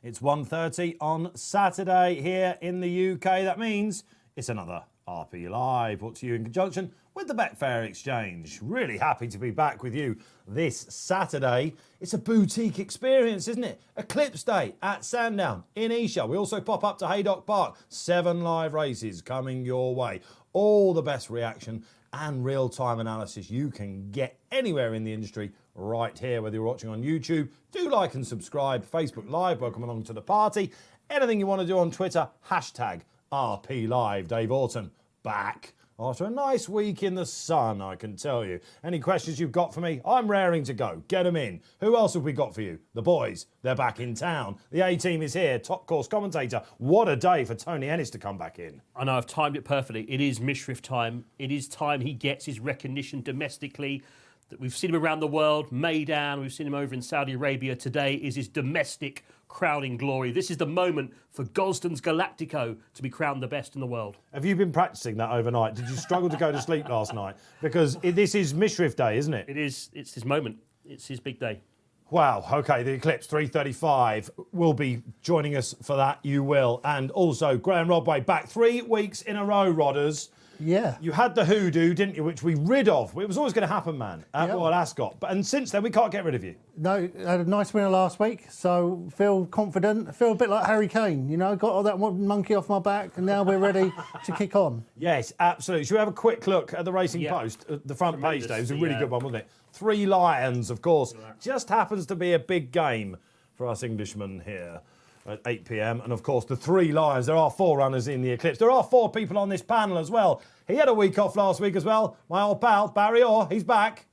It's 1:30 on Saturday here in the UK. That means it's another RP Live, brought to you in conjunction with the Betfair Exchange. Really happy to be back with you this Saturday. It's a boutique experience, isn't it? Eclipse Day at Sandown in Esher. We also pop up to Haydock Park. 7 live races coming your way. All the best reaction and real-time analysis you can get anywhere in the industry right here, whether you're watching on YouTube. Do like and subscribe. Facebook Live, welcome along to the party. Anything you want to do on Twitter, hashtag RP Live. Dave Orton back after a nice week in the sun, I can tell you. Any questions you've got for me? I'm raring to go. Get them in. Who else have we got for you? The boys, they're back in town. The A-team is here. Top course commentator. What a day for Tony Ennis to come back in. I know, I've timed it perfectly. It is Mishriff time. It is time he gets his recognition domestically. We've seen him around the world, Maidan, we've seen him over in Saudi Arabia. Today is his domestic crowning glory. This is the moment for Gosden's Galactico to be crowned the best in the world. Have you been practising that overnight? Did you struggle to go to sleep last night? Because this is Mishriff Day, isn't it? It is. It's his moment. It's his big day. Wow, OK, the Eclipse 3:35 will be joining us for that, you will. And also, Graeme Rodway back 3 weeks in a row, Rodders. Yeah. You had the hoodoo, didn't you, which we rid of. It was always going to happen, man, at Royal Ascot. And since then, we can't get rid of you. No, had a nice winner last week, so feel confident. Feel a bit like Harry Kane, you know, got all that monkey off my back, and now we're ready to kick on. Yes, absolutely. Should we have a quick look at the Racing Post? The front page, Dave. It was a really good one, wasn't it? 3 Lions, of course. Just happens to be a big game for us Englishmen here at 8 p.m. And, of course, the 3 Lions. There are 4 runners in the Eclipse. There are 4 people on this panel as well. He had a week off last week as well. My old pal, Barry Orr, he's back.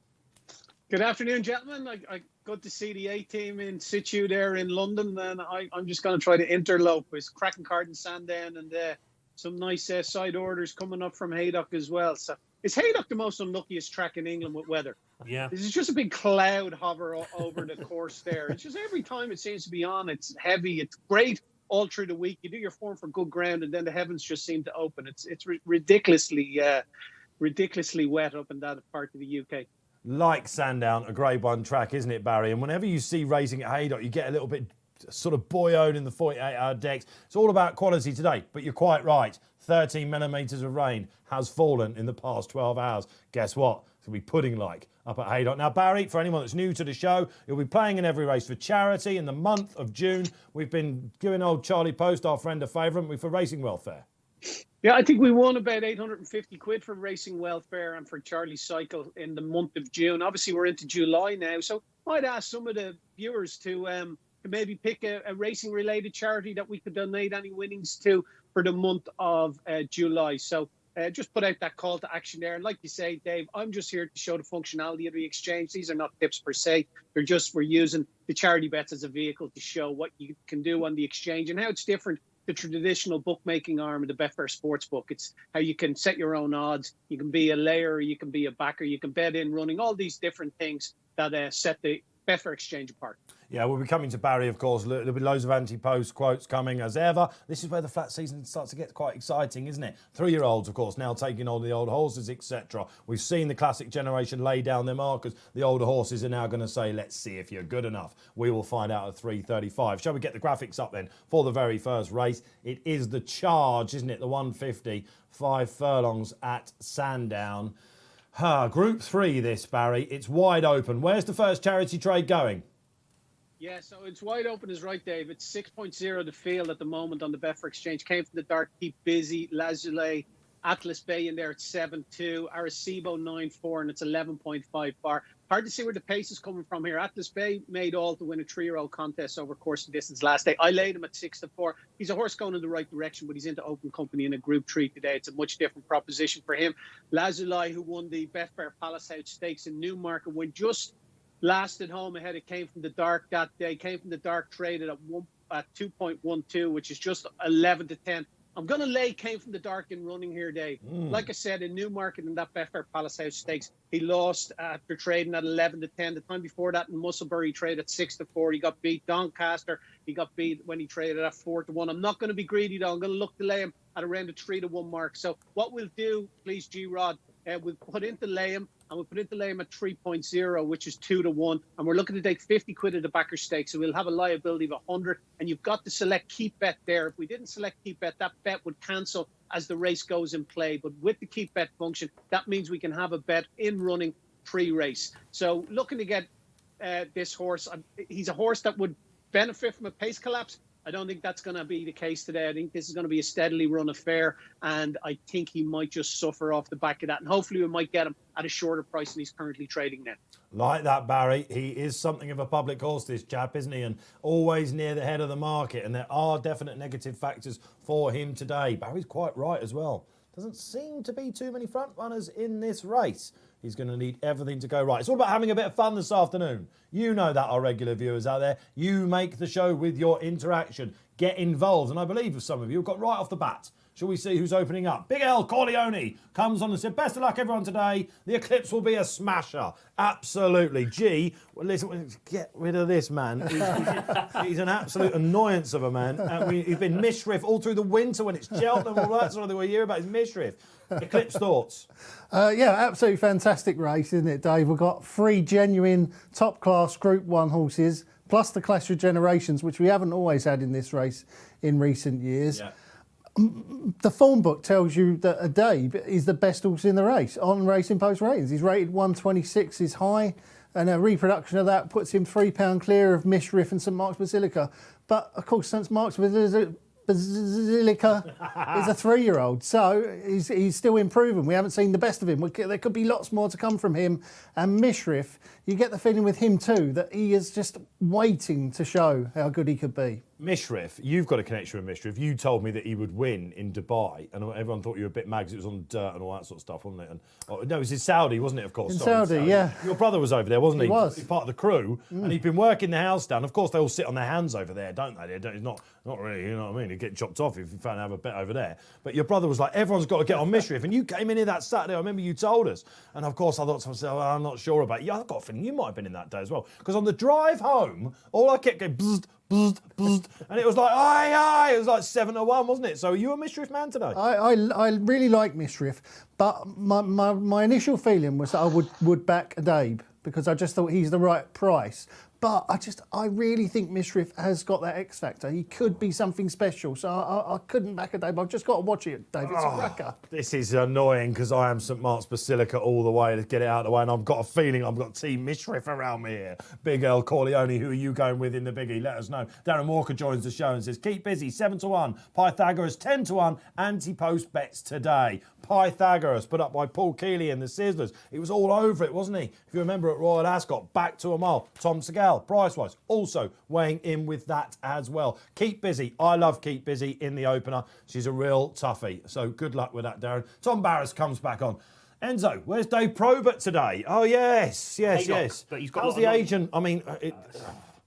Good afternoon, gentlemen. I got to see the A-team in situ there in London, and I'm just going to try to interlope with cracking card in Sandown and some nice side orders coming up from Haydock as well. So is Haydock the most unluckiest track in England with weather? Yeah. This is just a big cloud hover over the course there. It's just every time it seems to be on, it's heavy. It's great all through the week. You do your form for good ground, and then the heavens just seem to open. It's ridiculously wet up in that part of the UK. Like Sandown, a Grade 1 track, isn't it, Barry? And whenever you see racing at Haydock, you get a little bit sort of buoyed in the 48-hour decks. It's all about quality today, but you're quite right. 13 millimetres of rain has fallen in the past 12 hours. Guess what? It's going to be pudding-like up at Haydock. Now, Barry, for anyone that's new to the show, you'll be playing in every race for charity. In the month of June, we've been giving old Charlie Post, our friend, a favour, haven't we, for racing welfare? Yeah, I think we won about 850 quid for racing welfare and for Charlie's cycle in the month of June. Obviously, we're into July now, so I'd ask some of the viewers to maybe pick a racing-related charity that we could donate any winnings to for the month of July. So just put out that call to action there. And like you say, Dave, I'm just here to show the functionality of the exchange. These are not tips per se. We're using the charity bets as a vehicle to show what you can do on the exchange and how it's different. The traditional bookmaking arm of the Betfair Sportsbook. It's how you can set your own odds. You can be a layer, you can be a backer, you can bet in running, all these different things that set the Betfair Exchange apart. Yeah, we'll be coming to Barry, of course. There'll be loads of anti-post quotes coming as ever. This is where the flat season starts to get quite exciting, isn't it? 3-year-olds, of course, now taking on the old horses, etc. We've seen the classic generation lay down their markers. The older horses are now going to say, let's see if you're good enough. We will find out at 3:35. Shall we get the graphics up then for the very first race? It is the Charge, isn't it? The 150, 5 furlongs at Sandown. Group 3 this, Barry. It's wide open. Where's the first charity trade going? Yeah, so it's wide open is right, Dave. It's 6.0 the field at the moment on the Betfair Exchange. Came from the dark, keep busy. Lazulay, Atlas Bay in there at 7.2. Arecibo 9.4, and it's 11.5 bar. Hard to see where the pace is coming from here. Atlas Bay made all to win a 3-year-old contest over course and distance last day. I laid him at 6-4. He's a horse going in the right direction, but he's into open company in a Group 3 today. It's a much different proposition for him. Lazulay, who won the Betfair Palace House Stakes in Newmarket, when just last at home ahead, it came from the dark that day. Came from the dark, traded at 2.12, which is just 11-10. I'm going to lay Came from the Dark in running here, Dave. Like I said, in Newmarket in that Betfair Palace House Stakes, he lost after trading at 11-10. The time before that in Musselburgh, he traded at 6-4. He got beat. Doncaster, he got beat when he traded at 4-1. I'm not going to be greedy, though. I'm going to look to lay him at around the 3-1 mark. So what we'll do, please, G-Rod, we'll put into lay him and we put in the lane at 3.0, which is 2-1, and we're looking to take 50 quid of the backer stake, so we'll have a liability of 100, and you've got to select keep bet there. If we didn't select keep bet, that bet would cancel as the race goes in play, but with the keep bet function, that means we can have a bet in running pre-race. So looking to get this horse, he's a horse that would benefit from a pace collapse. I don't think that's going to be the case today. I think this is going to be a steadily run affair, and I think he might just suffer off the back of that. And hopefully we might get him at a shorter price than he's currently trading now. Like that, Barry. He is something of a public horse, this chap, isn't he? And always near the head of the market. And there are definite negative factors for him today. Barry's quite right as well. Doesn't seem to be too many front runners in this race. He's going to need everything to go right. It's all about having a bit of fun this afternoon. You know that, our regular viewers out there. You make the show with your interaction. Get involved. And I believe some of you have got right off the bat. Shall we see who's opening up? Big L Corleone comes on and said, best of luck everyone today. The Eclipse will be a smasher. Absolutely. G, well, listen, get rid of this man. He's an absolute annoyance of a man. He's been Mishriff all through the winter when it's Cheltenham, all that sort of thing we hear about his Mishriff. Eclipse thoughts? Yeah, absolutely fantastic race, isn't it, Dave? We've got 3 genuine top-class Group 1 horses, plus the Clash of Generations, which we haven't always had in this race in recent years. Yeah. The form book tells you that Adabe is the best horse in the race on Racing Post ratings. He's rated 126, is high, and a reproduction of that puts him £3 clear of Mishriff and St Mark's Basilica. But of course, St Mark's Basilica is a 3-year-old, so he's still improving. We haven't seen the best of him. There could be lots more to come from him. And Mishriff, you get the feeling with him too that he is just waiting to show how good he could be. Mishriff, you've got a connection with Mishriff. You told me that he would win in Dubai, and everyone thought you were a bit mad because it was on dirt and all that sort of stuff, wasn't it? And no, it was in Saudi, wasn't it? Of course, In Saudi, yeah. Your brother was over there, wasn't he? He was. He's part of the crew, and he'd been working the house down. Of course, they all sit on their hands over there, don't they? It's not really, you know what I mean? You get chopped off if you found have a bet over there. But your brother was like, everyone's got to get on Mishriff, and you came in here that Saturday. I remember you told us, and of course, I thought to myself, well, I'm not sure about you. I've got a feeling you might have been in that day as well, because on the drive home, all I kept going bzzz, bzzz, bzzz, and it was like, aye, aye. It was like 7-1, wasn't it? So are you a Mishriff man today? I really like Mishriff, but my initial feeling was that I would back Adabe because I just thought he's the right price. But I really think Mishriff has got that X factor. He could be something special. So I couldn't back Adabe. I've just got to watch it, Dave. It's a cracker. This is annoying because I am St Mark's Basilica all the way to get it out of the way, and I've got a feeling I've got Team Mishriff around me here. Big L Corleone, who are you going with in the biggie? Let us know. Darren Walker joins the show and says, keep busy, 7-1. Pythagoras, 10-1. Anti-post bets today. Pythagoras, put up by Paul Keeley and the Sizzlers. He was all over it, wasn't he? If you remember at Royal Ascot, back to a mile. Tom Segal, price-wise, also weighing in with that as well. Keep busy. I love Keep Busy in the opener. She's a real toughie. So good luck with that, Darren. Tom Barras comes back on. Enzo, where's Dave Probert today? Oh, yes. Haydock, but he's got How's the agent? I mean...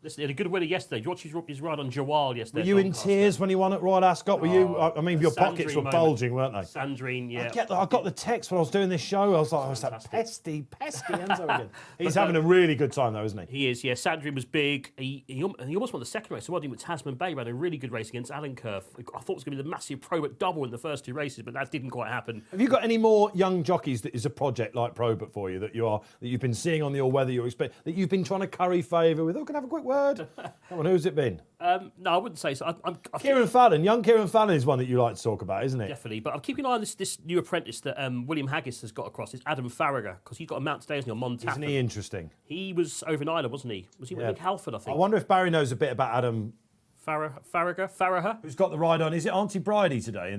Listen, he had a good winner yesterday. Did you watch his ride on Jawal yesterday? Were you in tears when he won at Royal Ascot? Were you? I mean, your pockets were bulging, weren't they? Sandrine, yeah. I got the text when I was doing this show. I was like, that pesty Enzo again. He's having a really good time, though, isn't he? He is, yeah. Sandrine was big. He almost won the second race. So with Tasman Bay ran a really good race against Alan Kerr. I thought it was going to be the massive Probert double in the first 2 races, but that didn't quite happen. Have you got any more young jockeys that is a project like Probert for you that you've been seeing on the all-weather you expect, that you've been trying to curry favour with? Oh, can I have a quick word? Come on, who's it been? No, I wouldn't say so. Kieran Fallon. Young Kieran Fallon is one that you like to talk about, isn't it? Definitely. But I'm keeping an eye on this new apprentice that William Haggis has got across. It's Adam Farragher, because he's got a mount today, isn't he, on Montaffin. Isn't he interesting? He was over in Ireland, wasn't he? Was he with Nick Halford, I think? I wonder if Barry knows a bit about Adam... Farragher? Who's got the ride on? Is it Auntie Bridie today?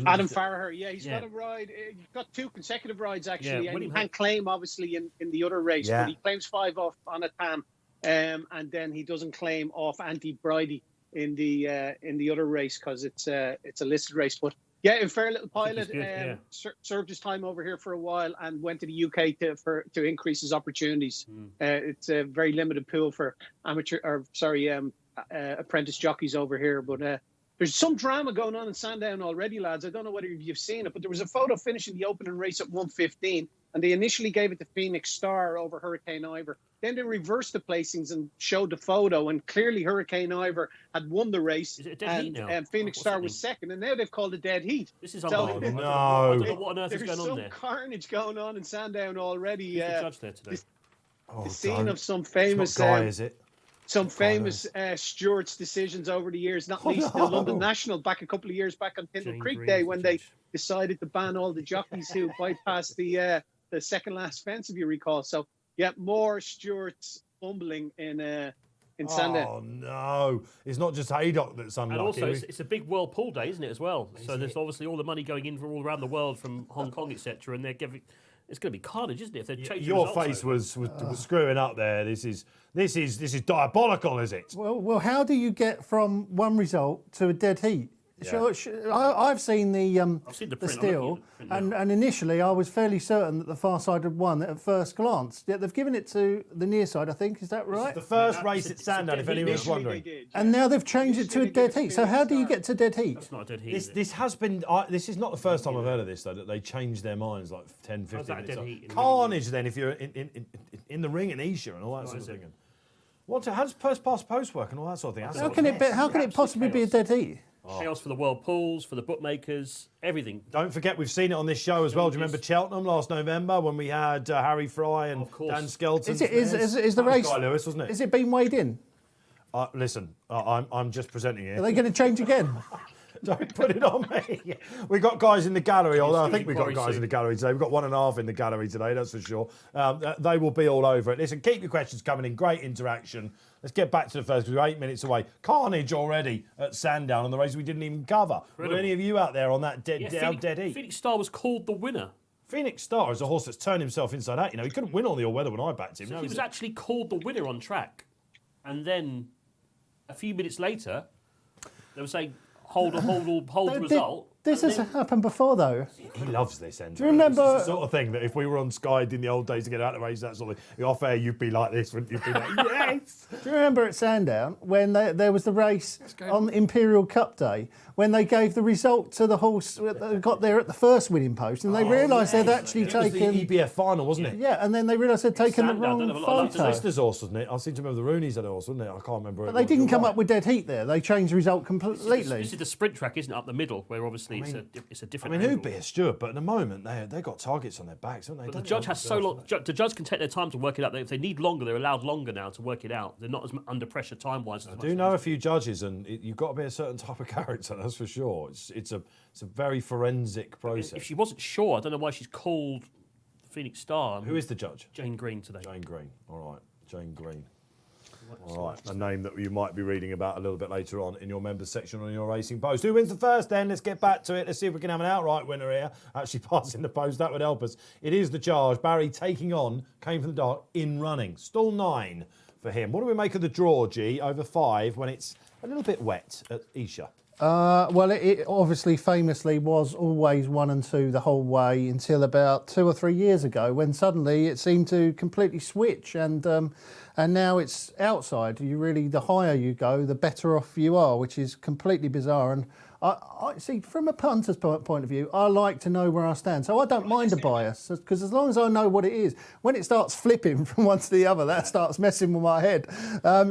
Adam Farragher, yeah. He's got a ride. He's got 2 consecutive rides, actually. And he can't claim, obviously, in the other race. But he claims 5 off on a tam. And then he doesn't claim off Auntie Bridie in the other race because it's a listed race. But yeah, in Fair Little Pilot, served his time over here for a while and went to the UK to increase his opportunities. It's a very limited pool for apprentice jockeys over here. But there's some drama going on in Sandown already, lads. I don't know whether you've seen it, but there was a photo finishing the opening race at 1:15. and they initially gave it to Phoenix Star over Hurricane Ivor. Then they reversed the placings and showed the photo, and clearly Hurricane Ivor had won the race. Is it a dead heat now? And Phoenix Star was second, and now they've called it dead heat. This is So- unbelievable. No. I don't know what on earth is There's going on some there. carnage going on in Sandown already. Who's the judge there today? Oh, The scene don't. of some It's famous, not Guy, is it? some famous stewards' decisions over the years, not least the London National back a couple of years back on Tyndall Jane Creek Green's Day the when they judge. decided to ban all the jockeys who bypassed the second last fence, if you recall. So yeah, more stewards fumbling in Sandown. Oh no! It's not just Haydock that's unlucky. And also, it's a big world pool day, isn't it, as well? So there's obviously all the money going in from all around the world, from Hong Kong, etc. And they're giving. It's going to be carnage, isn't it? If they change Your the results face over. was screwing up there. This is diabolical, is it? Well, how do you get from one result to a dead heat? Yeah. I've seen the I've seen the the print. I'm still, looking at the print now. and initially I was fairly certain that the far side had won at first glance. Yet they've given it to the near side, I think. Is that right? The first No, race it's at a Sandown, dead if heat. anyone's Initially wondering. they did, And now they've changed it to a Initially they dead gave heat. it So to how do you Star. get to dead heat? It's not a dead heat. This is it? this has been. This is not the first time I've heard of this though. That they changed their minds like 10, 15 How's that a minutes. dead on. heat in the Carnage then if you're in the ring in Esher and all that sort of is it? thing. How does post work and all that sort of thing? How can it be? How can it possibly be a dead heat? Chaos for the world pools, for the bookmakers, everything. Don't forget, we've seen it on this show as well. Do you remember Cheltenham last November when we had Harry Fry and Of course. Dan Skelton? Is the That was race? Guy Lewis, wasn't it? Is it been weighed in? Listen, I'm just presenting Are it. they going to change again? Don't put it on me. We got guys in the gallery, although I think we've got Very guys soon. in the gallery today. We've got 1.5 in the gallery today, that's for sure. They will be all over it. Listen, keep your questions coming in. Great interaction. Let's get back to the first because we're 8 minutes away. Carnage already at Sandown on the race we didn't even cover. Were any of you out there on that dead heat? Phoenix Star was called the winner. Phoenix Star is a horse that's turned himself inside out. You know, he couldn't win on the all-weather when I backed him. So No, he was actually called the winner on track. And then a few minutes later, they were saying, hold the result. This has happened before, though. He loves this end. Do you remember- This is the sort of thing that if we were on Sky in the old days to get out of the race, that sort of thing, off air, you'd be like this, wouldn't you? You'd be like, yes! Do you remember at Sandown when there was the race on Imperial Cup Day when they gave the result to the horse that got there at the first winning post and they realised they'd actually It was taken... the EBF final, wasn't it? Yeah, and then they realised they'd taken the Sandown, wrong don't have a lot of photo. Leicester's horse, wasn't it? I seem to remember the Rooney's had a horse, wasn't it? I can't remember. But they didn't come up with dead heat there. They changed the result completely. This is the sprint track, isn't it, up the middle, where obviously it's a I different mean, who'd angle. be a steward? But at the moment, they got targets on their backs, haven't they? But the judge has so long. The judge can take their time to work it out. If they need longer, they're allowed longer now to work it out. They're not as under pressure time-wise. I do know a few judges, and you've got to be a certain type of character, that's for sure. It's a very forensic process. If she wasn't sure, I don't know why she's called Phoenix Star. Who is the judge? Jane Green today? Jane Green. All right, Jane Green. All right, a name that you might be reading about a little bit later on in your members section on your Racing Post. Who wins the first then? Let's get back to it. Let's see if we can have an outright winner here. Actually passing the post, that would help us. It is the charge. Barry taking on, came from the dark, in running. Stall 9 for him. What do we make of the draw, G, over 5 when it's a little bit wet at Esher? Well, it obviously famously was always 1 and 2 the whole way until about 2 or 3 years ago when suddenly it seemed to completely switch and now it's outside. The higher you go, the better off you are, which is completely bizarre. And I see, from a punter's point of view, I like to know where I stand. So I don't mind a bias because as long as I know what it is, when it starts flipping from one to the other, that starts messing with my head.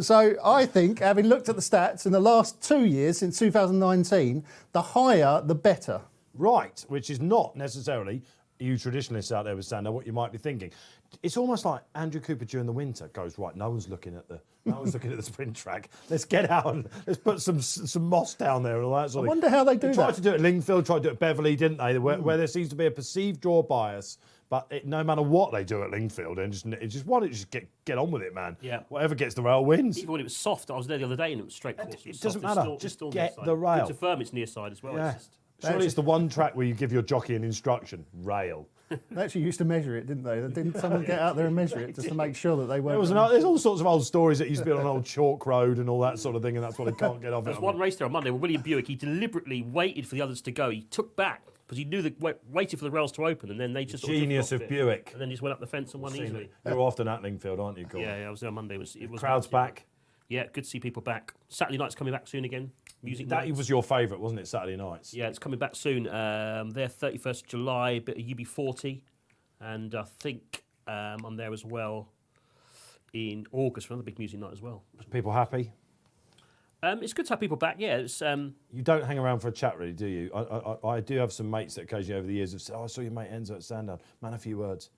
So I think, having looked at the stats in the last 2 years, since 2019, the higher, the better. Right, which is not necessarily you traditionalists out there with Sandown, what you might be thinking. It's almost like Andrew Cooper during the winter goes, right, no one's looking at the sprint track. Let's get out and let's put some moss down there and all that sort of thing. I wonder how they do They tried that. to do it at Lingfield, tried to do it at Beverley, didn't they? Where there seems to be a perceived draw bias, but no matter what they do at Lingfield, why don't you just get on with it, man? Yeah. Whatever gets the rail wins. Even when it was soft, I was there the other day and it was straight course. It was doesn't soft. matter. It's Just still get near the side. rail. It's a firm, it's near side as well. Yeah. It's just, Surely it's the one track where you give your jockey an instruction, rail. They actually used to measure it, didn't they? Didn't someone get out there and measure it just to make sure that they weren't... There's all sorts of old stories that used to be on an old chalk road and all that sort of thing, and that's why they can't get off it. There was one race there on Monday where William Buick, he deliberately waited for the others to go. He took back because he knew waited for the rails to open, and then they just Genius sort of flip-flopped it. Buick. And then just went up the fence and won easily. You're often at Lingfield, aren't you, Gordon? Yeah, I was there on Monday. It was Crowd's back. Yeah, good to see people back. Saturday night's coming back soon again. Music That nights. was your favourite, wasn't it, Saturday nights? Yeah, it's coming back soon. There, 31st of July, a bit of UB40. And I think I'm there as well in August for another big music night as well. People happy? It's good to have people back. Yeah, it's, You don't hang around for a chat, really, do you? I do have some mates that occasionally over the years have said, "Oh, I saw your mate Enzo at Sandown. Man, a few words."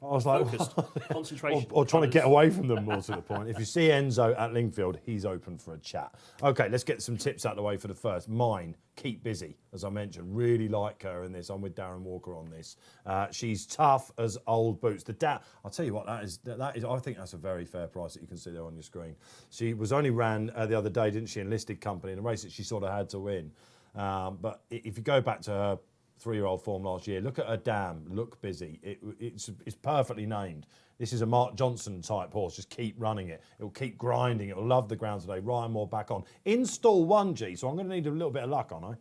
I was like, focused, concentration, or trying to get away from them more to the point. If you see Enzo at Lingfield, he's open for a chat. Okay, let's get some tips out of the way for the first. Mine, keep busy, as I mentioned. Really like her in this. I'm with Darren Walker on this. She's tough as old boots. I'll tell you what, that is. I think that's a very fair price that you can see there on your screen. She was only ran the other day, didn't she, enlisted company in a race that she sort of had to win. But if you go back to her 3-year-old form last year, look at her dam, look busy. It's perfectly named. This is a Mark Johnson type horse. Just keep running it. It'll keep grinding. It'll love the ground today. Ryan Moore back on. In stall 1G, so I'm going to need a little bit of luck, aren't I?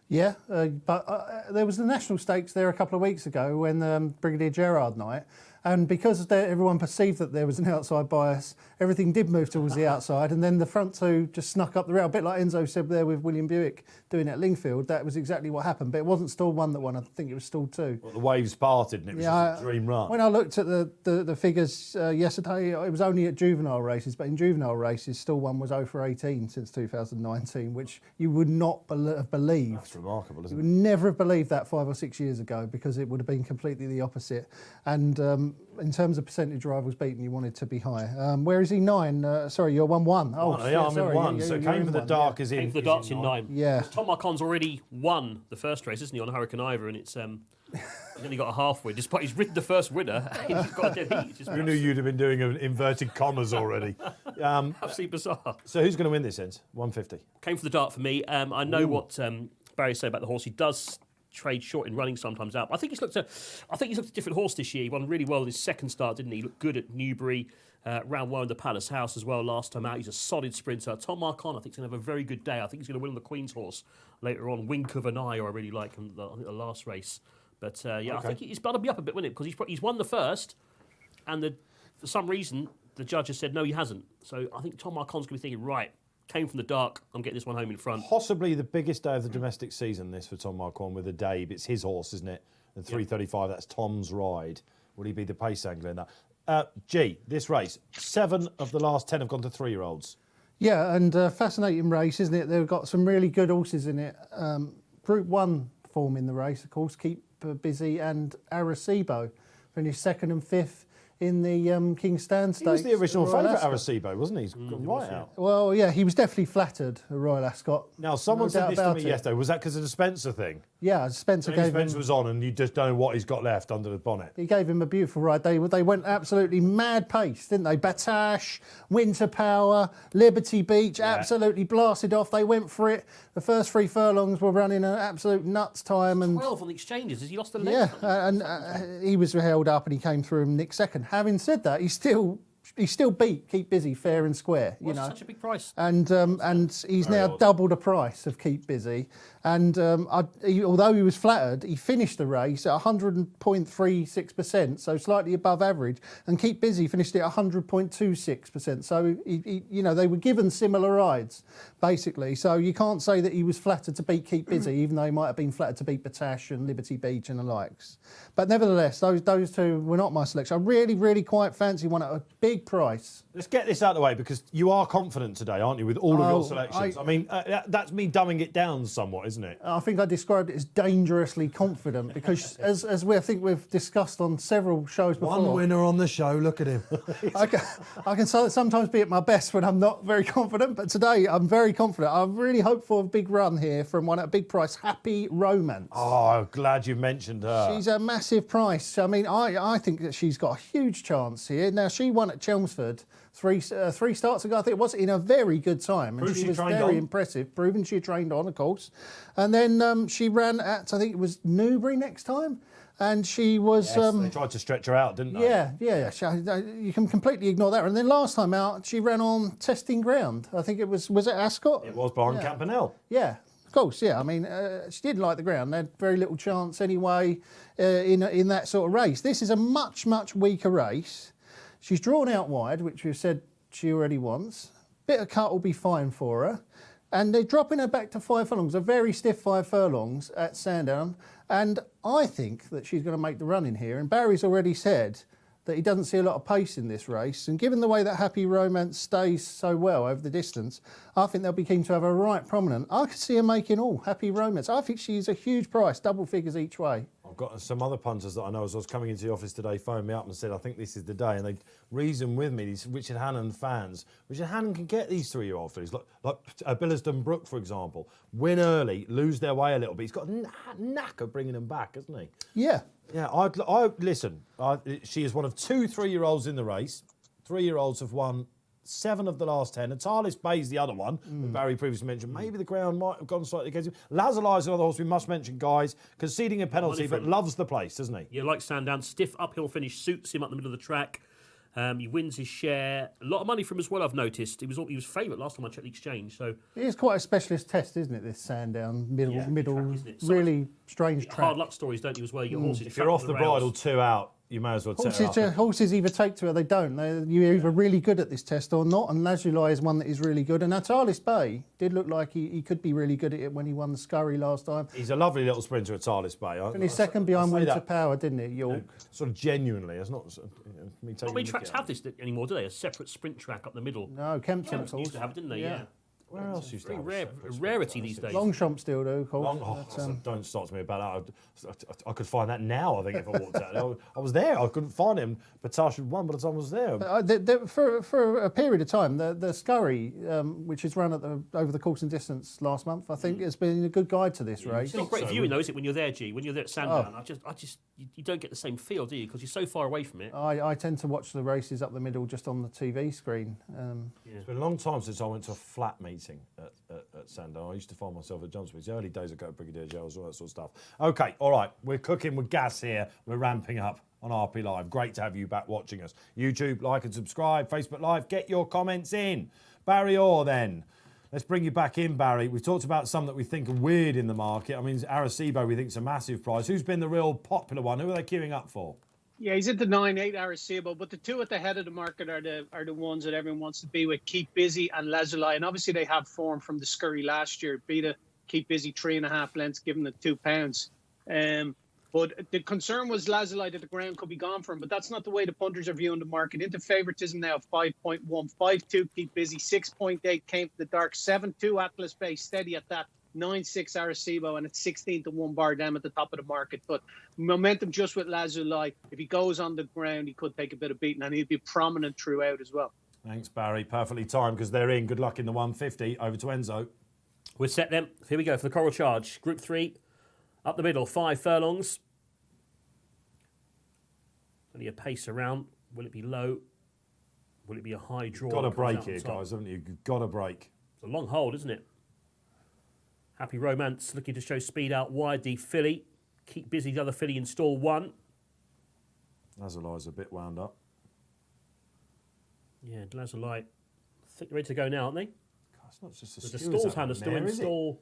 Yeah, but there was the National Stakes there a couple of weeks ago when Brigadier Gerard night, and because everyone perceived that there was an outside bias, everything did move towards the outside, and then the front two just snuck up the rail, a bit like Enzo said there with William Buick doing it at Lingfield. That was exactly what happened, but it wasn't stall 1 that won, I think it was stall 2. Well, the waves parted and it was just a dream run. When I looked at the figures yesterday, it was only at juvenile races, but in juvenile races, stall 1 was 0 for 18 since 2019, which you would not have believed. That's remarkable, isn't You it? would never have believed that 5 or 6 years ago, because it would have been completely the opposite. And in terms of percentage rivals beaten, you wanted to be high. Where is he? 9? Sorry, you're 1-1. Oh, yeah, I'm sorry, in 1. So you're Came for the one, Dark yeah. is in. Came for the Dark's in 9. Yeah. Tom Marcon's already won the first race, isn't he, on Hurricane Ivor, and it's he's only got a half win, despite he's ridden the first winner. And he's got a dead heat. Who knew you'd have been doing inverted commas already? Absolutely bizarre. So who's going to win this, Ends? 150. Came for the Dark for me. I know what Barry said about the horse. He does trade short in running sometimes out. But I think he's looked a different horse this year. He won really well in his second start, didn't he? He looked good at Newbury, ran well in the Palace House as well last time out. He's a solid sprinter. Tom Marcon, I think, is going to have a very good day. I think he's going to win on the Queen's horse later on. Wink of an Eye, or I really like him, I think the last race. But yeah, I think he's better be up a bit, wouldn't it? Because he's won the first, and for some reason the judge has said no, he hasn't. So I think Tom Marcon's going to be thinking, right, Came from the Dark, I'm getting this one home in front. Possibly the biggest day of the domestic season, this, for Tom Marquand with a Dave. It's his horse, isn't it? The 3:35, that's Tom's ride. Will he be the pace angler in that? This race, 7 of the last 10 have gone to 3-year-olds. Yeah, and fascinating race, isn't it? They've got some really good horses in it. Group 1 form in the race, of course, Keep Busy and Arecibo finished 2nd and 5th in the King Stan Stakes. He was the original Royal favourite, Ascot. Arecibo, wasn't he? He's gone right out. Well, yeah, he was definitely flattered at Royal Ascot. Now, someone No said doubt this to about me it. yesterday. Was that because of the Spencer thing? Yeah, Spencer Maybe gave Spencer him, was on and you just don't know what he's got left under the bonnet. he gave him a beautiful ride. They went absolutely mad pace, didn't they? Batash, Winter Power, Liberty Beach, absolutely blasted off. They went for it. The first 3 furlongs were running an absolute nuts time. And 12 on the exchanges. Has he lost a leg? yeah, and he was held up and he came through and nicked second. Having said that, he still beat Keep Busy fair and square. You What's know, such a big price? and he's Very now odd. double the price of Keep Busy. And although he was flattered, he finished the race at 100.36%, so slightly above average. And Keep Busy finished it at 100.26%. So they were given similar rides, basically. So you can't say that he was flattered to beat Keep Busy, even though he might have been flattered to beat Batash and Liberty Beach and the likes. But nevertheless, those two were not my selection. I really, really quite fancy one at a big price. Let's get this out of the way, because you are confident today, aren't you, with all of your Oh, selections? I mean, that's me dumbing it down somewhat, isn't it? I think I described it as dangerously confident because, as I think we've discussed on several shows before, One winner on the show, look at him. I can sometimes be at my best when I'm not very confident, but today I'm very confident. I'm really hopeful of a big run here from one at a big price, Happy Romance. Oh, glad you mentioned her. She's a massive price. I mean, I think that she's got a huge chance here. Now, she won at Chelmsford three starts ago, I think it was, in a very good time. And Proved she she was trained very on. impressive, proving she trained on, of course. And then she ran at, I think it was Newbury next time. And she was... Yes, they tried to stretch her out, didn't they? Yeah. You can completely ignore that. And then last time out, she ran on testing ground. I think it was it Ascot? It was Barn Campanelle. Yeah, of course, yeah. I mean, she didn't like the ground. They had very little chance anyway in that sort of race. This is a much, much weaker race. She's drawn out wide, which we've said she already wants. Bit of cut will be fine for her. And they're dropping her back to 5 furlongs, a very stiff 5 furlongs at Sandown. And I think that she's going to make the run in here. And Barry's already said that he doesn't see a lot of pace in this race. And given the way that Happy Romance stays so well over the distance, I think they'll be keen to have her right prominent. I could see her making all Happy Romance. I think she's a huge price, double figures each way. I've got some other punters that I know as I was coming into the office today phoned me up and said, I think this is the day. And they reasoned with me, these Richard Hannon fans. Richard Hannon can get these 3-year-old fillies, like Billiston Brook, for example, win early, lose their way a little bit. He's got a knack of bringing them back, hasn't he? Yeah. Yeah, listen, she is one of 2 3-year-olds in the race. 3-year-olds have won 7 of the last 10. Atalis Bay's the other one that Barry previously mentioned. Maybe the ground might have gone slightly against him. Lazarli's another horse we must mention, guys, conceding a penalty, but loves the place, doesn't he? Yeah, like Sandown, stiff uphill finish suits him up the middle of the track. He wins his share. A lot of money from him as well, I've noticed. He was favourite last time I checked the exchange. So It is quite a specialist test, isn't it, this Sandown middle, track, isn't it? So really strange track. hard luck stories, don't you, as well? You get horses If you're off the rails. bridle 2 out, you may as well set her up. Horses either take to it or they don't. You're either really good at this test or not, and Lazuli is one that is really good. And Atalis Bay did look like he could be really good at it when he won the Scurry last time. He's a lovely little sprinter, Atalis Bay. And he's second behind Winter Power, didn't he, York? Sort of genuinely. It's not me taking Not many the tracks mickey out. have this anymore, do they? A separate sprint track up the middle. No, Kempton, of Used course. to have it, didn't they? Yeah. Where else used to Very have rare, separate rarity sprint these tracks? days. Longchamp still do, of course. Don't start to me about that. I could find that now, I think, if I walked out. I was there. I couldn't find him. Batasha had won by the time I was there. For a period of time, the Scurry, which is run over the course and distance last month, I think has been a good guide to this race. It's not great viewing though, is it, when you're there, G? When you're there at Sandown, you don't get the same feel, do you? Because you're so far away from it. I tend to watch the races up the middle just on the TV screen. It's been a long time since I went to a flat meeting at Sandown. I used to find myself at Johnston. It's the early days ago, Brigadier Generals, all that sort of stuff. OK, all right, we're cooking with gas here. We're ramping up on RP Live. Great to have you back watching us. YouTube, like and subscribe. Facebook Live, get your comments in. Barry Orr, then. Let's bring you back in, Barry. We've talked about some that we think are weird in the market. I mean, Arecibo, we think is a massive prize. Who's been the real popular one? Who are they queuing up for? Yeah, he's at the 9-8 Arecibo, but the 2 at the head of the market are the ones that everyone wants to be with. Keep Busy and Lazuli, and obviously they have form from the Scurry last year. Beat a Keep Busy 3.5 lengths, given the £2. But the concern was Lazuli that the ground could be gone for him, but that's not the way the punters are viewing the market. Into favouritism now, 5.1, 5.2 Keep Busy, 6.8 Came to the Dark, 7.2 Atlas Bay, steady at that. 9-6 Arecibo, and it's 16-1 bar down at the top of the market. But momentum just with Lazuli. If he goes on the ground, he could take a bit of beating, and he'd be prominent throughout as well. Thanks, Barry. Perfectly timed because they're in. Good luck in the 150. Over to Enzo. We're set then. Here we go for the Coral Charge. Group 3, up the middle, 5 furlongs. Only a pace around. Will it be low? Will it be a high draw? Got to break here, guys, haven't you? You've got to break. It's a long hold, isn't it? Happy Romance looking to show speed out wide. The filly. Keep Busy, the other filly in stall 1. Lazaro's a bit wound up. Yeah, Lazuli, I think they're ready to go now, aren't they? God, it's not just The stall's handler still in stall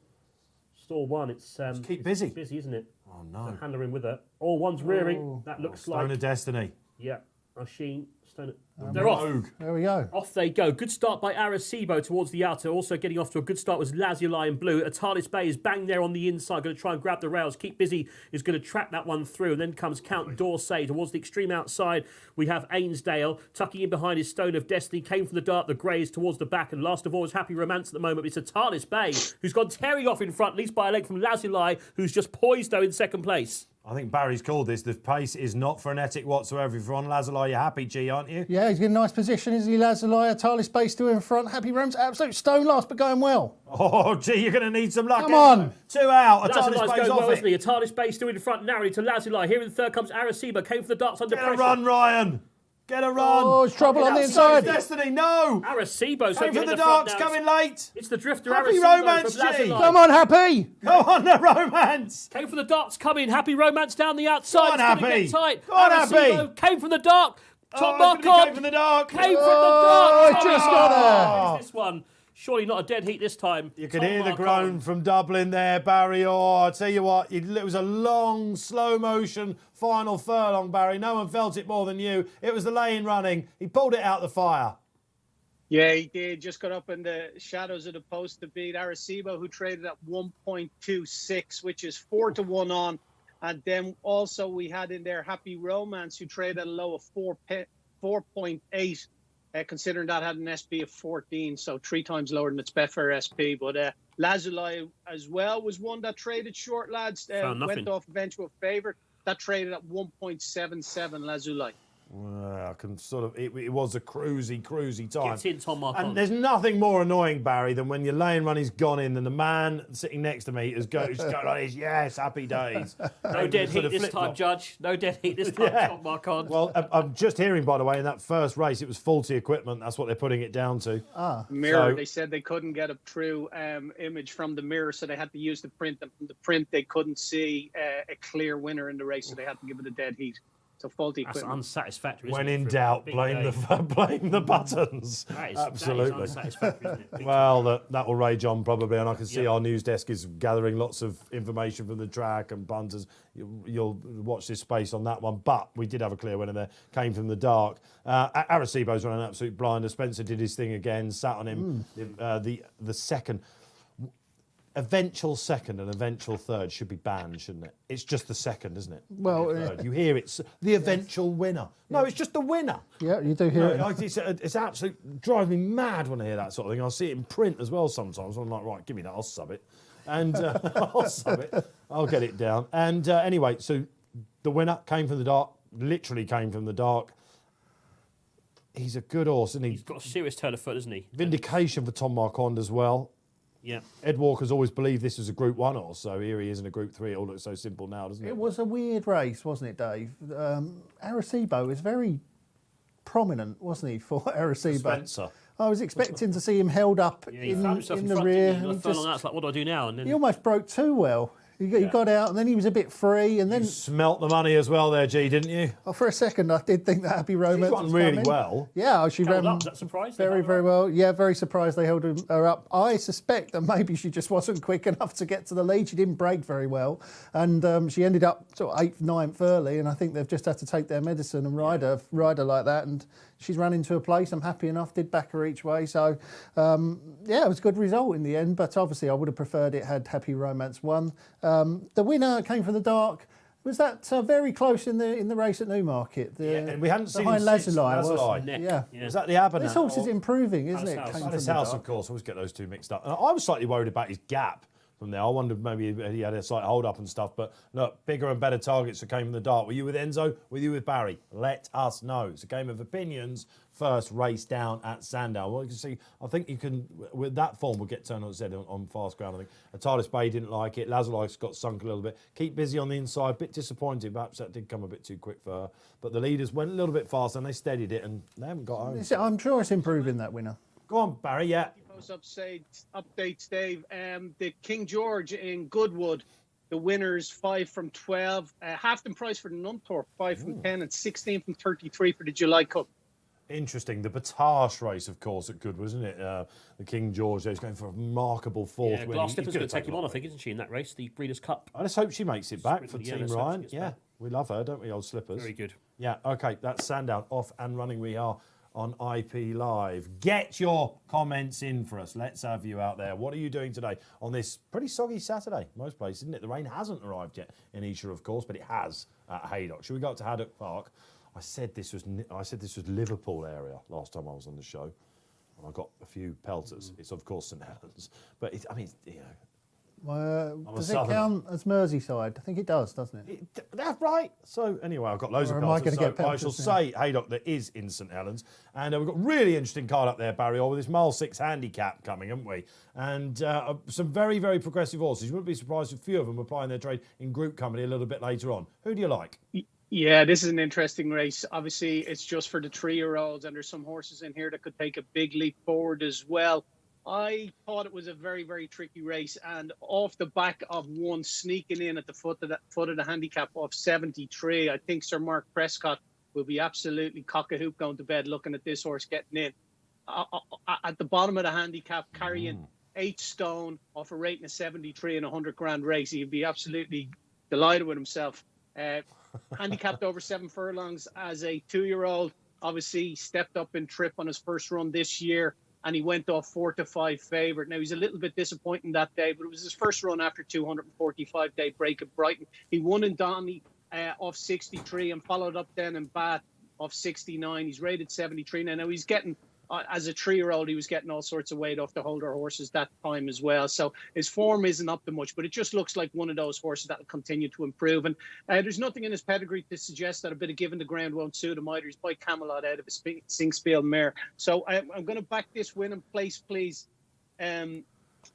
1. It's Keep Busy. It's Busy, isn't it? Oh, no. The handler in with her. All one's rearing. That looks Stone like. of Destiny. Yeah. Sheen, Stone. They're off. Rogue. There we go. Off they go. Good start by Arecibo towards the outer. Also getting off to a good start was Lazuli in blue. Atalis Bay is bang there on the inside. Going to try and grab the rails. Keep Busy is going to track that one through. And then comes Count d'Orsay towards the extreme outside. We have Ainsdale tucking in behind his Stone of Destiny. Came from the dark. The Greys towards the back. And last of all is Happy Romance at the moment. It's Atalis Bay who's gone tearing off in front, at least by a leg from Lazuli, who's just poised though in second place. I think Barry's called this. The pace is not frenetic whatsoever. If you're on Lazuli, you're happy, G, aren't you? Yeah, he's in a nice position, isn't he, Lazuli? Atalis Bay still in front. Happy Romance, absolute stone last, but going well. Oh, gee, you're going to need some luck. Come on. 2 out. Lazaruli's Atalis Bay's going off well, isn't it. he? Atalis Bay still in front narrowly to Lazuli. Here in the third comes Arecibo. Came for the darts under Get a pressure. run, Ryan. Get a run. Oh, it's trouble on the Stone of inside. Destiny, no. Arecibo's Came getting for the in front darks, now. coming late. It's the drifter Happy Arecibo Romance, from G. Lazuli. Come on, Happy. Go on, the romance. Came for the darts coming. Happy Romance down the outside. Go on, It's gonna Happy. get tight. Go on, Arecibo Happy. came from the dark. Top mark Came on. from the dark. Came from the Oh, dark. it just got there. What is this one? Surely not a dead heat this time. You could Top hear the mark groan on. from Dublin there, Barry. Oh, I tell you what, it was a long, slow motion final furlong, Barry. No one felt it more than you. It was the lane running. He pulled it out the fire. Yeah, he did. Just got up in the shadows of the post to beat Arecibo, who traded at 1.26, which is 4-1 on. And then also we had in there Happy Romance, who traded at a low of 4.8, considering that had an SP of 14, so 3 times lower than its Betfair SP. But Lazuli as well was one that traded short, lads. Went off eventual favourite. That traded at 1.77, Lazuli. Well, I can sort of. It was a cruisy time. Gets in Tom Marcon. And there's nothing more annoying, Barry, than when your lane run is gone in, and the man sitting next to me is going like this. Yes, happy days. No dead heat this time, Judge. No dead heat this time, Tom Marcon. Well, I'm just hearing, by the way, in that first race, it was faulty equipment. That's what they're putting it down to. Mirror. So, they said they couldn't get a true image from the mirror, so they had to use the print. And from the print, they couldn't see a clear winner in the race, so they had to give it a dead heat. So faulty equipment. That's unsatisfactory. When in doubt, blame the buttons. Absolutely. That is unsatisfactory, isn't it? Well, that will rage on probably, and I can see our news desk is gathering lots of information from the track and punters. You'll watch this space on that one, but we did have a clear winner there. Came from the dark. Arecibo's on an absolute blinder. Spencer did his thing again. Sat on him. The second. Eventual second and eventual third should be banned, shouldn't it? It's just the second, isn't it? Well, you hear it's the eventual winner. No, it's just the winner. Yeah, you do hear it. It's absolute drives me mad when I hear that sort of thing. I see it in print as well sometimes. I'm like, right, give me that. I'll sub it, and I'll sub it. I'll get it down. And anyway, so the winner came from the dark. Literally came from the dark. He's a good horse, isn't he? He's got a serious turn of foot, isn't he? Vindication for Tom Marquand as well. Yeah. Ed Walker's always believed this was a Group 1 horse, so here he is in a Group 3. It all looks so simple now, doesn't it? It was a weird race, wasn't it, Dave? Arecibo is very prominent, wasn't he, for Arecibo? Spencer. I was expecting to see him held up in the rear. It's like, what do I do now? And then he almost broke too well. He got out, and then he was a bit free, and then you smelt the money as well there, G, didn't you? Oh, for a second, I did think that Happy Romance. She ran really well. Yeah, she ran up. Is that surprised? Very well. Yeah, very surprised they held her up. I suspect that maybe she just wasn't quick enough to get to the lead. She didn't break very well, and she ended up sort of 8th, 9th early. And I think they've just had to take their medicine and ride her like that. And she's run into a place. I'm happy enough. Did back her each way. So yeah, it was a good result in the end. But obviously, I would have preferred it had Happy Romance won. The winner came from the dark. Was that very close in the race at Newmarket? And we hadn't seen behind him since Lazuli. Yeah. Is that the Abernathy? This horse is improving, isn't it? Alice House, of course. I always get those two mixed up. And I was slightly worried about his gap from there. I wondered maybe he had a slight hold up and stuff. But look, bigger and better targets that came from the dark. Were you with Enzo? Were you with Barry? Let us know. It's a game of opinions. First race down at Sandown. Well, you can see, I think you can, with that form, we'll get turned on its head on fast ground, I think. Atalis Bay didn't like it. Lazuli's got sunk a little bit. Keep busy on the inside. Bit disappointing. Perhaps that did come a bit too quick for her. But the leaders went a little bit faster and they steadied it and they haven't got home. I'm sure it's improving, that winner. Go on, Barry, yeah. Updates, Dave. The King George in Goodwood, the winners 5 from 12. Half the price for the Nunthorpe, 5 from 10, and 16 from 33 for the July Cup. Interesting. The Batage race, of course, at Goodwood, isn't it? The King George is going for a remarkable fourth win. Glass Slipper's going to take him on, I think, isn't she, in that race, the Breeders' Cup? I just hope she makes it back for Team Ryan. Yeah, we love her, don't we, old Slippers? Very good. Yeah, OK, that's Sandown off and running. We are on IP Live. Get your comments in for us. Let's have you out there. What are you doing today on this pretty soggy Saturday? Most places, isn't it? The rain hasn't arrived yet in Esher, of course, but it has at Haydock. Should we go up to Haydock Park? I said this was Liverpool area last time I was on the show, and I got a few pelters. It's of course St Helens, but does it count as Merseyside? I think it does, doesn't it? That's right. So anyway, I've got loads of pelters. I shall say Haydock that is in St Helens, and we've got a really interesting card up there, Barry, with this mile 6 handicap coming, haven't we? And some very, very progressive horses. You wouldn't be surprised if a few of them were plying their trade in group company a little bit later on. Who do you like? Yeah, this is an interesting race. Obviously, it's just for the 3-year-olds, and there's some horses in here that could take a big leap forward as well. I thought it was a very, very tricky race, and off the back of one sneaking in at the foot of the handicap of 73, I think Sir Mark Prescott will be absolutely cock-a-hoop going to bed looking at this horse getting in. At the bottom of the handicap, carrying 8 stone off a rating of 73 in a 100 grand race, he'd be absolutely delighted with himself. Handicapped over 7 furlongs as a 2-year-old. Obviously, he stepped up in trip on his first run this year, and he went off 4-5 favourite. Now, he's a little bit disappointing that day, but it was his first run after 245-day break at Brighton. He won in Donny off 63 and followed up then in Bath off 69. He's rated 73 now. Now, he's getting, as a 3-year-old, he was getting all sorts of weight off the Holder horses that time as well. So his form isn't up to much, but it just looks like one of those horses that will continue to improve. And there's nothing in his pedigree to suggest that a bit of giving the ground won't suit him either. He's by Camelot out of a Singspiel mare. So I'm going to back this win in place, please,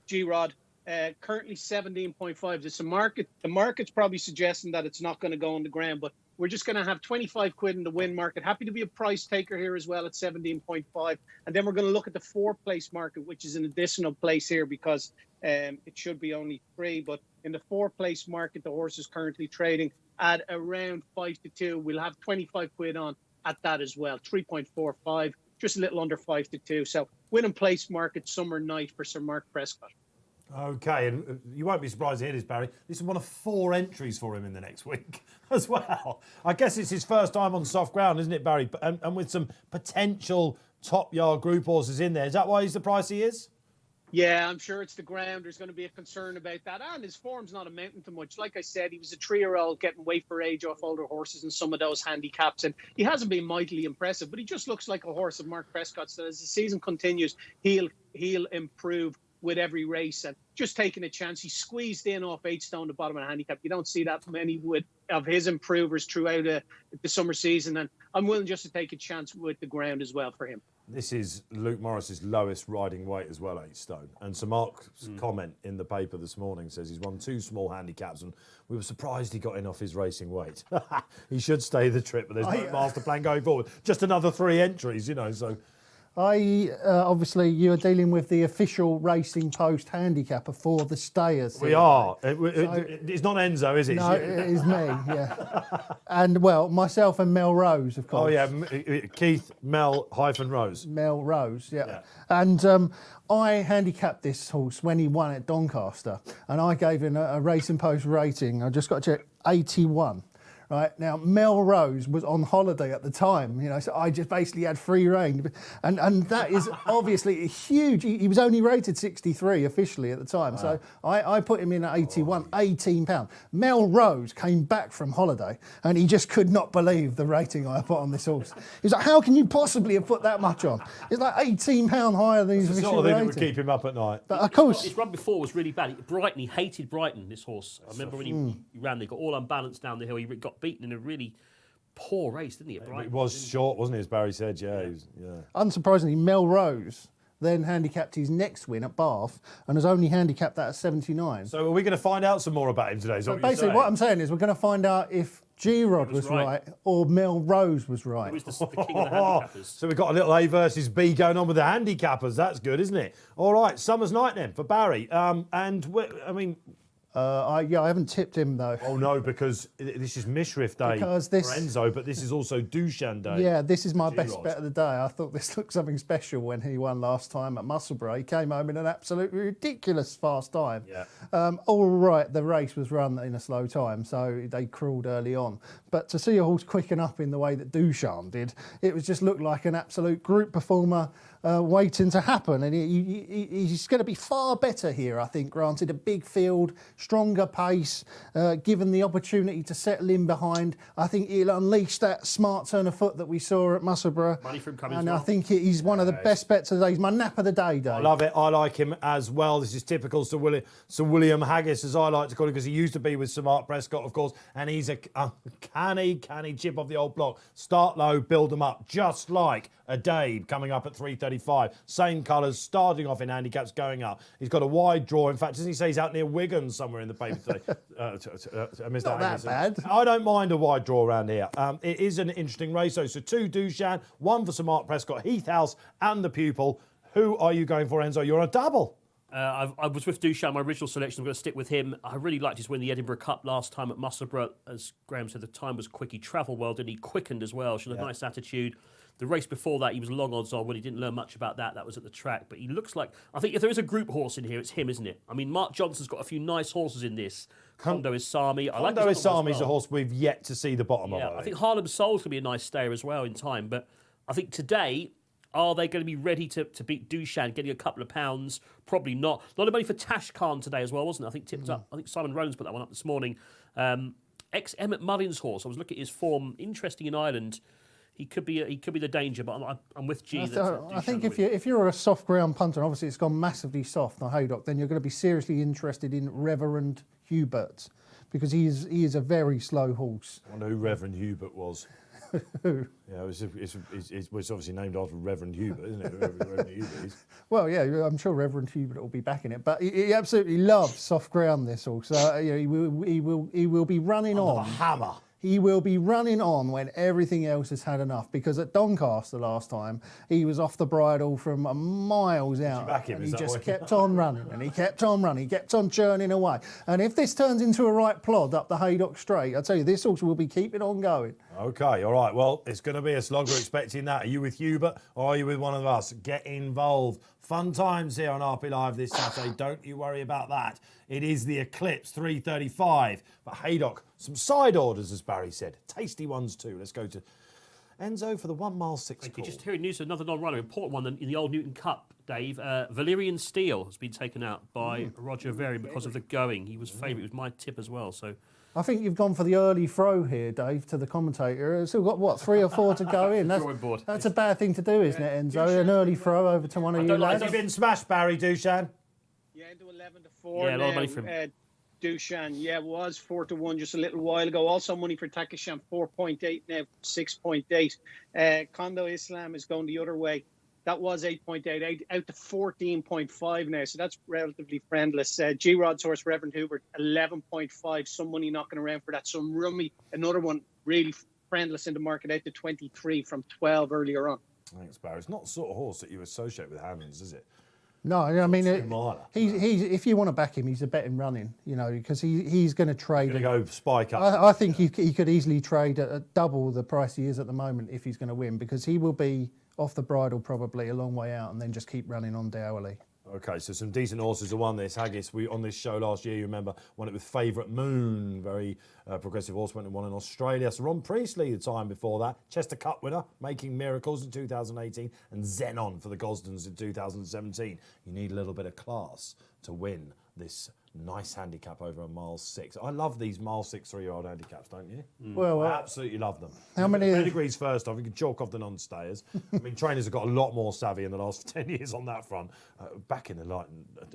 G-Rod. Currently 17.5. The market's probably suggesting that it's not going to go on the ground, but we're just going to have 25 quid in the win market. Happy to be a price taker here as well at 17.5. And then we're going to look at the 4-place market, which is an additional place here because it should be only 3. But in the 4-place market, the horse is currently trading at around 5-2. We'll have 25 quid on at that as well. 3.45, just a little under 5-2. So win and place market summer night for Sir Mark Prescott. Okay, and you won't be surprised to hear this, Barry. This is one of 4 entries for him in the next week as well. I guess it's his first time on soft ground, isn't it, Barry? And with some potential top-yard group horses in there. Is that why he's the price he is? Yeah, I'm sure it's the ground. There's going to be a concern about that. And his form's not amounting to much. Like I said, he was a 3-year-old getting weight for age off older horses in some of those handicaps. And he hasn't been mightily impressive, but he just looks like a horse of Mark Prescott. So as the season continues, he'll improve with every race and just taking a chance. He squeezed in off 8 stone the bottom of the handicap. You don't see that many of his improvers throughout the summer season, and I'm willing just to take a chance with the ground as well for him. This is Luke Morris's lowest riding weight as well, 8 stone. And Sir Mark's comment in the paper this morning says he's won 2 small handicaps and we were surprised he got in off his racing weight. He should stay the trip, but there's no master plan going forward. Just another 3 entries, so... Obviously, you are dealing with the official Racing Post handicapper for the stayers. We are. It's not Enzo, is it? No, it is me, yeah. And, well, myself and Mel Rose, of course. Oh, yeah, Keith, Mel-Rose. Mel Rose, yeah. And I handicapped this horse when he won at Doncaster, and I gave him a Racing Post rating, I just got to check, 81. Right now, Mel Rose was on holiday at the time, so I just basically had free rein, and that is obviously a huge. He was only rated 63 officially at the time, so I put him in at 81, £18. Mel Rose came back from holiday, and he just could not believe the rating I put on this horse. He was like, "How can you possibly have put that much on?" It's like £18 higher than his official rating. That would keep him up at night. But of course, his run before was really bad. Brighton, he hated Brighton. This horse, I remember when he ran, they got all unbalanced down the hill. He got beaten in a really poor race, didn't he? It was short, wasn't it, as Barry said? Yeah. Unsurprisingly, Mel Rose then handicapped his next win at Bath and has only handicapped that at 79. So are we going to find out some more about him today? So basically what I'm saying is we're going to find out if G-Rod was right or Mel Rose was right. Who was the king of the handicappers? So we've got a little A versus B going on with the handicappers. That's good, isn't it? All right, summer's night then for Barry. I haven't tipped him though. Oh no, because this is Mishriff Day for Enzo, but this is also Duchamp Day. Yeah, this is my best bet of the day. I thought this looked something special when he won last time at Musselburgh. He came home in an absolutely ridiculous fast time. Yeah. All right, the race was run in a slow time, so they crawled early on. But to see a horse quicken up in the way that Duchamp did, it was just looked like an absolute group performer waiting to happen. And he's going to be far better here, I think, granted a big field, stronger pace, given the opportunity to settle in behind. I think he'll unleash that smart turn of foot that we saw at Musselburgh. Money from coming and well. I think he's one of the best bets of the day. He's my nap of the day, Dave. I love it. I like him as well. This is typical Sir William Haggis, as I like to call him, because he used to be with Sir Mark Prescott, of course, and he's a canny chip off the old block. Start low, build them up, just like a Dave coming up at 3.35. Same colours, starting off in handicaps, going up. He's got a wide draw. In fact, doesn't he say he's out near Wigan somewhere in the paper today? Mr. Not that bad. I don't mind a wide draw around here. It is an interesting race, though. So 2 Duchamp, 1 for Sir Mark Prescott, Heath House and the Pupil. Who are you going for, Enzo? You're on a double. I was with Duchamp, my original selection. I'm going to stick with him. I really liked his win the Edinburgh Cup last time at Musselburgh. As Graeme said, the time was quick. He travelled well, didn't he? Quickened as well. Showed a nice attitude. The race before that, he was long odds on when he didn't learn much about that. That was at the track. But he looks like... I think if there is a group horse in here, it's him, isn't it? I mean, Mark Johnson's got a few nice horses in this. Kondo Isami. Kondo Isami is a horse we've yet to see the bottom of. I think Harlem Soul's going to be a nice stayer as well in time. But I think today, are they going to be ready to beat Duchamp, getting a couple of pounds? Probably not. A lot of money for Tash Khan today as well, wasn't it? I think tipped up. I think Simon Rowan's put that one up this morning. Ex-Emmett Mullins horse. I was looking at his form. Interesting in Ireland. He could be the danger, but I'm with G. I think if you're a soft ground punter, and obviously it's gone massively soft on Haydock, then you're going to be seriously interested in Reverend Hubert, because he is a very slow horse. I wonder who Reverend Hubert was. Who? Yeah, it's obviously named after Reverend Hubert, isn't it? Reverend Hubert is. Well, yeah, I'm sure Reverend Hubert will be back in it, but he absolutely loves soft ground. This horse, he will be running Under on. the hammer. He will be running on when everything else has had enough, because at Doncaster last time, he was off the bridle from miles out. back him, and is he that just what- kept on running, and he kept on running, he kept on churning away. And if this turns into a right plod up the Haydock Straight, I tell you, this horse will be keeping on going. Okay, all right. Well, it's going to be a slog. We're expecting that. Are you with Hubert or are you with one of us? Get involved. Fun times here on RP Live this Saturday. Don't you worry about that. It is the Eclipse, 3:35. But Haydock, some side orders, as Barry said. Tasty ones too. Let's go to Enzo for the 1 mile 6 Thank you. call. Just hearing news of another non-runner, important one in the old Newton Cup, Dave. Valerian Steele has been taken out by Roger Very because of the going. He was favourite. It was my tip as well. So I think you've gone for the early throw here, Dave, to the commentator. It's still got, what, 3 or 4 to go in? Drawing board. That's a bad thing to do, isn't it, Enzo? An early throw over to one of you don't like lads. Has he been smashed, Barry Duchamp? Yeah, into 11-4. Yeah, a lot of money for him. Duchamp, yeah, was 4-1 just a little while ago. Also money for Takasham, 4.8 now, 6.8. Kondo Islam is going the other way. That was 8.8, out to 14.5 now, so that's relatively friendless. G-Rod's horse, Reverend Hubert, 11.5. Some money knocking around for that. Some Rummy, another one really friendless in the market, out to 23 from 12 earlier on. Thanks, Barry. It's not the sort of horse that you associate with Hammonds, is it? No, I mean, miler. he's if you want to back him, he's a bet in running, because he's going to trade. Going to go spike up. I think he could easily trade at double the price he is at the moment if he's going to win, because he will be off the bridle probably a long way out and then just keep running on dourly. Okay, so some decent horses have won this. Haggis, we on this show last year, you remember, won it with Favourite Moon, very progressive horse, went and won in Australia. So Ron Priestley the time before that, Chester Cup winner, Making Miracles in 2018, and Zenon for the Gosdens in 2017. You need a little bit of class to win this nice handicap over a mile 6. I love these mile 6 3-year-old handicaps, don't you? Well, I absolutely love them. how many- Pedigrees first off, you can chalk off the non-stayers. I mean, trainers have got a lot more savvy in the last 10 years on that front. Back in the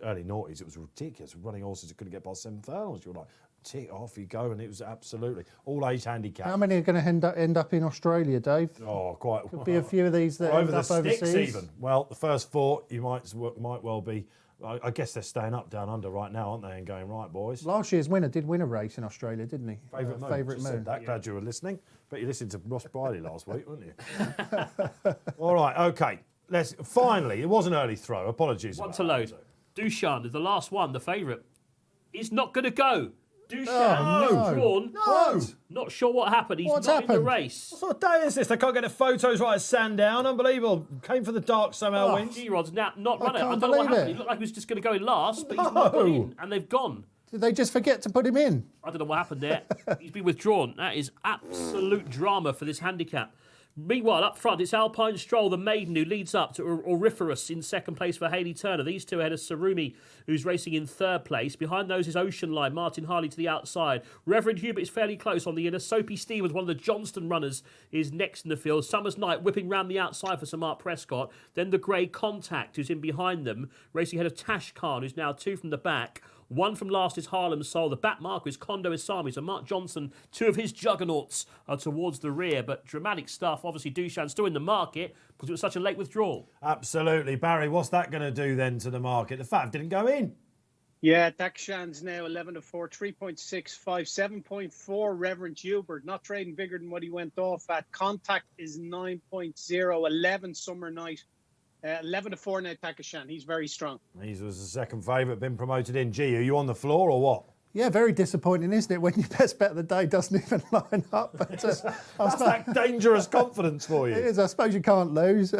early noughties, it was ridiculous. Running horses that couldn't get past 7 furlongs. You were like, tick off you go, and it was absolutely all-age handicap. How many are going to end up in Australia, Dave? Oh, quite. Could be a few of these that over end the up sticks overseas. even. Well, the first 4 you might well be. I guess they're staying up down under right now, aren't they? And going, right, boys. Last year's winner did win a race in Australia, didn't he? Favourite Moon. Favourite Just said Moon. that. Glad you were listening. Bet you listened to Ross Briley last week, weren't you? All right, okay. Finally, it was an early throw. Apologies. one about to that. load. Duchamp is the last one, the favourite. He's not going to go. Duchamp no. drawn. No. Not sure what happened. He's What's not in happened? the race. What sort of day is this? They can't get the photos right at Sandown. Unbelievable. Came for the dark somehow, wins. G-Rod's now not running. I can't don't know what believe happened. it. He looked like he was just going to go in last, but he's not gone in, and they've gone. Did they just forget to put him in? I don't know what happened there. He's been withdrawn. That is absolute drama for this handicap. Meanwhile, up front, it's Alpine Stroll, the maiden, who leads up to Auriferous in second place for Hayley Turner. These two ahead of Sarumi, who's racing in third place. Behind those is Ocean Line, Martin Harley to the outside. Reverend Hubert is fairly close on the inner. Soapy Stevens, one of the Johnston runners, is next in the field. Summer's Night whipping round the outside for Sir Mark Prescott. Then the Grey Contact, who's in behind them, racing ahead of Tash Khan, who's now 2 from the back. 1 from last is Harlem Soul. The back marker is Kondo Isami. So Mark Johnson, 2 of his juggernauts are towards the rear. But dramatic stuff. Obviously, Duchamp still in the market because it was such a late withdrawal. Absolutely. Barry, what's that going to do then to the market? The fact didn't go in. Yeah, Dakshan's now 11-4, 3.65, 7.4. Reverend Hubert, not trading bigger than what he went off at. Contact is 9.0, 11 Summer Night. 11-4 now, Takashan. He's very strong. He was the second favourite, been promoted in. G, are you on the floor or what? Yeah, very disappointing, isn't it, when your best bet of the day doesn't even line up? But, That's that dangerous confidence for it you. is, I suppose you can't lose.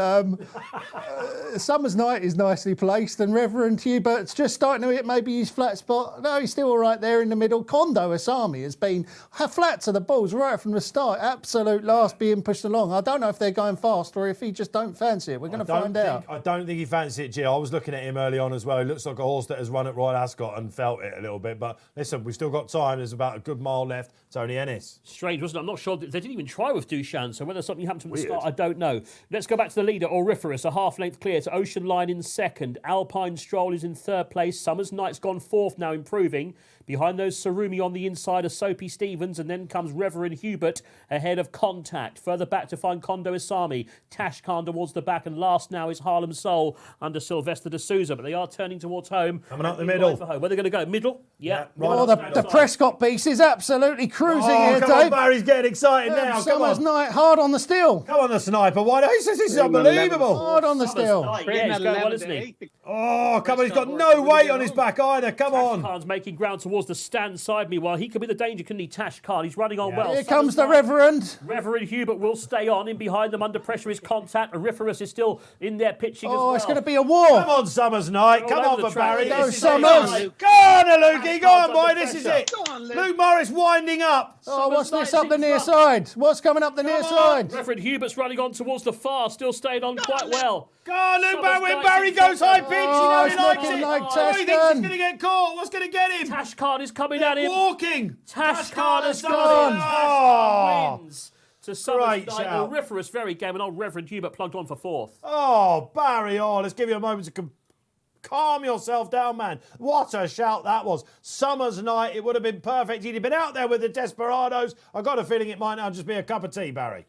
Summer's Night is nicely placed, and Reverend Hubert's just starting to hit maybe his flat spot. No, he's still all right there in the middle. Kondo Asami has been flat to the balls right from the start. Absolute last being pushed along. I don't know if they're going fast or if he just don't fancy it. We're going to find out. I don't think he fancies it, G. I was looking at him early on as well. He looks like a horse that has run at Royal Ascot and felt it a little bit. But listen, we've still got time. There's about a good mile left. It's only Ennis. Strange, wasn't it? I'm not sure. They didn't even try with Duchamp, so whether something happened from the start, I don't know. Let's go back to the leader, Auriferous, a half-length clear to Ocean Line in second. Alpine Stroll is in third place. Summer's Night's gone fourth now, improving. Behind those, Sarumi on the inside of Soapy Stevens, and then comes Reverend Hubert ahead of Contact. Further back to find Kondo Asami. Tash Khan towards the back, and last now is Harlem Soul under Sylvester de Souza, but they are turning towards home. Coming up the middle. For home. Where are they going to go? Middle? Yeah. right Oh, the Prescott piece is absolutely cruising here, come on, Dave. Barry's getting excited now. Come Summer's on. Night, hard on the still. Come on, the sniper. Why don't he says this is unbelievable? Hard on the still. Yeah, he's going well, isn't he? Oh, come on. He's got no weight on his back either. Come on. Khan's making ground towards the stand side. Meanwhile, he could be the danger, couldn't he? Tash Khan, he's running on well. Here comes the Reverend. Reverend Hubert will stay on. In behind them, under pressure is Contact. Auriferous is still in there pitching as well. Oh, it's going to be a war. Come on, Summer's Night. All Come over on the for track. Barry. Go, This is Summers. it. Go on, Lukey. Go on, boy. under This is pressure. it. Go on, Luke. Luke Morris winding up. Oh, what's Summer's this Night up the in near front. side? What's coming up the near on. side? Reverend Hubert's running on towards the far, still staying on quite well. Go on, Luke. Summer's When Night Barry in goes front. high pitch, Oh, he it's likes looking it. like Oh, he thinks he's Tascan. going to get caught. What's going to get him? Tash Khan is coming at him. Walking. Tash Khan has done gone. it. Tash Oh. Khan wins. To Summer's Great Night, shout. Auriferous very game, and old Reverend Hubert plugged on for fourth. Oh, Barry, let's give you a moment to calm yourself down, man. What a shout that was. Summer's Night, it would have been perfect. He'd have been out there with the Desperados. I've got a feeling it might now just be a cup of tea, Barry.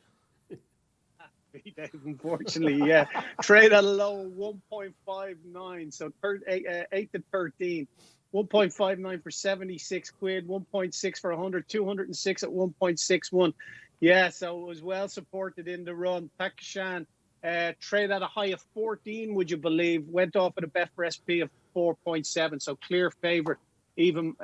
Unfortunately, yeah. Trade at a low of 1.59, so 8 to 13. 1.59 for 76 quid, 1.6 for 100, 206 at 1.61. Yeah, so it was well supported in the run. Takashan trade at a high of 14, would you believe? Went off at a Betfair SP of 4.7, so clear favourite. Even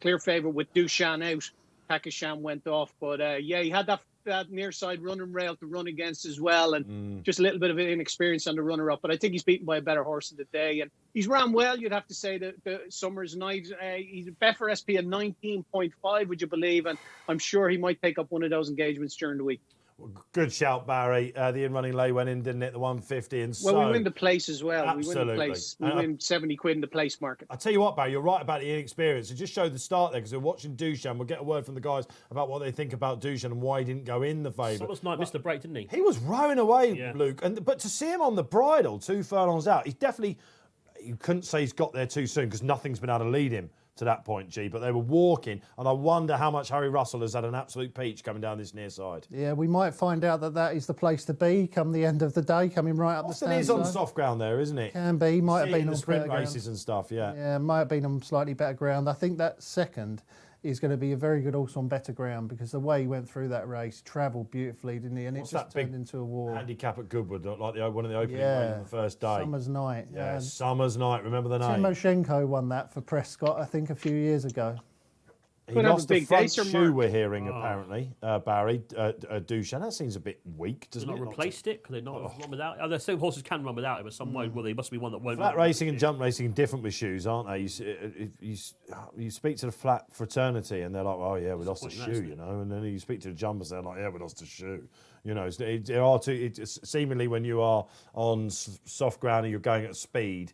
clear favourite with Duchamp out. Takashan went off, but yeah, he had that near side running rail to run against as well, and just a little bit of inexperience on the runner up. But I think he's beaten by a better horse in the day, and he's ran well. You'd have to say that the Summer's Night. He's a Betfair SP at 19.5, would you believe? And I'm sure he might take up one of those engagements during the week. Good shout, Barry. The in-running lay went in, didn't it? The 150. And Well, so, we win the place as well. Absolutely. We win the place. We win 70 quid in the place market. I tell you what, Barry, you're right about the inexperience. It just showed the start there because we're watching Duchamp. We'll get a word from the guys about what they think about Duchamp and why he didn't go in the favourite. Summer's Night missed the break, didn't he? He was rowing away, Yeah. Luke. But to see him on the bridle 2 furlongs out, he's definitely... You couldn't say he's got there too soon because nothing's been able to lead him to that point, G. But they were walking, and I wonder how much Harry Russell has had an absolute peach coming down this near side. Yeah, we might find out that is the place to be come the end of the day, coming right up the Often stand is on side. soft ground there, isn't it? Can be, might have See it in been the on sprint better races and stuff, yeah. Yeah, might have been on slightly better ground. I think that second is going to be a very good horse on better ground because the way he went through that race, travelled beautifully, didn't he? And What's it just that big turned into a war. Handicap at Goodwood, like one of the opening Yeah, races on the first day. Summer's Night. Yeah, Summer's Night, remember the name? Timoshenko won that for Prescott, I think, a few years ago. He Could have lost a the big front day, Sir shoe, Mark. we're hearing, apparently, Barry. Duchamp, that seems a bit weak, They've doesn't not it? replaced it. Could they not have run without it? The same horses can run without it, but some way, well, there must be one that won't. Flat run. racing and jump racing are different with shoes, aren't they? You speak to the flat fraternity and they're like, oh yeah, we lost a Disappointing, shoe, isn't you know, and then you speak to the jumpers, they're like, yeah, we lost a shoe. You know, there are two. It's seemingly when you are on soft ground and you're going at speed,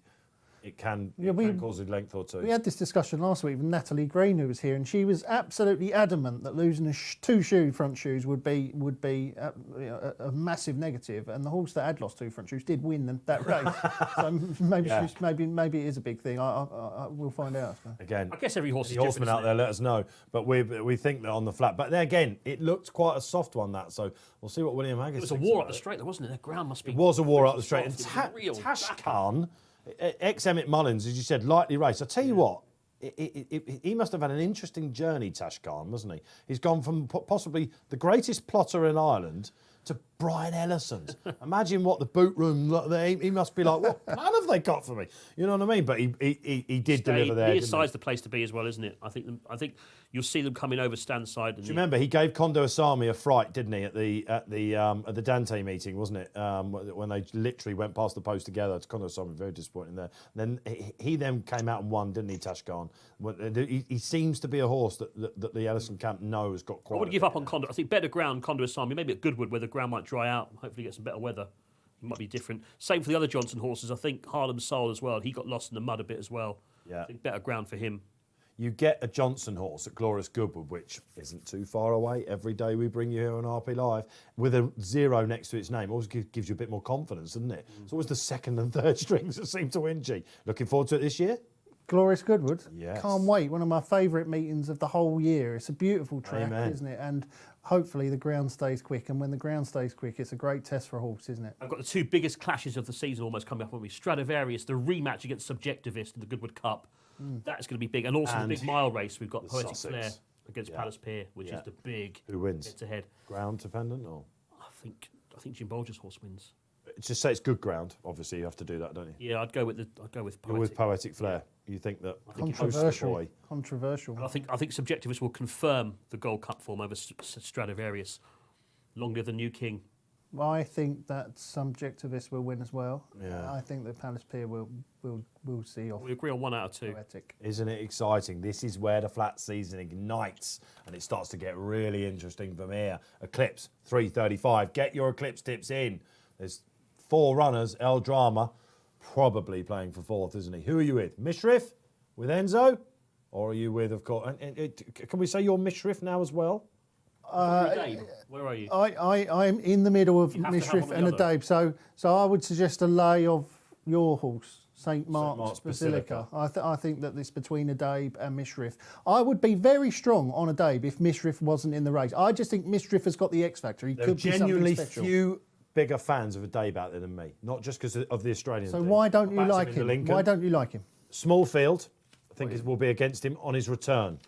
it can cause a length or two. We had this discussion last week with Natalie Green, who was here, and she was absolutely adamant that losing two front shoes would be a massive negative. And the horse that had lost 2 front shoes did win that race. So maybe it is a big thing. We'll find out. Again, I guess every horse is the horsemen different, out there, let us know. But we think that on the flat. But then again, it looked quite a soft one, that. So we'll see what William Haggis It was a thinks war about up the it. straight, though, wasn't it? The ground must be. It was a war up the straight. And soft. It was a real Tash battle. Khan, ex-Emmett Mullins, as you said, lightly raced. I tell you what, he must have had an interesting journey, Tash Khan, mustn't he? He's gone from possibly the greatest plotter in Ireland to Brian Ellison's. Imagine what the boot room, he must be like, what plan have they got for me? You know what I mean? But he did deliver there. His side's the place to be as well, isn't it? I think you'll see them coming over stand side. Do you remember he gave Kondo Asami a fright, didn't he, at the Dante meeting, wasn't it? When they literally went past the post together. Kondo Asami very disappointing there. And then he then came out and won, didn't he, Tashkan? He seems to be a horse that the Ellison camp knows got quite. I would give up on Kondo. I think better ground, Kondo Asami, maybe at Goodwood where the ground might dry out. Hopefully get some better weather. It might be different. Same for the other Johnson horses. I think Harlem Soul as well. He got lost in the mud a bit as well. Yeah. I think better ground for him. You get a Johnson horse at Glorious Goodwood, which isn't too far away. Every day we bring you here on RP Live with a 0 next to its name. Always gives you a bit more confidence, doesn't it? It's always the second and third strings that seem to win, G. Looking forward to it this year? Glorious Goodwood. Yes. Can't wait. One of my favourite meetings of the whole year. It's a beautiful track, Amen. isn't it? And hopefully the ground stays quick. And when the ground stays quick, it's a great test for a horse, isn't it? I've got the two biggest clashes of the season almost coming up on me. Stradivarius, the rematch against Subjectivist in the Goodwood Cup. That's going to be big. And also the big mile race. We've got Poetic Sussex. Flair against Palace Pier, which is the big Who wins? head-to-head. Ground dependent or? I think Jim Bolger's horse wins. Just say it's good ground. Obviously, you have to do that, don't you? Yeah, I'd go with Poetic. You're with Poetic Flair. You think that Controversial. Controversial. And I think Subjectivist will confirm the Gold Cup form over Stradivarius. Long live the new king. I think that Subjectivist will win as well. Yeah. I think that Palace Pier will see off We agree on 1 out of 2. Poetic. Isn't it exciting? This is where the flat season ignites and it starts to get really interesting from here. Eclipse, 3:35. Get your Eclipse tips in. There's 4 runners. El Drama probably playing for 4th, isn't he? Who are you with? Mishrif? With Enzo? Or are you with, of course... can we say you're Mishrif now as well? Where are you? I'm in the middle of You have to have Mishrif one or and the a other. Dave. So I would suggest a lay of your horse, St Mark's Basilica. I think that it's between a Dave and Mishrif. I would be very strong on a Dave if Mishrif wasn't in the race. I just think Mishrif has got the X factor. He There are could be something genuinely special. few bigger fans of a Dave out there than me. Not just because of the Australian So thing. why don't you I backed like in the him? Lincoln. Why don't you like him? Small field, I think it will be against him on his return.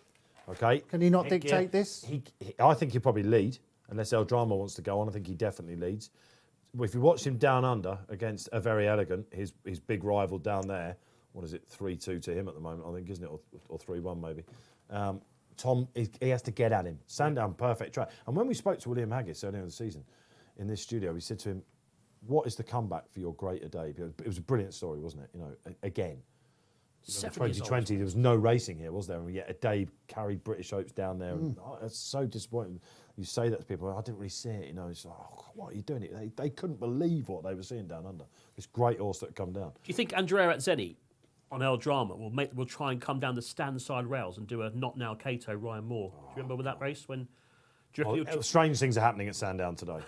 Okay. Can he not dictate this? I think he'll probably lead, unless El Drama wants to go on. I think he definitely leads. If you watch him down under against a Very Elegant, his big rival down there, what is it, 3-2 to him at the moment, I think, isn't it? Or 3-1 maybe. Tom, he has to get at him. Sandown, perfect track. And when we spoke to William Haggis earlier in the season in this studio, we said to him, what is the comeback for your greater Dave? It was a brilliant story, wasn't it? You know, again. 2020, there was no racing here, was there? And yet a Dave carried British Oaks down there. And, it's so disappointing. You say that to people, I didn't really see it, you know. It's like, what are you doing? They couldn't believe what they were seeing down under. This great horse that had come down. Do you think Andrea Atzeni on El Drama will try and come down the stand side rails and do a not now Cato Ryan Moore? Do you remember with that race when? Do you reckon Strange things are happening at Sandown today.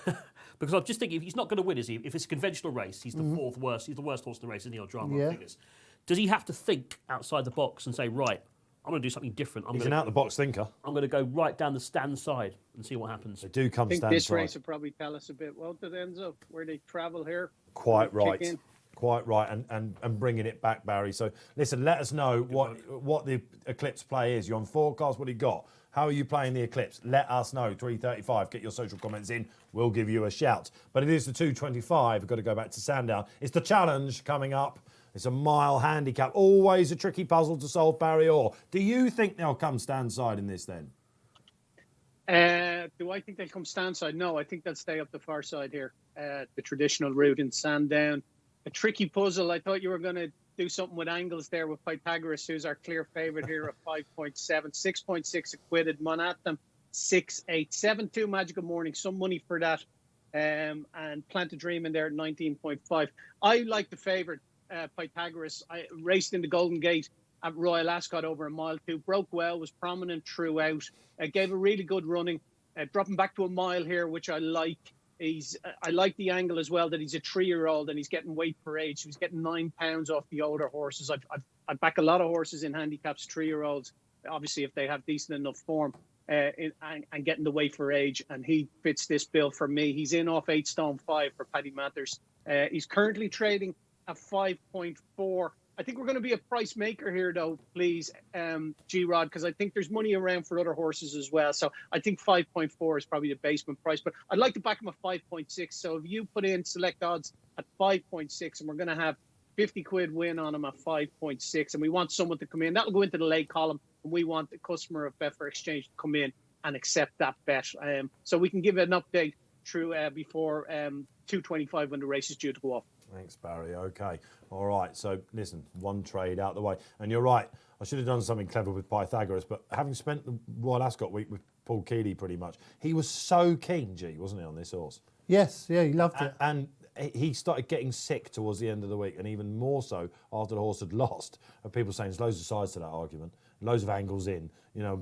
because I just think if he's not going to win, is he? If it's a conventional race, he's the 4th worst. He's the worst horse in the race in the El Drama. Yeah. Figures. Does he have to think outside the box and say, right, I'm going to do something different. He's an out-the-box thinker. I'm going to go right down the stand side and see what happens. They do come I think stand this side. race will probably tell us a bit, won't it, Enzo? Where they travel here. Quite Kick right. in. Quite right, and bringing it back, Barry. So, listen, let us know what the Eclipse play is. You're on forecast, what do you got? How are you playing the Eclipse? Let us know, 3:35. Get your social comments in. We'll give you a shout. But it is the 2:25. We've got to go back to Sandown. It's the challenge coming up. It's a mile handicap. Always a tricky puzzle to solve, Barry Orr. Do you think they'll come stand side in this then? Do I think they'll come stand side? No, I think they'll stay up the far side here. The traditional route in Sandown. A tricky puzzle. I thought you were going to do something with angles there with Pythagoras, who's our clear favourite here at 5.7. 6.6 acquitted. Monatham, 6.8. 7.2 Magical Morning. Some money for that. And Plant a Dream in there at 19.5. I like the favourite, Pythagoras. I raced in the Golden Gate at Royal Ascot over a mile 2. Broke well, was prominent throughout. Gave a really good running. Dropping back to a mile here, which I like. I like the angle as well that he's a 3-year-old and he's getting weight per age. So he's getting 9 pounds off the older horses. I back a lot of horses in handicaps, 3-year-olds, obviously if they have decent enough form and getting the weight for age. And he fits this bill for me. He's in off 8 stone 5 for Paddy Mathers. He's currently trading at 5.4 I think we're going to be a price maker here, though, please, G-Rod, because I think there's money around for other horses as well. So I think 5.4 is probably the basement price. But I'd like to back him at 5.6. So if you put in select odds at 5.6, and we're going to have 50 quid win on him at 5.6, and we want someone to come in, that'll go into the late column, and we want the customer of Betfair Exchange to come in and accept that bet. So we can give an update through before 2:25 when the race is due to go off. Thanks, Barry. Okay. All right. So, listen, one trade out the way. And you're right. I should have done something clever with Pythagoras, but having spent the Royal Ascot week with Paul Keeley pretty much, he was so keen, G, wasn't he, on this horse? Yes, yeah, he loved it. And he started getting sick towards the end of the week, and even more so after the horse had lost. And people saying there's loads of sides to that argument, loads of angles in,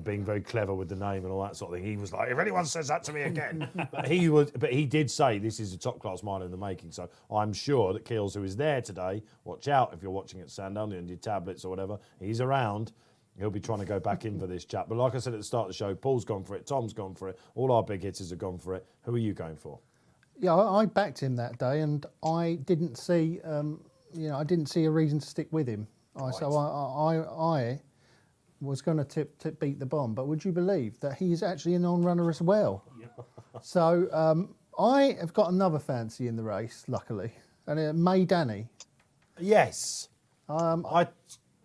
being very clever with the name and all that sort of thing. He was like, if anyone says that to me again. But he did say this is a top class mile in the making. So I'm sure that Keels, who is there today, watch out if you're watching at Sandown on your tablets or whatever, he's around. He'll be trying to go back in for this chat. But like I said at the start of the show, Paul's gone for it, Tom's gone for it, all our big hitters have gone for it. Who are you going for? Yeah, I backed him that day, and I didn't see, I didn't see a reason to stick with him. Right. So I was going to tip Beat the Bomb, but would you believe that he is actually a non-runner as well? Yeah. So I have got another fancy in the race, luckily, and May Danny. Yes. I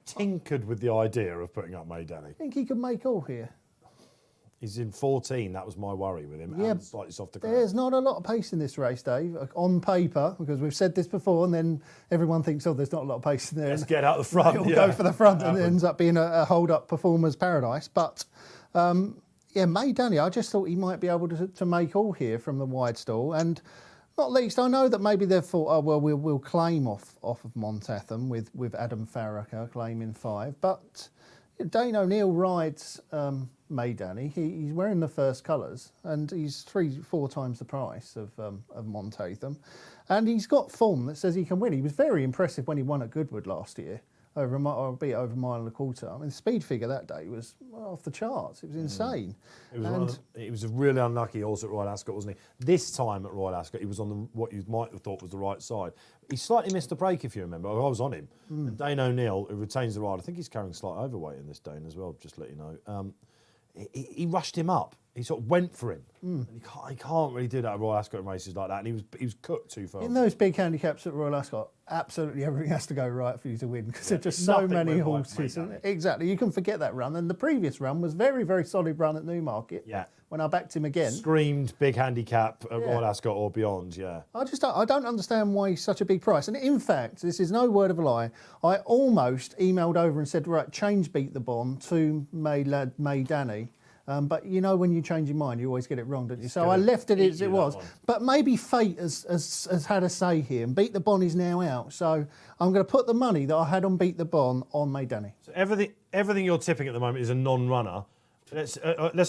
tinkered with the idea of putting up May Danny. I think he could make all here. He's in 14. That was my worry with him. Yeah, and slightly softer ground. There's not a lot of pace in this race, Dave, on paper, because we've said this before, and then everyone thinks, oh, there's not a lot of pace in there. Let's get out the front. It'll go for the front, and it ends up being a hold-up performer's paradise. But, May Danny, I just thought he might be able to make all here from the wide stall. And not least, I know that maybe they've thought, oh, well, we'll claim off of Montatham with Adam Farrakher claiming 5. But Dane O'Neill rides May Danny. He's wearing the first colours, and he's 3-4 times the price of Montatham, and he's got form that says he can win. He was very impressive when he won at Goodwood last year, over a mile and a quarter. I mean, the speed figure that day was off the charts. It was insane. It was a really unlucky horse at Royal Ascot, wasn't he? This time at Royal Ascot, he was on what you might have thought was the right side. He slightly missed the break, if you remember. I was on him. And Dane O'Neill, who retains the ride, I think he's carrying slight overweight in this Dane as well, just to let you know. He rushed him up. He sort of went for him. And he can't really do that at Royal Ascot races like that. And he was cooked too far. In those big handicaps at Royal Ascot, absolutely everything has to go right for you to win, because there are just so many horses. Exactly. You can forget that run. And the previous run was very, very solid run at Newmarket. Yeah. When I backed him again. Screamed big handicap at Royal Ascot or beyond, yeah. I don't understand why he's such a big price. And in fact, this is no word of a lie, I almost emailed over and said, right, change Beat the Bomb to May Danny. But when you change your mind, you always get it wrong, don't you? So I left it as it was. But maybe fate has had a say here, and Beat the Bon is now out. So I'm going to put the money that I had on Beat the Bon on May Danny. So everything you're tipping at the moment is a non-runner. Let's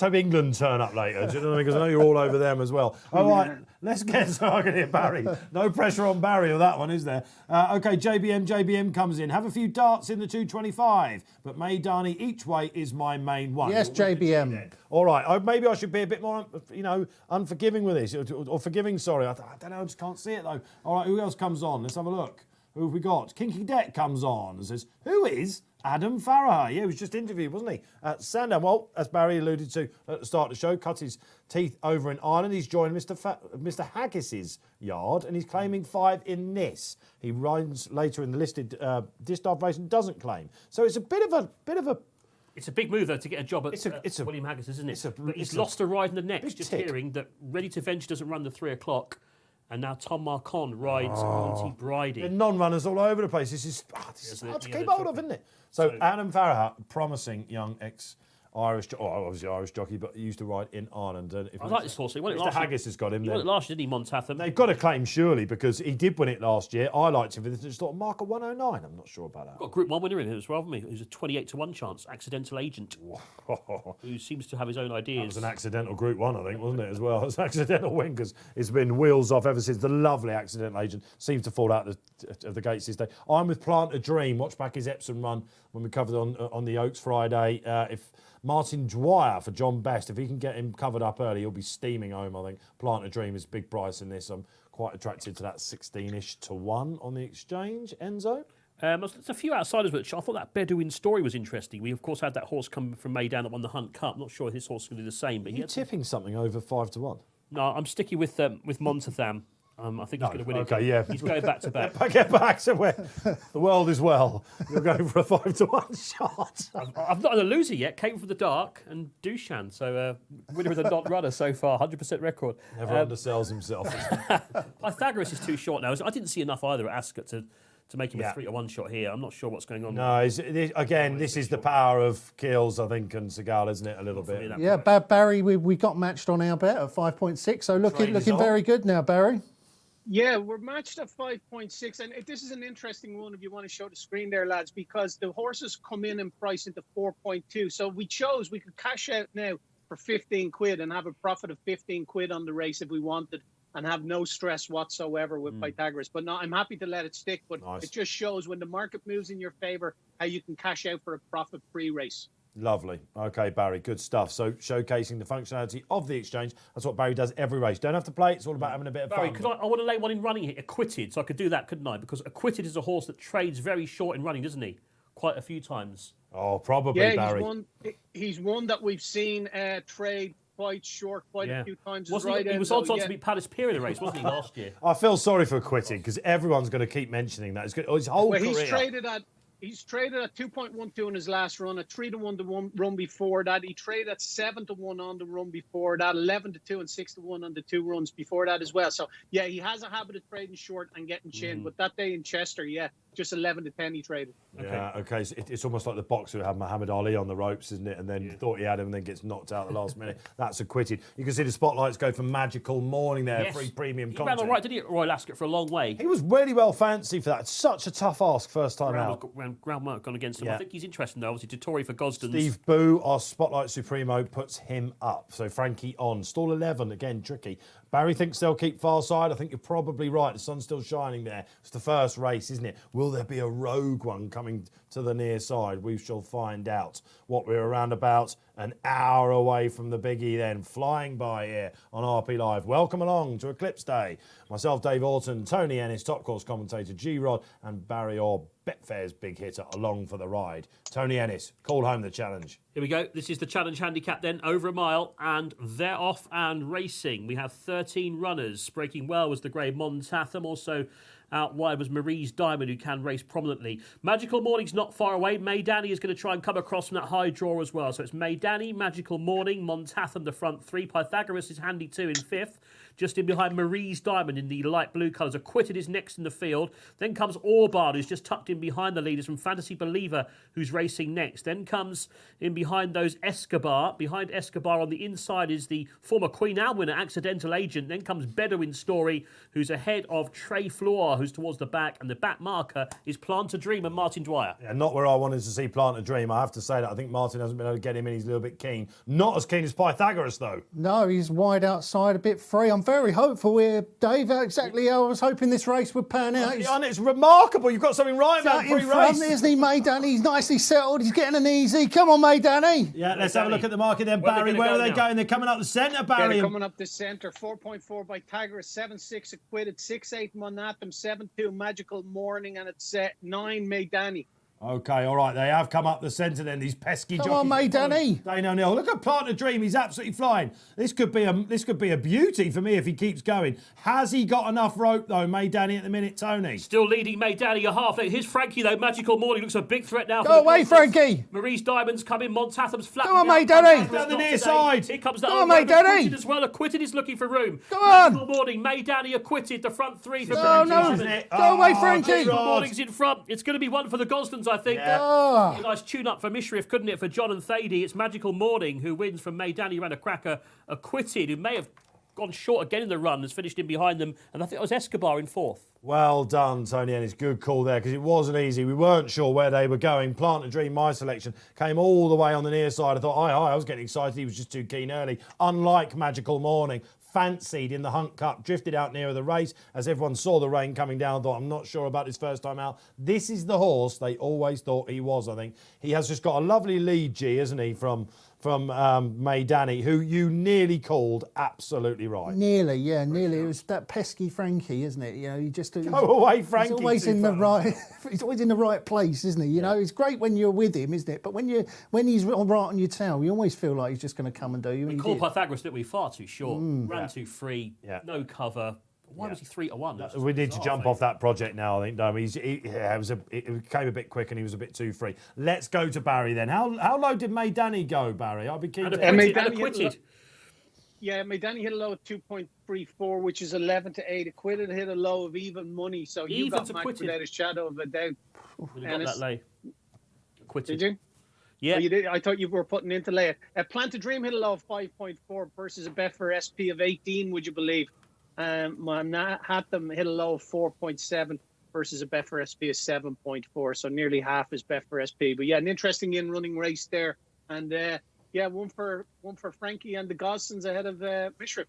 hope England turn up later, do you know what I mean? Because I know you're all over them as well. All right, let's get started here, Barry. No pressure on Barry or that one, is there? OK, JBM comes in. Have a few darts in the 225, but May Danny each way is my main one. Yes, JBM. All right, maybe I should be a bit more, unforgiving with this, or forgiving, sorry. I don't know, I just can't see it, though. All right, who else comes on? Let's have a look. Who have we got? Kinky Deck comes on and says, who is Adam Farrakher? Yeah, he was just interviewed, wasn't he? At Sandown. Well, as Barry alluded to at the start of the show, cut his teeth over in Ireland. He's joined Mr. Haggis's yard, and he's claiming 5 in Ennis. He rides later in the listed Distaff race and doesn't claim. So it's a bit of a. It's a big move, though, to get a job at William Haggis, isn't it? But he's lost a ride in the next, just hearing that Ready to Venture doesn't run the 3 o'clock. And now Tom Marcon rides Auntie Bridie. The non-runners all over the place. This is hard to keep hold of, isn't it? So Adam Farrakher, promising young ex-Irish, obviously Irish jockey, but he used to ride in Ireland. And I like this horse. Mr. Haggis has got him. He won it last year, didn't he, Montatham? They've got to claim, surely, because he did win it last year. I liked him for this. Just thought, mark at 109. I'm not sure about that. Got a Group 1 winner in it as well, haven't we? It was a 28-1 chance, accidental agent, who seems to have his own ideas. That was an accidental Group 1, I think, wasn't it, as well? It was an accidental win, because it's been wheels off ever since. The lovely accidental agent seems to fall out of the gates this day. I'm with Plant a Dream. Watch back his Epsom run when we covered on the Oaks Friday. If Martin Dwyer for John Best, if he can get him covered up early, he'll be steaming home, I think. Plant a Dream is big price in this. I'm quite attracted to that 16-ish to 1 on the exchange. Enzo? There's a few outsiders, which I thought that Bedouin story was interesting. We, of course, had that horse come from Meydan that won the Hunt Cup. Not sure if this horse is going to do the same. But You're tipping something over 5-1. No, I'm sticking with Montatham. I think he's going to win it. Okay, yeah. He's going back to back. Get back to where the world is well. You're going for a 5-1 shot. I've not had a loser yet. Came from the dark and Duchamp. So winner with a non-runner so far. 100% record. Never undersells himself. Pythagoras is too short now. I didn't see enough either at Ascot to make him a 3-1 shot here. I'm not sure what's going on. No, this is the power of Keels, I think, and Segal, isn't it, a little bit? Yeah, Barry, we got matched on our bet at 5.6, so looking very good now, Barry. Yeah, we're matched at 5.6, and this is an interesting one if you want to show the screen there, lads, because the horses come in price into 4.2. So we could cash out now for 15 quid and have a profit of 15 quid on the race if we wanted, and have no stress whatsoever with Pythagoras. But no, I'm happy to let it stick, but it just shows when the market moves in your favour how you can cash out for a profit-free race. Lovely. Okay, Barry, good stuff. So showcasing the functionality of the exchange. That's what Barry does every race. Don't have to play. It's all about having a bit of Barry, fun. I want to lay one in running here. Acquitted, so I could do that, couldn't I? Because Acquitted is a horse that trades very short in running, doesn't he? Quite a few times. Oh, probably, yeah, Barry. He's one that we've seen trade quite short a few times. He was odds on to beat Palace Pier in the race, wasn't he, last year? I feel sorry for Quitting because everyone's going to keep mentioning that. His whole career. He's traded at 2.12 in his last run, at 3-1 the run before that. He traded at 7-1 on the run before that, 11-2 and 6-1 on the 2 runs before that as well. So yeah, he has a habit of trading short and getting chin. But that day in Chester, just 11-10 he traded. Yeah, okay. So it's almost like the boxer who had Muhammad Ali on the ropes, isn't it? And then thought he had him and then gets knocked out at the last minute. That's Acquitted. You can see the spotlights go for Magical Morning there, free premium content. He ran all right, didn't he, at Royal Ascot for a long way? He was really well fancied for that. It's such a tough ask first time out. Ground mark gone against him. I think he's interesting though. Obviously, Dettori for Gosden's. Steve Boo, our Spotlight Supremo, puts him up. So Frankie on. Stall 11, again, tricky. Barry thinks they'll keep far side. I think you're probably right. The sun's still shining there. It's the first race, isn't it? Will there be a rogue one coming to the near side? We shall find out. What we're around about an hour away from the biggie then, flying by here on RP Live. Welcome along to Eclipse Day. Myself, Dave Orton, Tony Ennis, top course commentator G-Rod, and Barry Orr, Betfair's big hitter, along for the ride. Tony Ennis, call home the challenge. Here we go. This is the challenge handicap then, over a mile, and they're off and racing. We have 13 runners. Breaking well was the grey Montatham. Also out wide was Marie's Diamond, who can race prominently. Magical Morning's not far away. Maydani is going to try and come across from that high draw as well. So it's Maydani, Magical Morning, Montatham the front three. Pythagoras is handy too in fifth. Just in behind Marie's Diamond in the light blue colours. Acquitted is next in the field. Then comes Orbard, who's just tucked in behind the leaders, from Fantasy Believer, who's racing next. Then comes in behind those Escobar. Behind Escobar on the inside is the former Queen Anne winner, Accidental Agent. Then comes Bedouin Story, who's ahead of Trey Floor, who's towards the back. And the back marker is Plant a Dream and Martin Dwyer. Yeah, not where I wanted to see Plant a Dream. I have to say that. I think Martin hasn't been able to get him in. He's a little bit keen. Not as keen as Pythagoras, though. No, he's wide outside, a bit free. I'm very hopeful here, Dave. Exactly how I was hoping this race would pan out. And it's remarkable. You've got something right about in front, isn't he, Maydani? He's nicely settled. He's getting an easy. Come on, Maydani. Yeah, let's have a look at the market then, Barry. Where are they going? They're coming up the centre, Barry. They're coming up the centre. 4.4 Pythagoras, 7.6 Acquitted, 6.8 Monatham, 7.2 Magical Morning, and it's 9 Maydani. Okay, all right. They have come up the centre then, these pesky jockeys. Come on, Maydani. Dane O'Neill. Look at Plant a Dream. He's absolutely flying. This could be a beauty for me if he keeps going. Has he got enough rope, though, Maydani, at the minute, Tony? Still leading Maydani a half. Here's Frankie, though. Magical Morning looks a big threat now. Go away, Frankie. Marie's Diamonds come in. Montatham's flat. Come on, Maydani. Down the near side. Here comes the Come on, Maydani. as well. Acquitted is looking for room. Come on. Magical Morning. Maydani Acquitted. The front three for No. Go away, Frankie. Magical Morning's in front. It's going to be one for the Gosdens, I think. Yeah. A nice tune-up for Mishrif, couldn't it, for John and Thady? It's Magical Morning who wins from Maydani, ran a cracker. Acquitted, who may have gone short again in the run, has finished in behind them. And I think it was Escobar in fourth. Well done, Tony Ennis. Good call there, because it wasn't easy. We weren't sure where they were going. Plant a Dream, my selection, came all the way on the near side. I thought, I was getting excited. He was just too keen early. Unlike Magical Morning, fancied in the Hunt Cup, drifted out nearer the race as everyone saw the rain coming down. Thought, I'm not sure about his first time out. This is the horse they always thought he was, I think. He has just got a lovely lead, G, isn't he, from Maydani, who you nearly called absolutely right. Nearly, yeah, nearly. It was that pesky Frankie, isn't it? You know, he just Go away, Frankie. He's always in the right. He's always in the right place, isn't he? You know, it's great when you're with him, isn't it? But when he's right on your tail, you always feel like he's just going to come and do you. We called Pythagoras, didn't we? Far too short. Ran too free. Yeah. No cover. Why was he 3-1? We need to jump off that project now, I think, Dom. It came a bit quick and he was a bit too free. Let's go to Barry then. How low did Maydani go, Barry? I'll be keen to... Maydani Yeah, Maydani hit a low of 2.34, which is 11 to 8. Acquitted hit a low of even money, so you got Mac without a shadow of a doubt. You got that lay. Acquitted. Did you? Yeah. Oh, you did? I thought you were putting into lay. Planted Dream hit a low of 5.4 versus a Betfair SP of 18, would you believe? Hatham hit a low of 4.7 versus a Betfair SP of 7.4, so nearly half is Betfair SP. But yeah, an interesting in-running race there, and one for Frankie and the Gossons ahead of Mishra.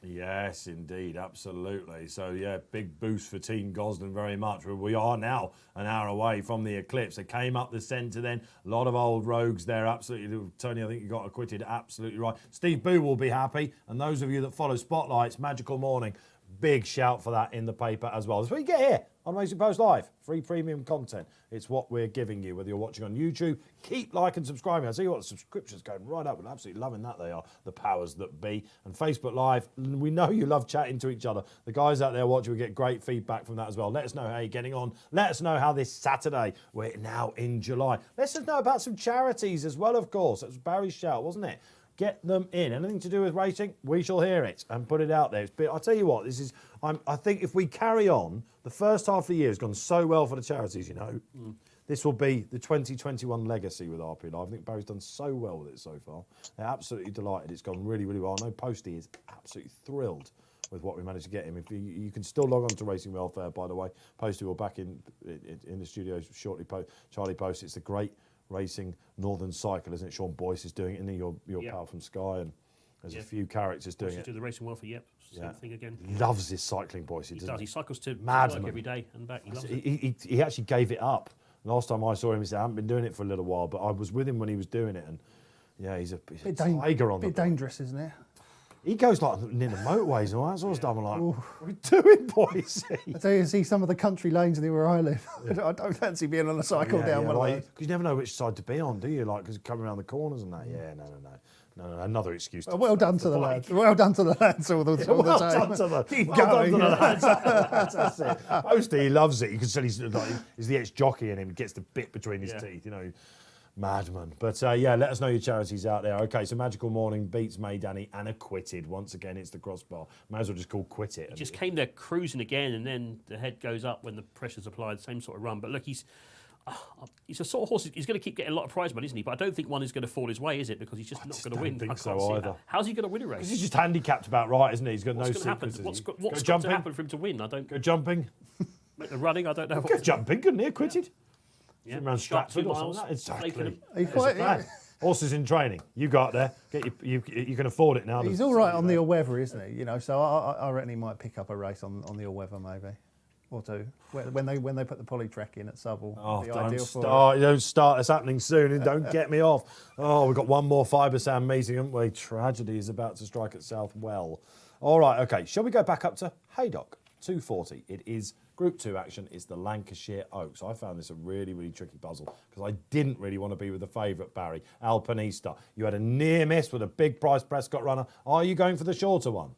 Yes, indeed, absolutely. So, yeah, big boost for Team Gosden very much. We are now an hour away from the Eclipse. It came up the centre then. A lot of old rogues there, absolutely. Tony, I think you got acquitted, absolutely right. Steve Boo will be happy. And those of you that follow Spotlight's Magical Morning, big shout for that in the paper as well. That's what you get here on Amazing Post Live. Free premium content. It's what we're giving you, whether you're watching on YouTube. Keep liking and subscribing. I tell you what, the subscriptions going right up. We're absolutely loving that. They are the powers that be. And Facebook Live, we know you love chatting to each other. The guys out there watching, we get great feedback from that as well. Let us know how you're getting on. Let us know how this Saturday, we're now in July. Let us know about some charities as well, of course. That was Barry's shout, wasn't it? Get them in. Anything to do with racing, we shall hear it and put it out there. I'll tell you what, this is. I think if we carry on, the first half of the year has gone so well for the charities, you know. This will be the 2021 legacy with RP Live. I think Barry's done so well with it so far. They're absolutely delighted. It's gone really, really well. I know Posty is absolutely thrilled with what we managed to get him. If you can still log on to Racing Welfare, by the way. Posty will back in the studio shortly. Charlie Post. It's the great racing Northern Cycle, isn't it? Sean Boyce is doing it, and your pal from Sky, and there's a few characters doing it. Do the Racing Welfare, same thing again. He loves his cycling, Boyce. He does. He cycles to Madman. work every day and back. He loves it. He actually gave it up. Last time I saw him, he said, I haven't been doing it for a little while, but I was with him when he was doing it, and yeah, he's a tiger on the bit dangerous, isn't it? He goes like near the motorways and all that sort of stuff. I'm like, what are we doing, Boise? I tell you, see some of the country lanes near where I live. I don't fancy being on a cycle down one of those. Because you never know which side to be on, do you? Like, because coming around the corners and that. Yeah, no, another excuse. Well done to the lads. Well done to the lads all the time. Well done to the lads. That's it. Posty, he loves it. You can tell he's the ex-jockey in him. He gets the bit between his teeth, you know. Madman. But let us know your charities out there. Okay, so Magical Morning beats Maydani and Acquitted. Once again, it's the crossbar. Might as well just call Quit It. He just came there cruising again, and then the head goes up when the pressure's applied, same sort of run. But look, he's a sort of horse, he's going to keep getting a lot of prize money, isn't he? But I don't think one is going to fall his way, is it? Because he's just not going to win. I don't think so either. That. How's he going to win a race? Because he's just handicapped about right, isn't he? He's got what's no going to happen? secrets. What's got to happen for him to win? I don't. Go jumping. Make the running, I don't know. Go jumping, couldn't he? Acquitted. Yeah, around Stratford 2 or miles. something. Exactly. Quite, Horses in training. You go out there. You can afford it now. He's all right on the all-weather, isn't he? You know, so I reckon he might pick up a race on the all-weather maybe, or two. When they put the polytrack in at Southall. Oh, don't start. It's happening soon, and don't get me off. Oh, we've got one more fibre sound meeting, haven't we? Tragedy is about to strike at Southwell. All right, okay. Shall we go back up to Haydock? 240. It is Group 2 action. It's the Lancashire Oaks. I found this a really, really tricky puzzle because I didn't really want to be with the favourite, Barry, Alpinista. You had a near miss with a big price Prescott runner. Are you going for the shorter one?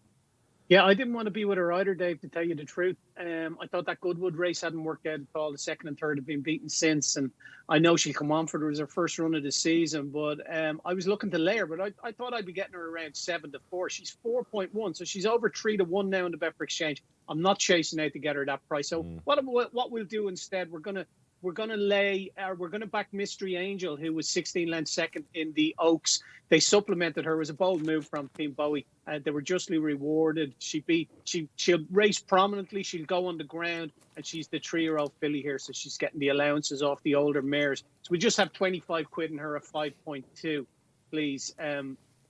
Yeah, I didn't want to be with her either, Dave, to tell you the truth. I thought that Goodwood race hadn't worked out at all. The second and third have been beaten since, and I know she'll come on for it. It was her first run of the season, but I was looking to lay her, but I thought I'd be getting her around 7-4. She's 4.1, so she's over 3-1 now in the Betfair Exchange. I'm not chasing out to get her that price. So what we'll do instead, we're gonna back Mystery Angel, who was 16 lengths second in the Oaks. They supplemented her. It was a bold move from Team Bowie. They were justly rewarded. She'll race prominently. She'll go on the ground, and she's the 3-year-old filly here, so she's getting the allowances off the older mares. So we just have 25 quid in her at 5.2, please.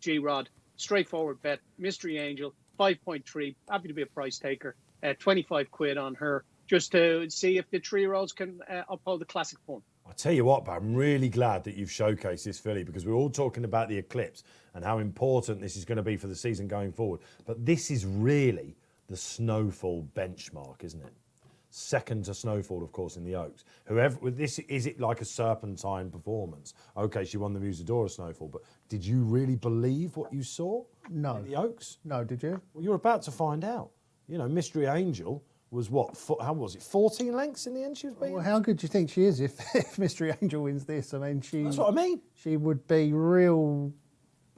G-Rod, straightforward bet. Mystery Angel, 5.3. Happy to be a price taker. 25 quid on her, just to see if the 3-year-olds can uphold the classic form. I tell you what, but I'm really glad that you've showcased this filly, because we're all talking about the Eclipse and how important this is going to be for the season going forward. But this is really the Snowfall benchmark, isn't it? Second to Snowfall, of course, in the Oaks. Whoever this is, it like a serpentine performance? Okay, she won the Musadora Snowfall, but did you really believe what you saw? No. In the Oaks? No, did you? Well, you're about to find out. You know, Mystery Angel was what? How was it? 14 lengths in the end she was beating? Well, how good do you think she is if Mystery Angel wins this? I mean, That's what I mean. She would be real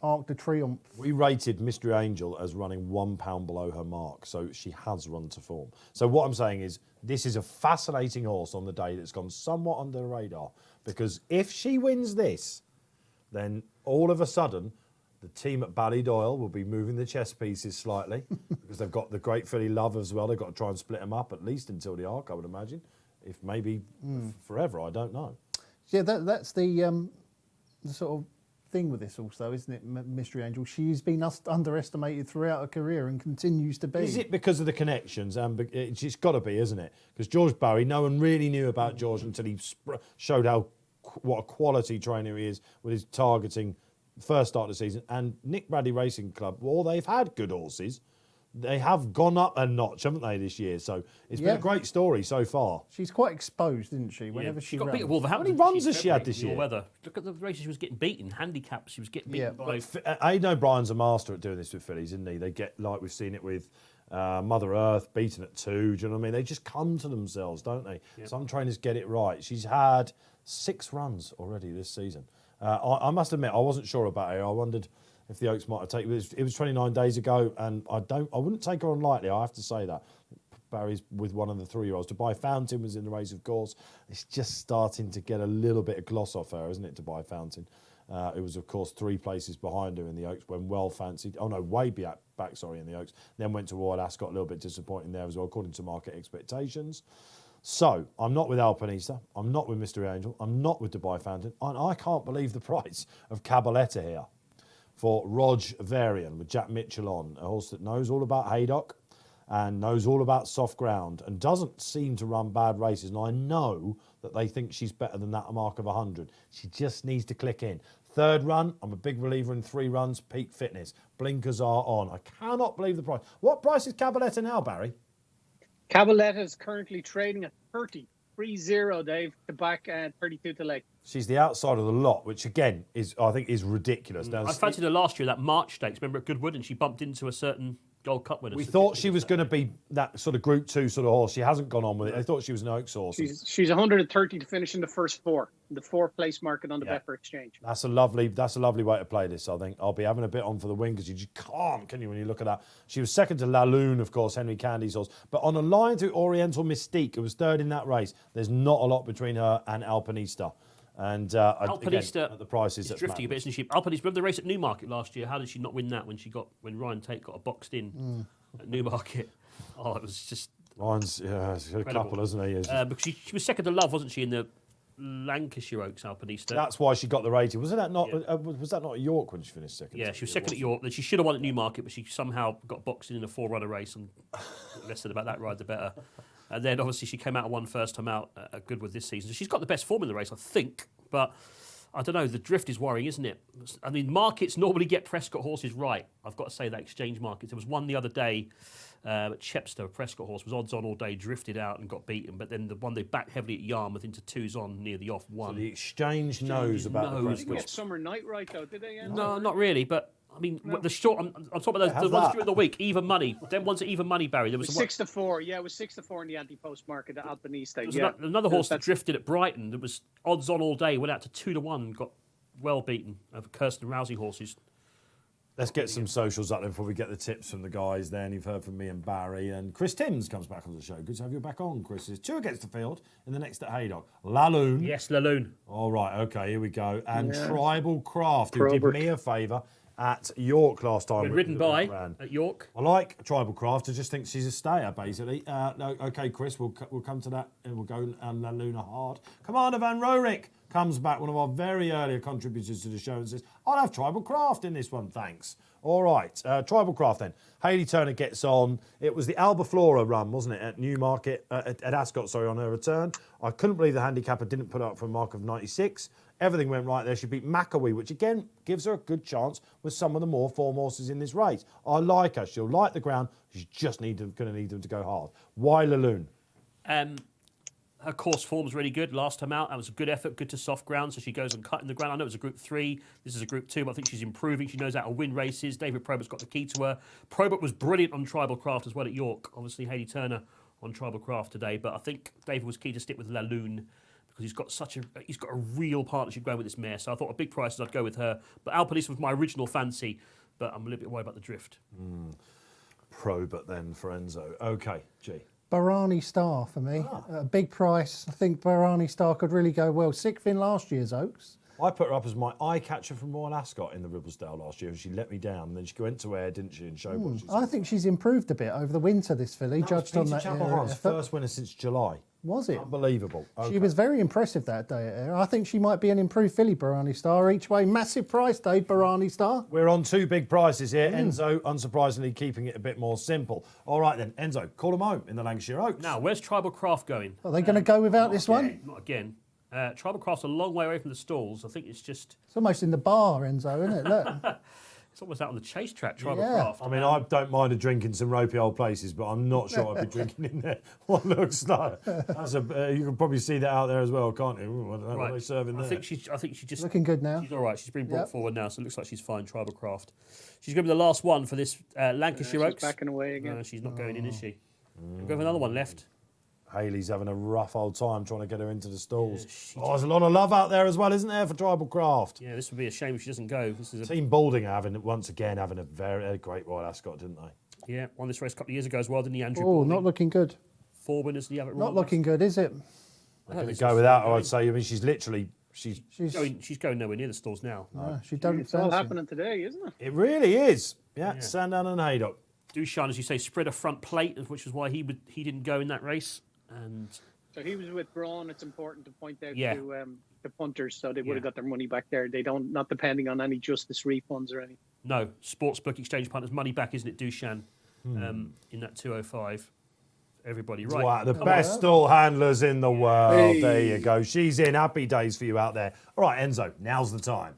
Arc de Triomphe. We rated Mystery Angel as running £1 below her mark, so she has run to form. So what I'm saying is, this is a fascinating horse on the day that's gone somewhat under the radar, because if she wins this, then all of a sudden, the team at Ballydoyle will be moving the chess pieces slightly, because they've got the Great Filly Love as well. They've got to try and split them up, at least until the Arc, I would imagine. If maybe forever, I don't know. Yeah, that's the sort of thing with this also, isn't it, Mystery Angel? She's been underestimated throughout her career and continues to be. Is it because of the connections? And it's got to be, isn't it? Because George Barry, no one really knew about George until he showed what a quality trainer he is with his targeting first start of the season. And Nick Bradley Racing Club, well, they've had good horses. They have gone up a notch, haven't they, this year? So it's been a great story so far. She's quite exposed, isn't she? Whenever she got beat at Wolverhampton. How many runs has she had this year? Weather. Look at the races she was getting beaten. Handicap, she was getting beaten by. Aidan O'Brien's a master at doing this with fillies, isn't he? They get, like we've seen it with Mother Earth, beaten at 2. Do you know what I mean? They just come to themselves, don't they? Yep. Some trainers get it right. She's had 6 runs already this season. I must admit, I wasn't sure about her. I wondered if the Oaks might have taken it was 29 days ago, and I wouldn't take her on lightly, I have to say that. Barry's with one of the 3-year-olds. Dubai Fountain was in the race, of course. It's just starting to get a little bit of gloss off her, isn't it, Dubai Fountain? It was, of course, 3 places behind her in the Oaks when well fancied. Oh, no, way back, in the Oaks. Then went to Royal Ascot, a little bit disappointing there as well, according to market expectations. So, I'm not with Alpinista. I'm not with Mystery Angel. I'm not with Dubai Fountain. And I can't believe the price of Cabaletta here for Rog Varian with Jack Mitchell on, a horse that knows all about Haydock and knows all about soft ground and doesn't seem to run bad races. And I know that they think she's better than that mark of 100. She just needs to click in. 3rd run, I'm a big believer in 3 runs, peak fitness. Blinkers are on. I cannot believe the price. What price is Cabaletta now, Barry? Cabaletta is currently trading at 30, Dave, to back 32 to leg. She's the outside of the lot, which again I think is ridiculous. I fancied her last year, that March Stakes, remember at Goodwood, and she bumped into a certain Gold Cup winner. We thought she was going to be that sort of Group 2 sort of horse. She hasn't gone on with it. I thought she was an Oaks horse. She's 130 to finish in the first 4, the 4th place market on the Betfair Exchange. That's a lovely way to play this, I think. I'll be having a bit on for the win, because you just can't, can you, when you look at that? She was second to La Lune, of course, Henry Candy's horse. But on a line to Oriental Mystique, who was 3rd in that race, there's not a lot between her and Alpinista. And Alpinista, again, at the prices, is drifting a bit, isn't she? Alpinista, remember the race at Newmarket last year? How did she not win that when Ryan Tate got boxed in at Newmarket? Oh, it was just Ryan's he's a couple, isn't he? Because she was second to Love, wasn't she, in the Lancashire Oaks Alpinista? That's why she got the rating. Was that not at York when she finished second? Yeah, she was second at York. Then she should have won at Newmarket, but she somehow got boxed in a 4-runner race, and the less said about that ride, the better. And then obviously she came out and won first time out at Goodwood this season. So she's got the best form in the race, I think. But I don't know, the drift is worrying, isn't it? I mean, markets normally get Prescott horses right. I've got to say that, exchange markets. There was one the other day at Chepstow, a Prescott horse was odds on all day, drifted out and got beaten. But then the one they backed heavily at Yarmouth into 2s on near the off won. So the exchange knows about the Prescott. Did they get Summer Night right, though, did they? No, not really, but... I mean, the short. I'm talking about the ones during the week, even money. Them ones at even money, Barry. There was 6 to 4. Yeah, it was 6 to 4 in the anti-post market at Alpinista. There was another horse that drifted at Brighton. That was odds on all day. Went out to 2 to 1. Got well beaten over Kirsten Rousey horses. Let's get some socials up there before we get the tips from the guys. Then you've heard from me and Barry, and Chris Timms comes back on the show. Good to have you back on, Chris. There's 2 against the field in the next at Haydock. La Lune. Yes, La Lune. All right. Okay. Here we go. And Tribal Craft, who did me a favour at York last time. Been ridden by ran. at York. I like Tribal Craft. I just think she's a stayer, basically. No, okay, Chris, we'll come to that and we'll go La Luna hard. Commander Van Rorik comes back, one of our very earlier contributors to the show, and says, I'll have Tribal Craft in this one, thanks. All right, Tribal Craft then. Hayley Turner gets on. It was the Albaflora run, wasn't it, at Newmarket, at Ascot, sorry, on her return. I couldn't believe the handicapper didn't put up for a mark of 96. Everything went right there. She beat McAwee, which again gives her a good chance with some of the more form horses in this race. I like her. She'll like the ground. She's just going to need them to go hard. Why Laloon? Her course form was really good last time out. That was a good effort, good to soft ground. So she goes and cutting the ground. I know it was a Group 3. This is a Group 2, but I think she's improving. She knows how to win races. David Probert's got the key to her. Probert was brilliant on Tribal Craft as well at York. Obviously, Hayley Turner on Tribal Craft today. But I think David was keen to stick with Laloon because he's got a real partnership going with this mare. So I thought at big prices I'd go with her. But Alpinista was my original fancy. But I'm a little bit worried about the drift. Probert then for Enzo. Okay, G. Barani Star for me. A big price. I think Barani Star could really go well. 6th in last year's Oaks. I put her up as my eye catcher from Royal Ascot in the Ribblesdale last year, and she let me down. And then she went to air, didn't she, and showed what she's. I think she's improved a bit over the winter, this filly, judged on that Chapel-Hart's first winner since July. Was it? Unbelievable. Okay. She was very impressive that day at Ayr. I think she might be an improved filly, Barani Star, each way. Massive price, Dave, Barani Star. We're on two big prices here. Enzo, unsurprisingly, keeping it a bit more simple. All right then, Enzo, call them home in the Lancashire Oaks. Now, where's Tribal Craft going? Are they going to go without this one? Not again. Tribal Craft's a long way away from the stalls. I think it's just... It's almost in the bar, Enzo, isn't it? Look. It's almost out on the chase track, Tribal Yeah. Craft. I mean, I don't mind a drink in some ropey old places, but I'm not sure I'd be drinking in there. What looks like that's you can probably see that out there as well, can't you? Ooh, what are they serving there? I think she just Looking good now. She's all right. She's been brought forward now, so it looks like she's fine. Tribal Craft. She's going to be the last one for this Lancashire Oaks. She's backing away again. No, she's not going in, is she? We'll go with another one left. Hayley's having a rough old time trying to get her into the stalls. There's a lot of love out there as well, isn't there, for Tribal Craft? Yeah, this would be a shame if she doesn't go. This is Team Balding having a very great Royal Ascot, didn't they? Yeah, won this race a couple of years ago as well, didn't he, Andrew? Oh, Balding? not looking good. 4 winners did he have it Not looking good, is it? I'm going to go without her, I'd say. I mean, she's literally... She's going nowhere near the stalls now. She don't It's all fancy. happening today, isn't it? It really is. Yeah, Sandown and Haydock. Duchamp, as you say, spread a front plate, which is why he didn't go in that race. And So he was with Braun. It's important to point out Yeah. to the punters, so they would have got their money back there. They don't, not depending on any justice refunds or any. no, Sportsbook Exchange Partners money back, isn't it, Duchamp? In that 205. Everybody, right? Wow, the Come best on. stall handlers in the world. Hey. There you go. She's in. Happy days for you out there. All right, Enzo, now's the time.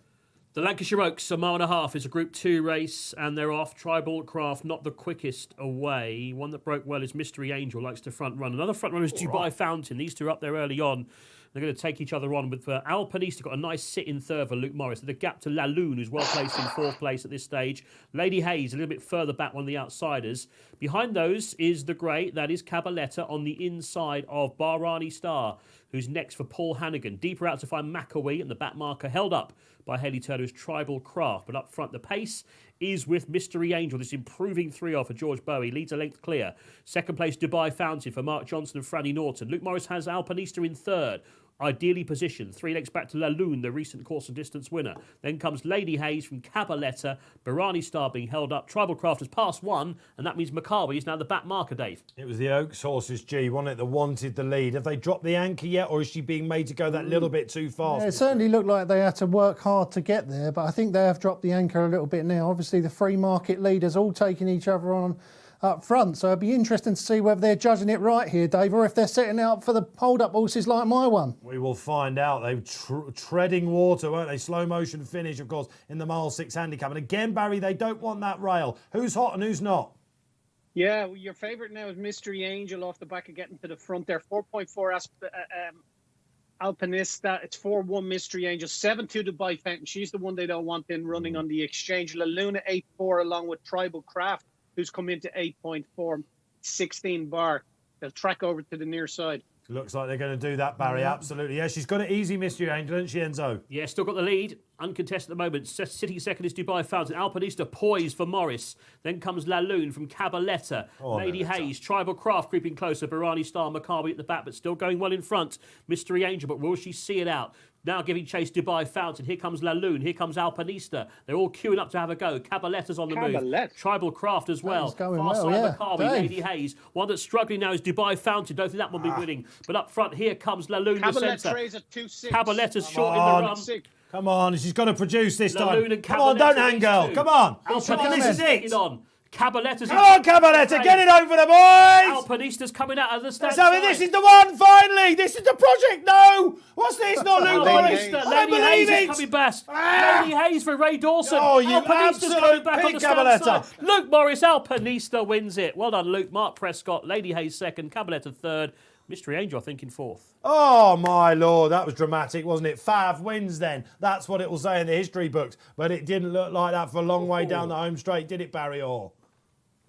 The Lancashire Oaks, a mile and a half, is a Group 2 race, and they're off. Tribal Craft, not the quickest away. One that broke well is Mystery Angel, likes to front run. Another front runner is Dubai Fountain. These two are up there early on. They're going to take each other on with Alpinista got a nice sit in third for Luke Morris. The gap to Laloon, who's well placed in fourth place at this stage. Lady Hayes a little bit further back, one of the outsiders. Behind those is the grey, that is Cabaletta on the inside of Barani Star, who's next for Paul Hannigan. Deeper out to find McAwee, and the back marker held up by Hayley Turner's Tribal Craft. But up front, the pace is with Mystery Angel, this improving 3-off for George Bowie, leads a length clear. Second place, Dubai Fountain for Mark Johnson and Franny Norton. Luke Morris has Alpinista in third, ideally positioned. 3 legs back to Laloon, the recent course and distance winner. Then comes Lady Hayes from Cabaletta, Barani Star being held up. Tribal Craft has passed one, and that means Maccabi is now the back marker, Dave. It was the Oaks horses, G, wasn't it, that wanted the lead. Have they dropped the anchor yet, or is she being made to go that little bit too fast? Yeah, it certainly looked like they had to work hard to get there, but I think they have dropped the anchor a little bit now. Obviously, the free market leaders all taking each other on up front, so it'd be interesting to see whether they're judging it right here, Dave, or if they're setting out for the hold-up horses like my one. We will find out. They were treading water, weren't they? Slow motion finish, of course, in the mile 6 handicap. And again, Barry, they don't want that rail. Who's hot and who's not? Yeah, well, your favourite now is Mystery Angel off the back of getting to the front there. 4.4 Alpinista. It's 4-1 Mystery Angel. 7-2 Dubai Fountain. She's the one they don't want in running on the exchange. La Luna 8-4 along with Tribal Craft, who's come into 8.4, 16 bar. They'll track over to the near side. Looks like they're going to do that, Barry. Absolutely. Yeah, she's got it easy, Mystery Angel, hasn't she, Enzo? Yeah, still got the lead. Uncontested at the moment. Sitting second is Dubai Fountain. Alpinista poised for Morris. Then comes La Lune from Cabaletta. Lady Hayes, Tribal Craft creeping closer. Barani Star, Maccabi at the back, but still going well in front. Mystery Angel, but will she see it out? Now giving chase Dubai Fountain. Here comes La Lune. Here comes Alpinista. They're all queuing up to have a go. Cabaletta's on the move. Tribal Craft as well. Far side Maccabi, Lady Hayes. One that's struggling now is Dubai Fountain. Don't think that will be winning. But up front here comes La Lune, the centre. Cabaletta's short in the run. Come on, she's got to produce this time. And Come on, don't hang girl. Come on. This is it. Cabaletta's Come on, Cabaletta, get it over the boys! Alpinista's coming out of the stand. So this is the one, finally! This is the project! No! What's this? Not Luke Morris! Lady Hayes is coming back. Lady Hayes for Ray Dawson. Oh, you Alpinista's coming back on absolute the pig, stand side. Luke Morris, Alpinista wins it. Well done, Luke. Mark Prescott, Lady Hayes second, Cabaletta third. Mystery Angel, I think, in fourth. Oh, my Lord, that was dramatic, wasn't it? Fav wins then. That's what it will say in the history books. But it didn't look like that for a long way down the home straight, did it, Barry Orr?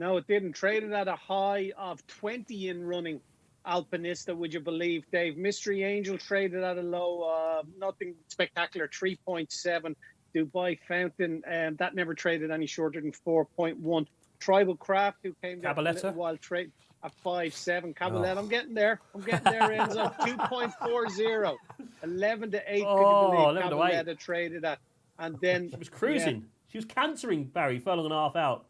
No, it didn't. Traded at a high of 20 in running Alpinista, would you believe, Dave? Mystery Angel traded at a low, nothing spectacular, 3.7. Dubai Fountain, that never traded any shorter than 4.1. Tribal Craft, who came there for a little while, trade at 5.7. Cabaletta, I'm getting there, Enzo. 2.40. 11 to 8, could you believe? Cabaletta traded at. And then she was cruising. Yeah. She was cantering, Barry, furlong and a half out.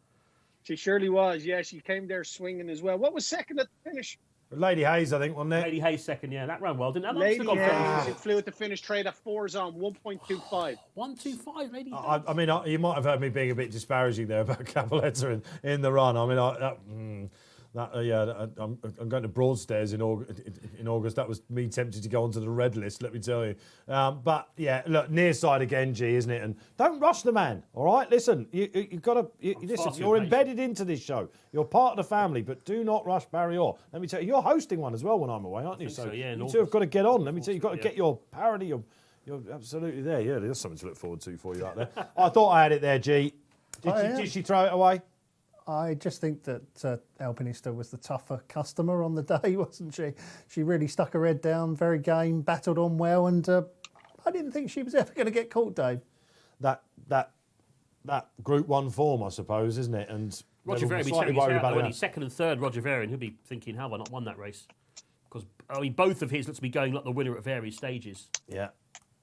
She surely was, yeah. She came there swinging as well. What was second at the finish? Lady Hayes, I think, wasn't it? Lady Hayes second, yeah. That ran well, didn't it? Lady Hayes, it flew at the finish, trade at 4s on, 1.25. 1.25, Lady Hayes. I mean, you might have heard me being a bit disparaging there about Cabaletta in the run. I mean, I'm going to Broadstairs in August. That was me tempted to go onto the red list, let me tell you. But yeah, look, near side again, G, isn't it? And don't rush the man. All right, listen, you've got to listen. You're embedded into this show. You're part of the family, but do not rush Barry Orr. Let me tell you, you're hosting one as well when I'm away, aren't you? So yeah, you two have got to get on. Let me tell you, you've got to get your parody. You're absolutely there. Yeah, there's something to look forward to for you out there. I thought I had it there, G. Did she throw it away? I just think that Alpinista was the tougher customer on the day, wasn't she? She really stuck her head down, very game, battled on well, and I didn't think she was ever going to get caught, Dave. That Group 1 form, I suppose, isn't it? And Roger Varian will be worried about when he's second and third. Roger Varian, he'll be thinking, "How have I not won that race?" Because I mean, both of his looks to be going like the winner at various stages. Yeah.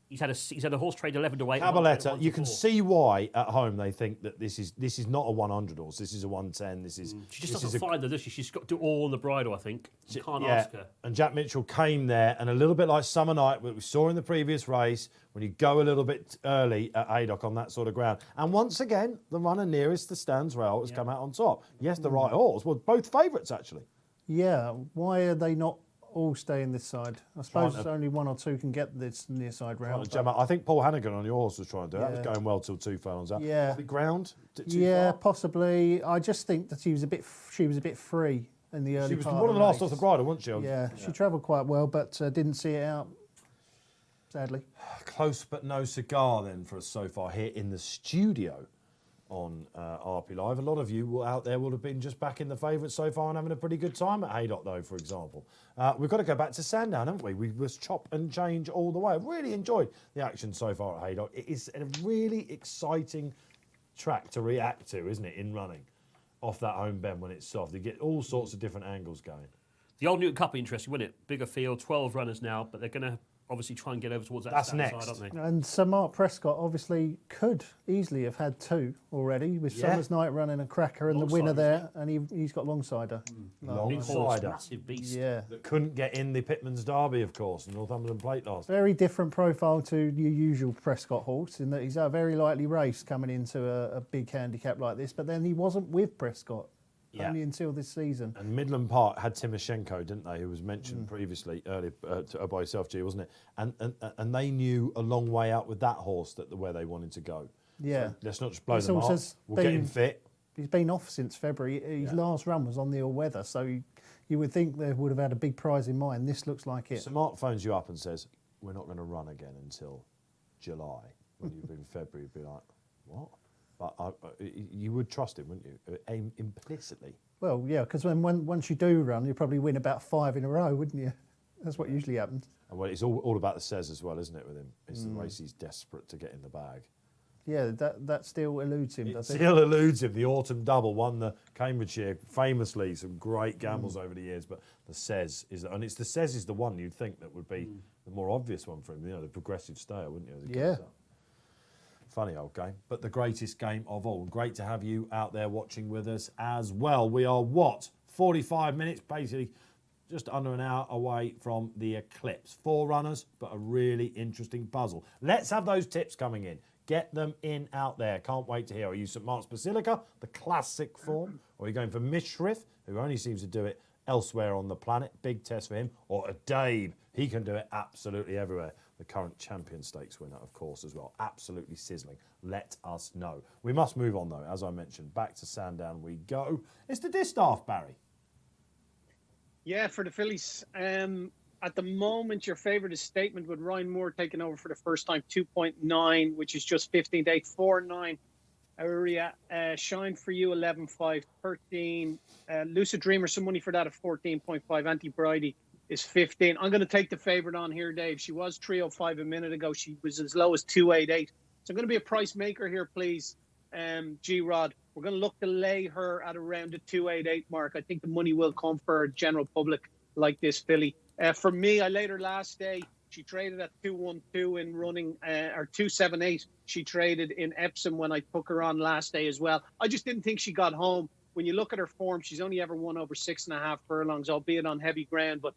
He's had a horse trade 11 to 8. Cabaletta, you can see why at home they think that this is not a 100 horse. This is a 110. She just doesn't find them, does she? She's got to do all on the bridle, I think. You can't ask her. And Jack Mitchell came there, and a little bit like Summer Night, what we saw in the previous race, when you go a little bit early at Haydock on that sort of ground. And once again, the runner nearest the stands rail has come out on top. Yes, the right horse. Well, both favourites actually. Yeah. Why are they not all staying this side? I suppose only one or two can get this near side round. I think Paul Hannigan on your horse was trying to do that. That was going well till 2 furlongs out. Yeah. The ground? Yeah, possibly. I just think that she was a bit free in the early part. She was one of the last off the bridle, wasn't she? Yeah, she travelled quite well, but didn't see it out, sadly. Close but no cigar then for us so far here in the studio on RP Live. A lot of you out there will have been just backing the favourites so far and having a pretty good time at Haydock, though, for example. We've got to go back to Sandown, haven't we? We was chop and change all the way. I've really enjoyed the action so far at Haydock. It is a really exciting track to react to, isn't it, in running off that home bend when it's soft. You get all sorts of different angles going. The Old Newton Cup will be interesting, wouldn't it? Bigger field, 12 runners now, but they're going to obviously try and get over towards that That's side, next. aren't they? And Sir Mark Prescott obviously could easily have had two already, with Summer's Night running a cracker and the winner there, and he's got Longsider. Longsider. Massive beast. Yeah. That couldn't get in the Pitman's Derby, of course, the Northumberland Plate last. Very different profile to your usual Prescott horse, in that he's a very lightly raced coming into a big handicap like this, but then he wasn't with Prescott. Only until this season. And Midland Park had Timoshenko, didn't they, who was mentioned previously earlier by yourself, G, wasn't it? And they knew a long way out with that horse where they wanted to go. Yeah. So let's not just blow them up. We'll get him fit. He's been off since February. His last run was on the all-weather, so you would think they would have had a big prize in mind. This looks like it. So Mark phones you up and says, "We're not going to run again until July." When you've been February, you'd be like, "What?" But you would trust him, wouldn't you? Implicitly. Well, yeah, because once you do run, you probably win about 5 in a row, wouldn't you? That's what usually happens. Well, it's all about the says as well, isn't it, with him? It's the race he's desperate to get in the bag. Yeah, that still eludes him, does it? Still eludes him. The Autumn Double won the Cambridgeshire famously, some great gambles over the years, but the says is, and it's the says is the one you'd think that would be the more obvious one for him, the progressive stayer, wouldn't you? Yeah. Funny old game, but the greatest game of all. Great to have you out there watching with us as well. We are 45 minutes, basically just under an hour away from the Eclipse. 4 runners, but a really interesting puzzle. Let's have those tips coming in. Get them in out there. Can't wait to hear. Are you St Mark's Basilica, the classic form? Or are you going for Mishrif, who only seems to do it elsewhere on the planet? Big test for him. Or a Dave. He can do it absolutely everywhere. The current Champion Stakes winner, of course, as well. Absolutely sizzling. Let us know. We must move on, though. As I mentioned, back to Sandown we go. It's the Distaff, Barry. Yeah, for the fillies. At the moment, your favourite is Statement with Ryan Moore taking over for the first time, 2.9, which is just 15 to 8, 4.9. Area Shine for You, 11.5, 13. Lucid Dreamer, some money for that at 14.5. Anti Bridie is 15. I'm going to take the favourite on here, Dave. She was 3.05 a minute ago. She was as low as 2.88. So I'm going to be a price maker here, please. G-Rod. We're going to look to lay her at around the 2.88 mark. I think the money will come for a general public like this filly. For me, I laid her last day. She traded at 2.12 in running, or 2.78. She traded in Epsom when I took her on last day as well. I just didn't think she got home. When you look at her form, she's only ever won over 6.5 furlongs, albeit on heavy ground. But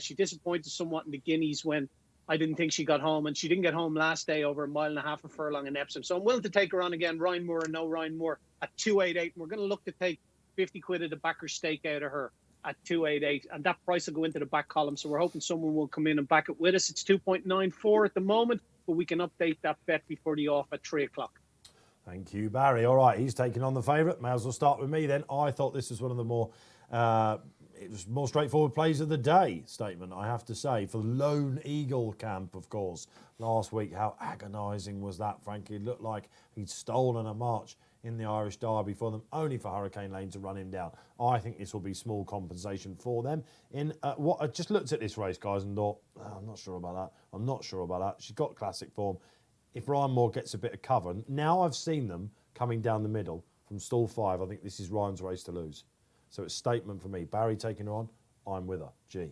she disappointed somewhat in the Guineas when I didn't think she got home. And she didn't get home last day over 1.5 miles a furlong in Epsom. So I'm willing to take her on again, Ryan Moore and no Ryan Moore, at 2.88. And we're going to look to take 50 quid of the backer stake out of her at 2.88, and that price will go into the back column. So we're hoping someone will come in and back it with us. It's 2.94 at the moment, but we can update that bet before the off at 3 o'clock. Thank you, Barry. All right, he's taking on the favourite. May as well start with me then. I thought this was one of the more it was more straightforward plays of the day statement, I have to say, for the Lone Eagle camp, of course. Last week, how agonising was that, frankly? It looked like he'd stolen a march in the Irish Derby for them, only for Hurricane Lane to run him down. I think this will be small compensation for them. In what I just looked at this race, guys, and thought, I'm not sure about that. I'm not sure about that. She's got classic form. If Ryan Moore gets a bit of cover, now I've seen them coming down the middle from stall 5. I think this is Ryan's race to lose. So it's statement for me. Barry taking her on, I'm with her. G.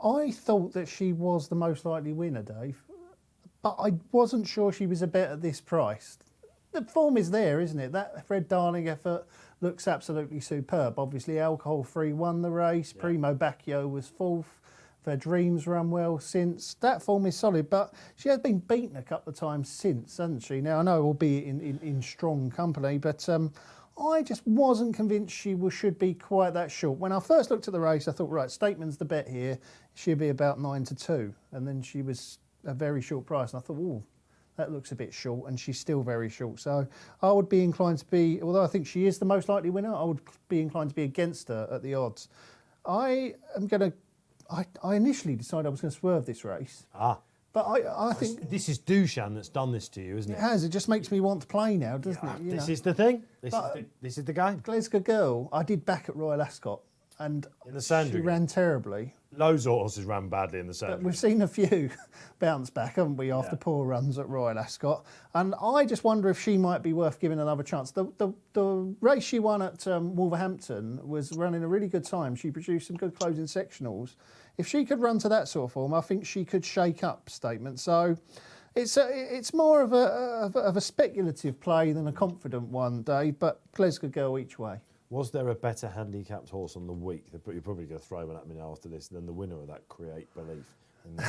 I thought that she was the most likely winner, Dave, but I wasn't sure she was a bet at this price. The form is there, isn't it? That Fred Darling effort looks absolutely superb. Obviously, Alcohol Free won the race. Yeah. Primo Bacchio was 4th. Their Dreams run well since. That form is solid, but she has been beaten a couple of times since, hasn't she? Now, I know, albeit in strong company, but I just wasn't convinced she should be quite that short. When I first looked at the race, I thought, right, Statement's the bet here. She'll be about 9 to 2. And then she was a very short price. And I thought, oh, that looks a bit short, and she's still very short. So I would be inclined to be, although I think she is the most likely winner, I would be inclined to be against her at the odds. I initially decided I was going to swerve this race. But I think... This is Duchamp that's done this to you, isn't it? It has. It just makes me want to play now, doesn't it? This is the thing. This is the game. Glasgow Girl, I did back at Royal Ascot, and in the Sandringham, she ran terribly. Loads of horses ran badly in the Sandringham. But we've seen a few bounce back, haven't we, after poor runs at Royal Ascot. And I just wonder if she might be worth giving another chance. The race she won at Wolverhampton was running a really good time. She produced some good closing sectionals. If she could run to that sort of form, I think she could shake up Statement. So it's more of a speculative play than a confident one, Dave, but Glasgow Girl each way. Was there a better handicapped horse on the week? You're probably going to throw one at me now after this than the winner of that Create Belief in the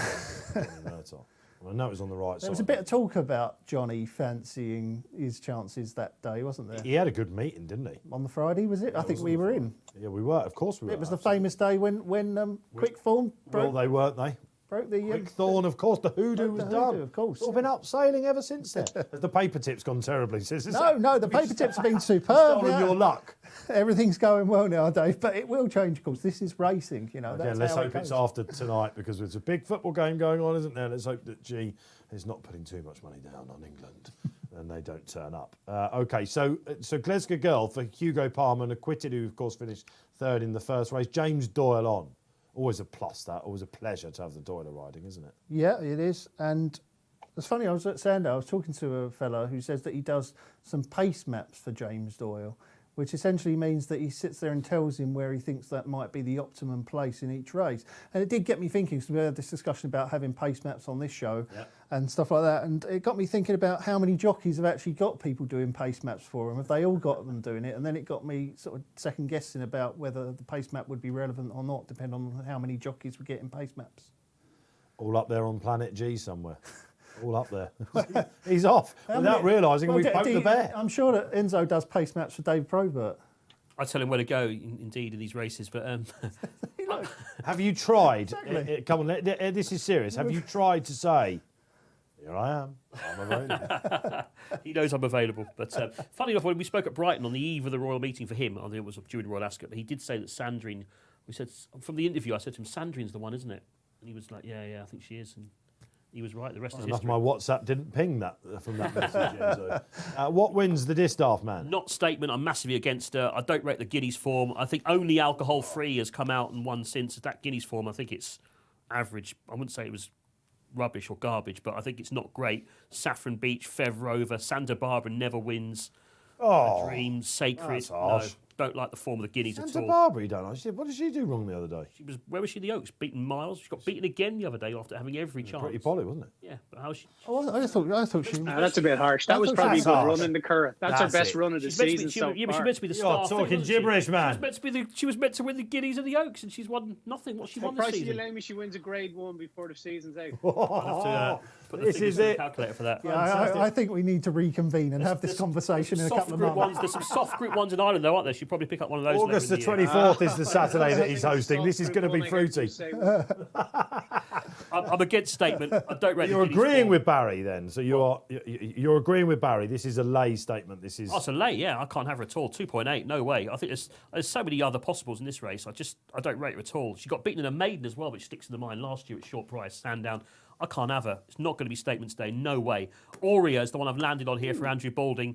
Murtaugh. Well, I know it was on the right side. There was a bit of talk about Johnny fancying his chances that day, wasn't there? He had a good meeting, didn't he? On the Friday, was it? I think we were in. Yeah, we were. Of course we were. It was the famous day when Quick Thorn broke. Well, they weren't, they? Broke the Quick Thorn, of course. The hoodoo was done. Of course. It's all been up sailing ever since then. Has the paper tips gone terribly since? No, the paper tips have been superb. Stolen your luck. Everything's going well now, Dave, but it will change, of course. This is racing, you know. Again, let's hope it's after tonight because there's a big football game going on, isn't there? Let's hope that G is not putting too much money down on England and they don't turn up. OK, so Glasgow Girl for Hugo Palmer, acquitted, who, of course, finished 3rd in the first race. James Doyle on. Always a plus, that. Always a pleasure to have the Doyle riding, isn't it? Yeah, it is. And it's funny, I was at Sandown, I was talking to a fellow who says that he does some pace maps for James Doyle, which essentially means that he sits there and tells him where he thinks that might be the optimum place in each race. And it did get me thinking, because we had this discussion about having pace maps on this show and stuff like that, and it got me thinking about how many jockeys have actually got people doing pace maps for them. Have they all got them doing it? And then it got me sort of second guessing about whether the pace map would be relevant or not, depending on how many jockeys were getting pace maps. All up there on Planet G somewhere. All up there. He's off without realising we've poked the bear. I'm sure that Enzo does pace maps for Dave Probert. I tell him where to go, indeed, in these races. But have you tried? Exactly. Come on, this is serious. Have you tried to say, "Here I am, I'm available"? he knows I'm available. But funny enough, when we spoke at Brighton on the eve of the Royal meeting for him, I think it was during the Royal Ascot, but he did say that Sandrine. We said from the interview, I said to him, "Sandrine's the one, isn't it?" And he was like, "Yeah, I think she is." And he was right. The rest is history. My WhatsApp didn't ping that from that message. Enzo. What wins the Distaff, man? Not statement. I'm massively against her. I don't rate the Guineas form. I think only alcohol-free has come out and won since. That Guineas form, I think it's average. I wouldn't say it was rubbish or garbage, but I think it's not great. Saffron Beach, Fev Rover, Santa Barbara never wins. Oh, Dreams, Sacred. that's harsh. No, don't like the form of the Guineas at Santa all. Barbara, you don't like. What did she do wrong the other day? Where was she in the Oaks? Beaten Miles. She got beaten again the other day after having every chance. Pretty Polly, wasn't it? Yeah, but how she? Oh, I thought she. That's a bit harsh. That was probably a good run in the Curragh. That's her best run of the season so Yeah, but she far. meant to be the You're star. talking gibberish, man. She was meant to win the Guineas and the Oaks, and she's won nothing. What she won this Price you season? allow me, she wins a Grade 1 before the season's out. I'll have to put the This figures is in the it. calculator for that. Yeah, I think we need to reconvene and have this conversation in a couple of months. There's some soft group ones in Ireland, though, aren't there? She'd probably pick up one of those. August the later in the year. 24th is the Saturday that he's hosting. This is going to be fruity. I'm against statement. I don't rate. You're agreeing with Barry then. So you're agreeing with Barry. This is a lay statement. This is. Oh, it's a lay, yeah. I can't have her at all. 2.8, no way. I think there's so many other possibles in this race. I don't rate her at all. She got beaten in a maiden as well, which sticks in the mind last year at short price. Sandown. I can't have her. It's not going to be statement today. No way. Aurea is the one I've landed on here for Andrew Balding.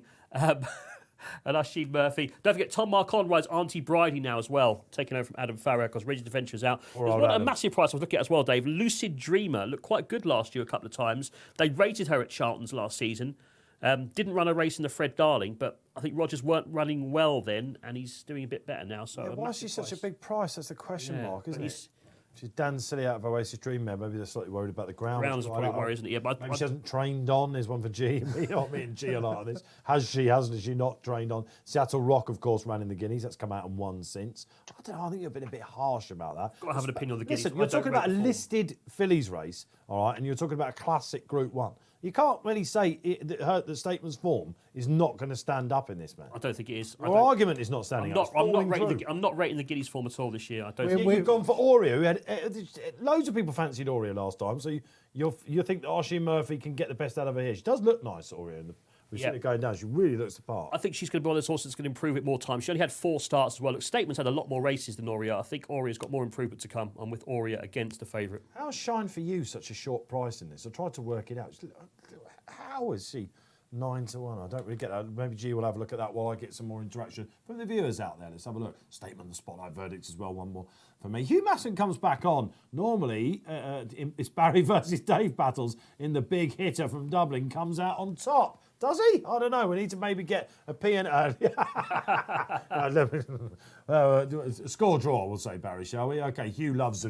And Rashid Murphy. Don't forget, Tom Marcon rides Auntie Bridie now as well, taking over from Adam Farrow because Regis Adventure's out. There's one at a massive price I was looking at as well, Dave. Lucid Dreamer looked quite good last year a couple of times. They rated her at Charlton's last season. Didn't run a race in the Fred Darling, but I think Rogers weren't running well then, and he's doing a bit better now. So why is she such a big price? That's the question mark, isn't it? She's Dan silly out of Oasis Dream Mare. Maybe they're slightly worried about the ground. Ground's probably worried, isn't it? Yeah, but maybe she hasn't trained on. There's one for G. Me and G a lot of this. Has she? Hasn't she? Not trained on. Seattle Rock, of course, ran in the Guineas. That's come out and won since. I don't know. I think you've been a bit harsh about that. Got to have an opinion on the Guineas. Listen, you're talking about a listed fillies race, all right, and you're talking about a classic Group 1. You can't really say the statement's form is not going to stand up in this, man. I don't think it is. Your argument is not standing up. I'm not rating the Guineas form at all this year. I don't. You've gone for Aurea. Who had loads of people fancied Aurea last time, so you think that Rashid Murphy can get the best out of her here. She does look nice, Aurea. We've seen it going down. She really looks the part. I think she's going to be one of those horses that's going to improve it more time. She only had 4 starts as well. Look, Statement's had a lot more races than Aurea. I think Aurea's got more improvement to come. I'm with Aurea against the favourite. How's Shine for You such a short price in this? I tried to work it out. How is she 9 to 1? I don't really get that. Maybe G will have a look at that while I get some more interaction from the viewers out there. Let's have a look. Statement, the spotlight verdicts as well. One more for me. Hugh Masson comes back on. Normally, it's Barry versus Dave battles in the big hitter from Dublin comes out on top. Does he? I don't know. We need to maybe get a score draw, we'll say, Barry, shall we? Okay, Hugh loves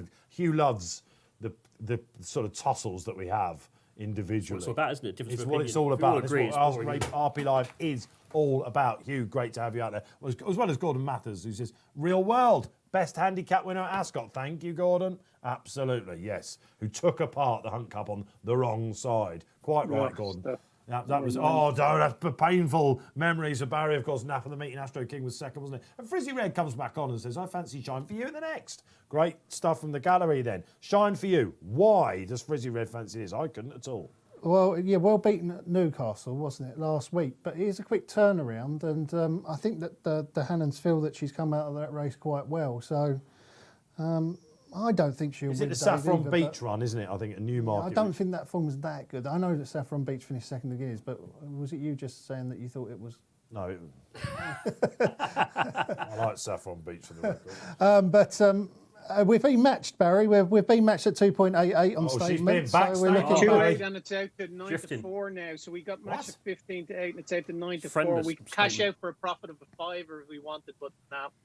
the sort of tussles that we have individually. It's all about, isn't it? It's what it's all about. It's what RP Live is all about. Hugh, great to have you out there. As well as Gordon Mathers, who says, Real World, best handicap winner at Ascot. Thank you, Gordon. Absolutely, yes. Who took apart the Hunt Cup on the wrong side. Quite right, Gordon. That was, that's painful memories of Barry, of course. Nap of the meeting, Astro King was second, wasn't it? And Frizzy Red comes back on and says, I fancy Shine for You in the next. Great stuff from the gallery then. Shine for You. Why does Frizzy Red fancy this? I couldn't at all. Well, yeah, well beaten at Newcastle, wasn't it, last week? But it is a quick turnaround, and I think that the Hannons feel that she's come out of that race quite well. So I don't think she'll win. Is it the Saffron Beach run, isn't it? I think at Newmarket. I don't think that form's that good. I know that Saffron Beach finished second again, but was it you just saying that you thought it was? No. I like Saffron Beach for the record. We've been matched, Barry. We've been matched at 2.88 on Oh, she's statement. been back so we're looking statement. back. 2.8 and it's out to 9 to 4 now. So we got matched at 15 to 8 and it's out to 9 to 4. Friendless We could cash statement. out for a profit of a fiver if we wanted, but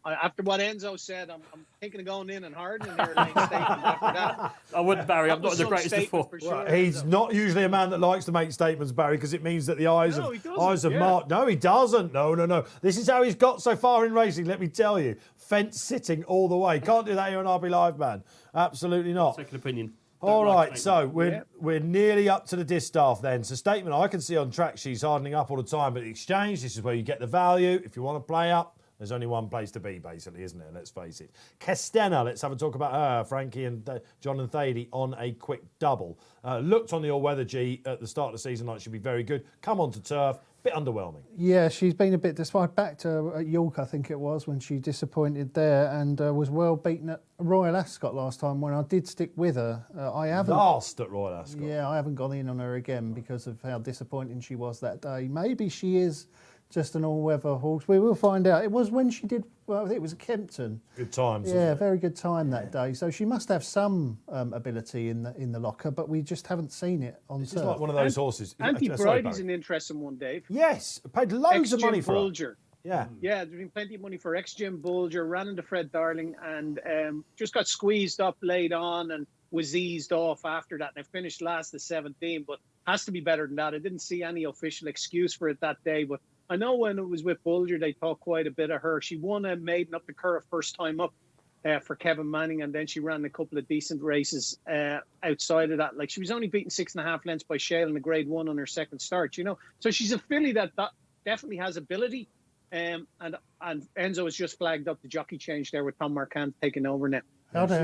after what Enzo said, I'm thinking of going in and hardening there late statement after that. I wouldn't, Barry. I'm That not was the some greatest of statement four. for sure, He's Enzo. not usually a man that likes to make statements, Barry, because it means that the eyes No, he doesn't, of yeah. Mark. No, he doesn't. No. This is how he's got so far in racing. Let me tell you, fence sitting all the way. Can't do that here on RB Live, man. Absolutely not. Second opinion. All Don't like right, statement. so we're nearly up to the Distaff then. So statement I can see on track she's hardening up all the time, but the exchange, this is where you get the value. If you want to play up, there's only one place to be, basically, isn't there? Let's face it. Kestenna, let's have a talk about her. Frankie and John and Thady on a quick double. Looked on the all-weather G at the start of the season like she'd be very good. Come on to turf, bit underwhelming. Yeah, she's been a bit disappointed. Back to York, I think it was, when she disappointed there and was well beaten at Royal Ascot last time when I did stick with her. I haven't. Last at Royal Ascot. Yeah, I haven't gone in on her again because of how disappointing she was that day. Maybe she is just an all-weather horse. We will find out. It was when she did, well, I think it was at Kempton. Good times. Yeah, very good time that day. So she must have some ability in the locker, but we just haven't seen it on It's turf. like one of those horses. Anti Sorry, Bridie's Barry. an interesting one, Dave. Yes, paid loads of money Ex-Jim for her. Bulger. Yeah. Yeah, there's been plenty of money for ex-Jim Bulger, ran into Fred Darling, and just got squeezed up late on and was eased off after that. And I finished last the 17, but has to be better than that. I didn't see any official excuse for it that day, but I know when it was with Bulger, they talked quite a bit of her. She won a maiden up the curve first time up for Kevin Manning, and then she ran a couple of decent races outside of that. Like, she was only beaten 6.5 lengths by Shale in the Grade 1 on her second start, you know. So she's a filly that definitely has ability. And Enzo has just flagged up the jockey change there with Tom Marquand taking over now,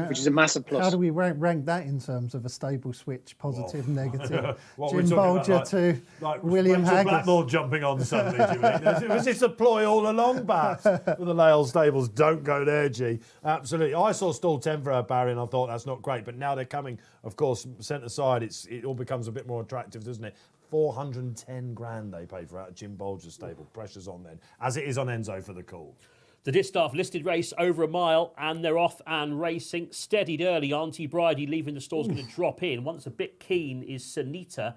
which is a massive plus. How do we rank that in terms of a stable switch, positive, negative? What we're Jim talking about, Bolger to William Rachel Haggis. Blackmore jumping on suddenly, do you mean? Was this a ploy all along, perhaps? For the Lale stables, don't go there, G. Absolutely. I saw stall 10 for her, Barry, and I thought that's not great. But now they're coming, of course, centre side. It all becomes a bit more attractive, doesn't it? 410 grand they paid for out of Jim Bolger's stable. Pressure's on then, as it is on Enzo for the call. The Distaff listed race over a mile and they're off and racing. Steadied early. Auntie Bridie leaving the stall's going to drop in. Once a bit keen is Sanita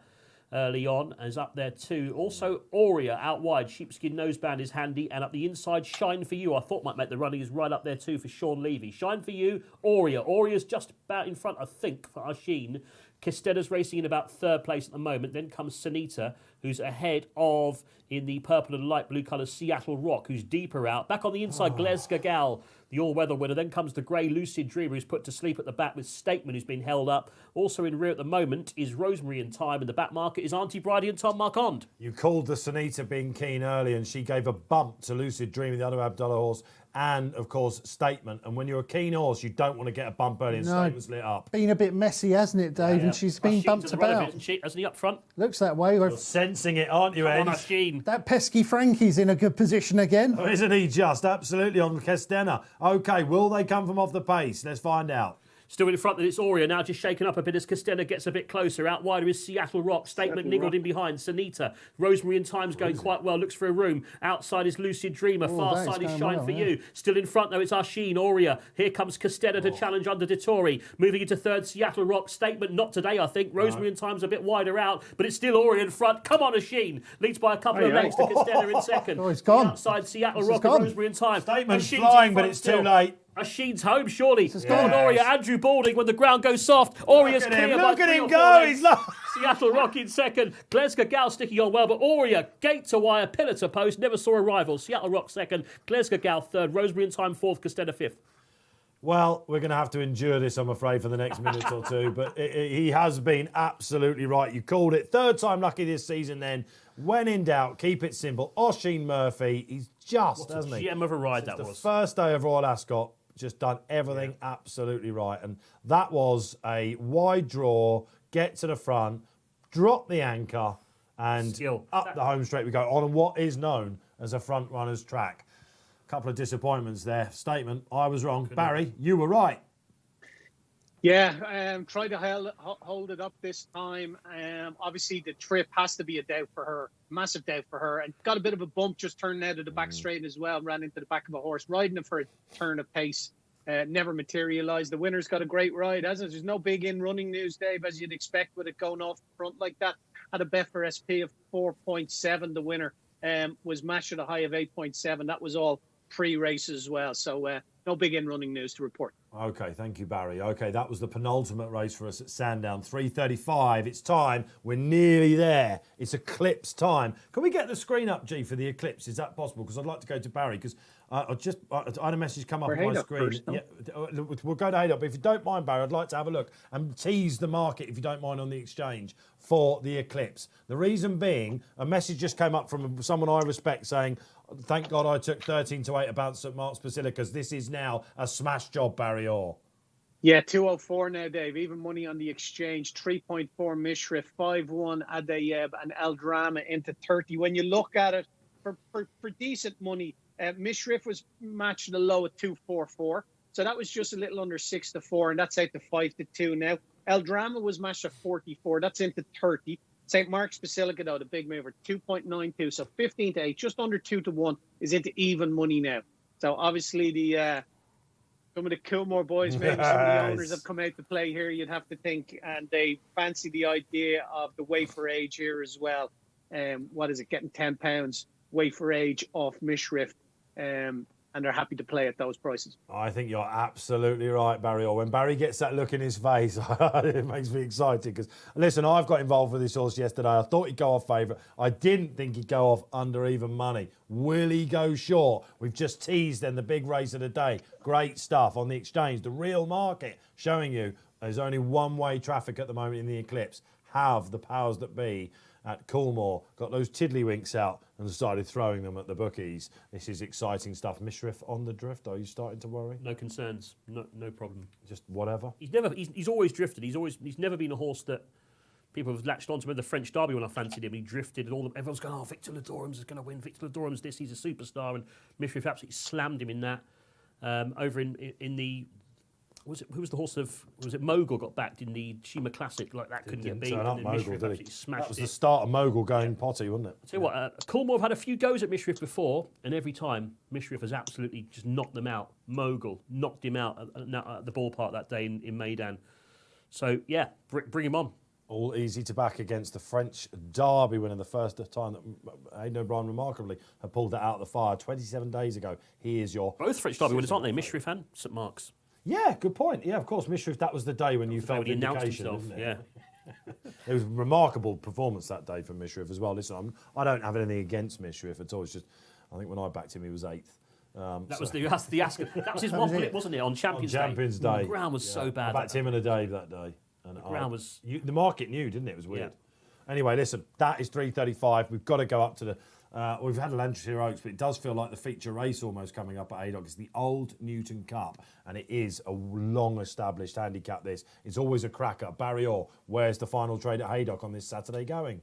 early on, is up there too. Also Aurea out wide. Sheepskin noseband is handy. And up the inside, Shine For You. I thought might make the running is right up there too for Sean Levy. Shine For You, Aurea. Aurea's just about in front, I think, for Asheen. Kisteda's racing in about third place at the moment. Then comes Sanita, who's ahead of, in the purple and light blue colours, Seattle Rock, who's deeper out. Back on the inside, Glasgow Gal, the all-weather winner. Then comes the grey Lucid Dreamer, who's put to sleep at the back with Statement, who's been held up. Also in rear at the moment is Rosemary in Time. In the back market is Auntie Bridie and Tom Marquand. You called the Sanita being keen early, and she gave a bump to Lucid Dream, the other Abdullah horse, and, of course, Statement. And when you're a keen horse, you don't want to get a bump early, and Statement's lit up. Been a bit messy, hasn't it, Dave? And she's been Asheen's bumped to the right of it, about. isn't she? Hasn't he up front? Looks that way. You're sensing it, aren't you, Come on, Ed? Asheen. That pesky Frankie's in a good position again. Oh, isn't he just? Absolutely on Kestenna. OK, will they come from off the pace? Let's find out. Still in front, it's Aurea now just shaken up a bit as Costello gets a bit closer. Out wider is Seattle Rock. Statement niggled in behind. Sanita. Rosemary in Time's going quite well. Looks for a room. Outside is Lucid Dreamer. Far that is side is going Shine well, For yeah. You. Still in front though, it's Asheen, Aurea. Here comes Costello to challenge under Dettori. Moving into third, Seattle Rock. Statement not today, I think. Rosemary in Time's a bit wider out, but it's still Aurea in front. Come on, Asheen. Leads by a couple of lengths to Costello in second. Oh, it's gone. Outside Seattle This is Rock and gone. Rosemary in Time. Statement's Asheen's flying, in but front it's still. too late. Asheen's home, surely. Come gone. on, Aurea. Andrew Balding when the ground goes soft. Aurea's Look at clear him, by look at 3 him or 4 go, lengths. he's like... Seattle Rock in second. Glasgow Gal sticking on well, but Aurea, gate to wire, pillar to post, never saw a rival. Seattle Rock second. Glasgow Gal third. Rosemary in Time fourth. Costello fifth. Well, we're going to have to endure this, I'm afraid, for the next minute or two. But he has been absolutely right. You called it. Third time lucky this season then. When in doubt, keep it simple. Oisin Murphy, he's just, hasn't he? Gem of a ride Since that the was. first day of Royal Ascot, just done everything absolutely right. And that was a wide draw, get to the front, drop the anchor, and Skill. up the home straight we go on what is known as a front runner's track. Couple of disappointments there. Statement, I was wrong. Barry, you were right. Yeah, tried to hold it up this time. Obviously, the trip has to be a doubt for her, massive doubt for her. And got a bit of a bump just turning out of the back straight as well, ran into the back of a horse, riding it for a turn of pace. never materialised. The winner's got a great ride, hasn't it? There's no big in-running news, Dave, as you'd expect with it going off front like that. Had a Betfair SP of 4.7. The winner was matched at a high of 8.7. That was all pre-race as well. So no big in-running news to report. Okay, thank you, Barry. Okay, that was the penultimate race for us at Sandown. 3:35. It's time. We're nearly there. It's Eclipse time. Can we get the screen up, G, for the Eclipse? Is that possible? Because I'd like to go to Barry, because I had a message come up on my screen. First, no? Yeah, we'll go to Haydock. But if you don't mind, Barry, I'd like to have a look and tease the market, if you don't mind, on the exchange for the Eclipse. The reason being, a message just came up from someone I respect saying, thank God I took 13 to 8 about St Mark's Basilicas. This is now a smash job, Barry Orr. Yeah, 204 now, Dave. Even money on the exchange. 3.4 Mishriff, 5-1 Adayeb and El Drama into 30. When you look at it, for decent money, Mishriff was matched at a low at 244. So that was just a little under 6-4, and that's out to 5-2 now. El Drama was matched at 44. That's into 30. St Mark's Basilica, though, the big mover, 2.92. So 15 to 8, just under 2-1, is into even money now. So obviously some of the Coolmore boys, maybe some of the owners have come out to play here, you'd have to think, and they fancy the idea of the way for age here as well. What is it, getting £10 way for age off Mishriff, and they're happy to play at those prices. I think you're absolutely right, Barry. Or when Barry gets that look in his face, it makes me excited. Because, listen, I've got involved with this horse yesterday. I thought he'd go off favourite. I didn't think he'd go off under even money. Will he go short? We've just teased then the big race of the day. Great stuff on the exchange. The real market showing you there's only one-way traffic at the moment in the Eclipse. Have the powers that be at Coolmore got those tiddlywinks out and started throwing them at the bookies. This is exciting stuff. Mishriff on the drift. Are you starting to worry? No concerns. No problem. Just whatever. He's always drifted. He's never been a horse that people have latched onto. Remember the French Derby when I fancied him, he drifted, and everyone's going, "Oh, Victor Ledorum's is going to win. Victor Ledorum's this. He's a superstar." And Mishriff absolutely slammed him in that. Over in the. Who was the horse of? Was it Mogul got backed in the Shima Classic? Like that couldn't get beat. Turn up Mogul, did he? Smashed That was it. the start of Mogul going potty, wasn't it? I'll tell you what, Coolmore have had a few goes at Mishriff before, and every time Mishriff has absolutely just knocked them out. Mogul knocked him out at the ballpark that day in Maidan. So yeah, bring him on. All easy to back against the French Derby winner, the first time that Aidan O'Brien remarkably had pulled that out of the fire 27 days ago. He is your... Both French Derby winners, aren't they? Mishriff and St Mark's. Yeah, good point. Yeah, of course, Mishriff, that was the day when you felt When he announced vindication, himself, didn't yeah. it? It was a remarkable performance that day for Mishriff as well. Listen, I don't have anything against Mishriff at all. It's just, I think when I backed him, he was 8th. That was his one blip, wasn't it, on Champions Day? Champions Day. The ground was so bad. I backed him and a Dave that day. And ground was... the market knew, didn't it? It was weird. Yeah. Anyway, listen, that is 3:35. We've got to go up to the... we've had Lancashire Oaks, but it does feel like the feature race almost coming up at Haydock. It's the Old Newton Cup, and it is a long-established handicap, this. It's always a cracker. Barry Orr, where's the final trade at Haydock on this Saturday going?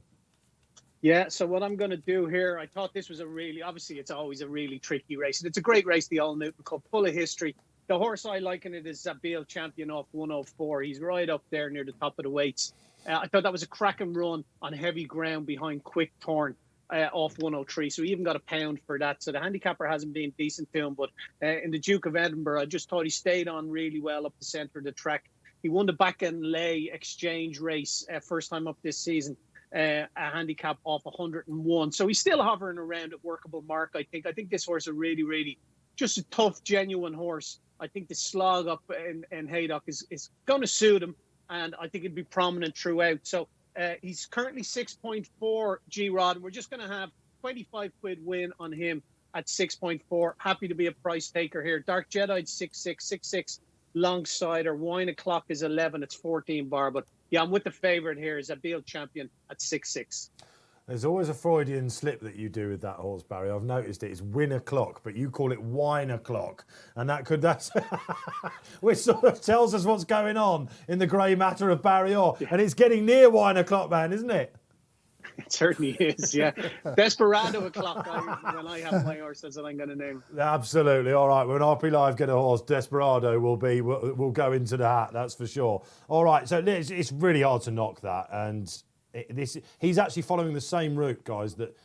Yeah, so what I'm going to do here, I thought this was obviously it's always a really tricky race. And it's a great race, the Old Newton Cup, full of history. The horse I like in it is Zabil Champion off 104. He's right up there near the top of the weights. I thought that was a cracking run on heavy ground behind Quick Thorn off 103. So he even got £1 for that. So the handicapper hasn't been decent to him. But in the Duke of Edinburgh, I just thought he stayed on really well up the centre of the track. He won the back and lay exchange race first time up this season. A handicap off 101. So he's still hovering around a workable mark, I think. I think this horse is really, really just a tough, genuine horse. I think the slog up in Haydock is going to suit him, and I think it'd be prominent throughout. So he's currently 6.4 G-Rod, and we're just going to have 25 quid win on him at 6.4. Happy to be a price taker here. Dark Jedi's 6.6 Longsider. Wine O'Clock is 11. It's 14 bar, but yeah, I'm with the favourite here. Zabil Champion at 6.6. There's always a Freudian slip that you do with that horse, Barry. I've noticed it. It's win o'clock, but you call it wine o'clock. And that's which sort of tells us what's going on in the grey matter of Barry Orr. Yeah. And it's getting near wine o'clock, man, isn't it? It certainly is, yeah. Desperado o'clock when I have my horse, that's what I'm going to name. Absolutely. All right, when RP Live get a horse, Desperado will go into the hat, that's for sure. All right, so it's really hard to knock that. And he's actually following the same route, guys, that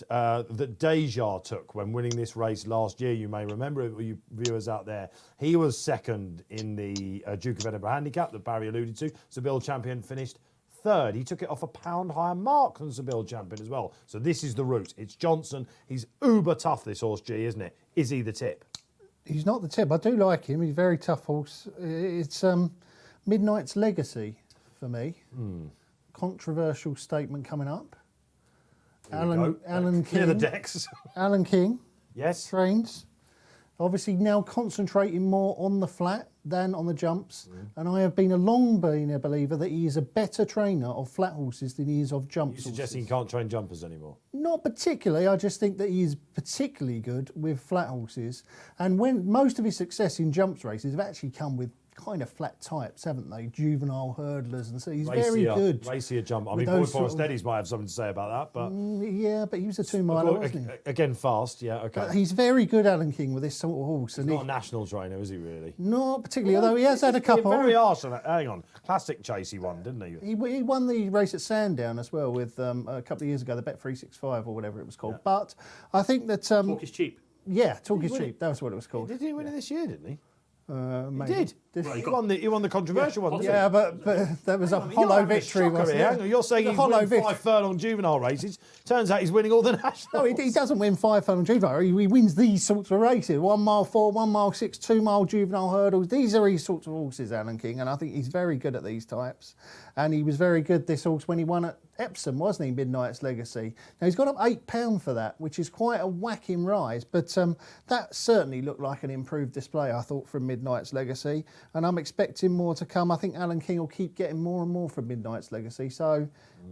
that Deja took when winning this race last year. You may remember it, you viewers out there. He was second in the Duke of Edinburgh Handicap that Barry alluded to. Seville Champion finished third. He took it off a pound higher mark than Seville Champion as well. So this is the route. It's Johnson. He's uber tough, this horse, G, isn't it? Is he the tip? He's not the tip. I do like him. He's a very tough horse. It's Midnight's Legacy for me. Controversial statement coming up. Alan King. Clear the decks. Alan King. Yes. Trains. Obviously now concentrating more on the flat than on the jumps. And I have been a believer that he is a better trainer of flat horses than he is of jumps. You're suggesting he can't train jumpers anymore? Not particularly. I just think that he is particularly good with flat horses. And when most of his success in jumps races have actually come with kind of flat types, haven't they? Juvenile hurdlers, and so he's very good. Racier jump. I mean, Boyd Forest Steadies might have something to say about that, but yeah, but he was a 2-miler, wasn't he? Again, fast. Yeah, okay. But he's very good, Alan King, with this sort of horse. He's not a national trainer, is he? Really? Not particularly. Although he has had a couple. Very harsh on that. Hang on, Classic Chase he won, didn't he? He won the race at Sandown as well with a couple of years ago, the Bet365 or whatever it was called. Yeah. But I think that Talk is cheap. Yeah, Talk is cheap. That was what it was called. Did he win it this year? Didn't he? He did. Well, he won the controversial one. Yeah, but that was a hollow victory. You're saying he's winning 5 furlong juvenile races. Turns out he's winning all the nationals. No, he doesn't win 5 furlong juvenile. He wins these sorts of races: 1 mile 4, 1 mile 6, 2 mile juvenile hurdles. These are his sorts of horses, Alan King, and I think he's very good at these types. And he was very good this horse when he won at Epsom, wasn't he? Midnight's Legacy. Now he's got up £8 for that, which is quite a whacking rise. But that certainly looked like an improved display, I thought, from Midnight's Legacy. And I'm expecting more to come. I think Alan King will keep getting more and more from Midnight's Legacy. So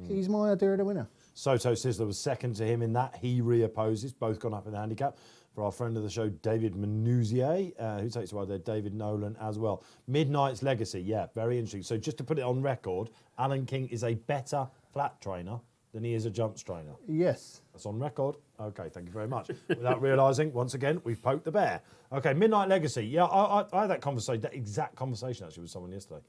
he's my idea of the winner. Soto Sizzler was second to him in that. He reopposes. Both gone up in the handicap. For our friend of the show, David Manouzier, who takes a while there, David Nolan as well. Midnight's Legacy, yeah, very interesting. So just to put it on record, Alan King is a better flat trainer than he is a jumps trainer. Yes. That's on record. Okay, thank you very much. Without realising, once again, we've poked the bear. Okay, Midnight Legacy. Yeah, I had that exact conversation actually with someone yesterday.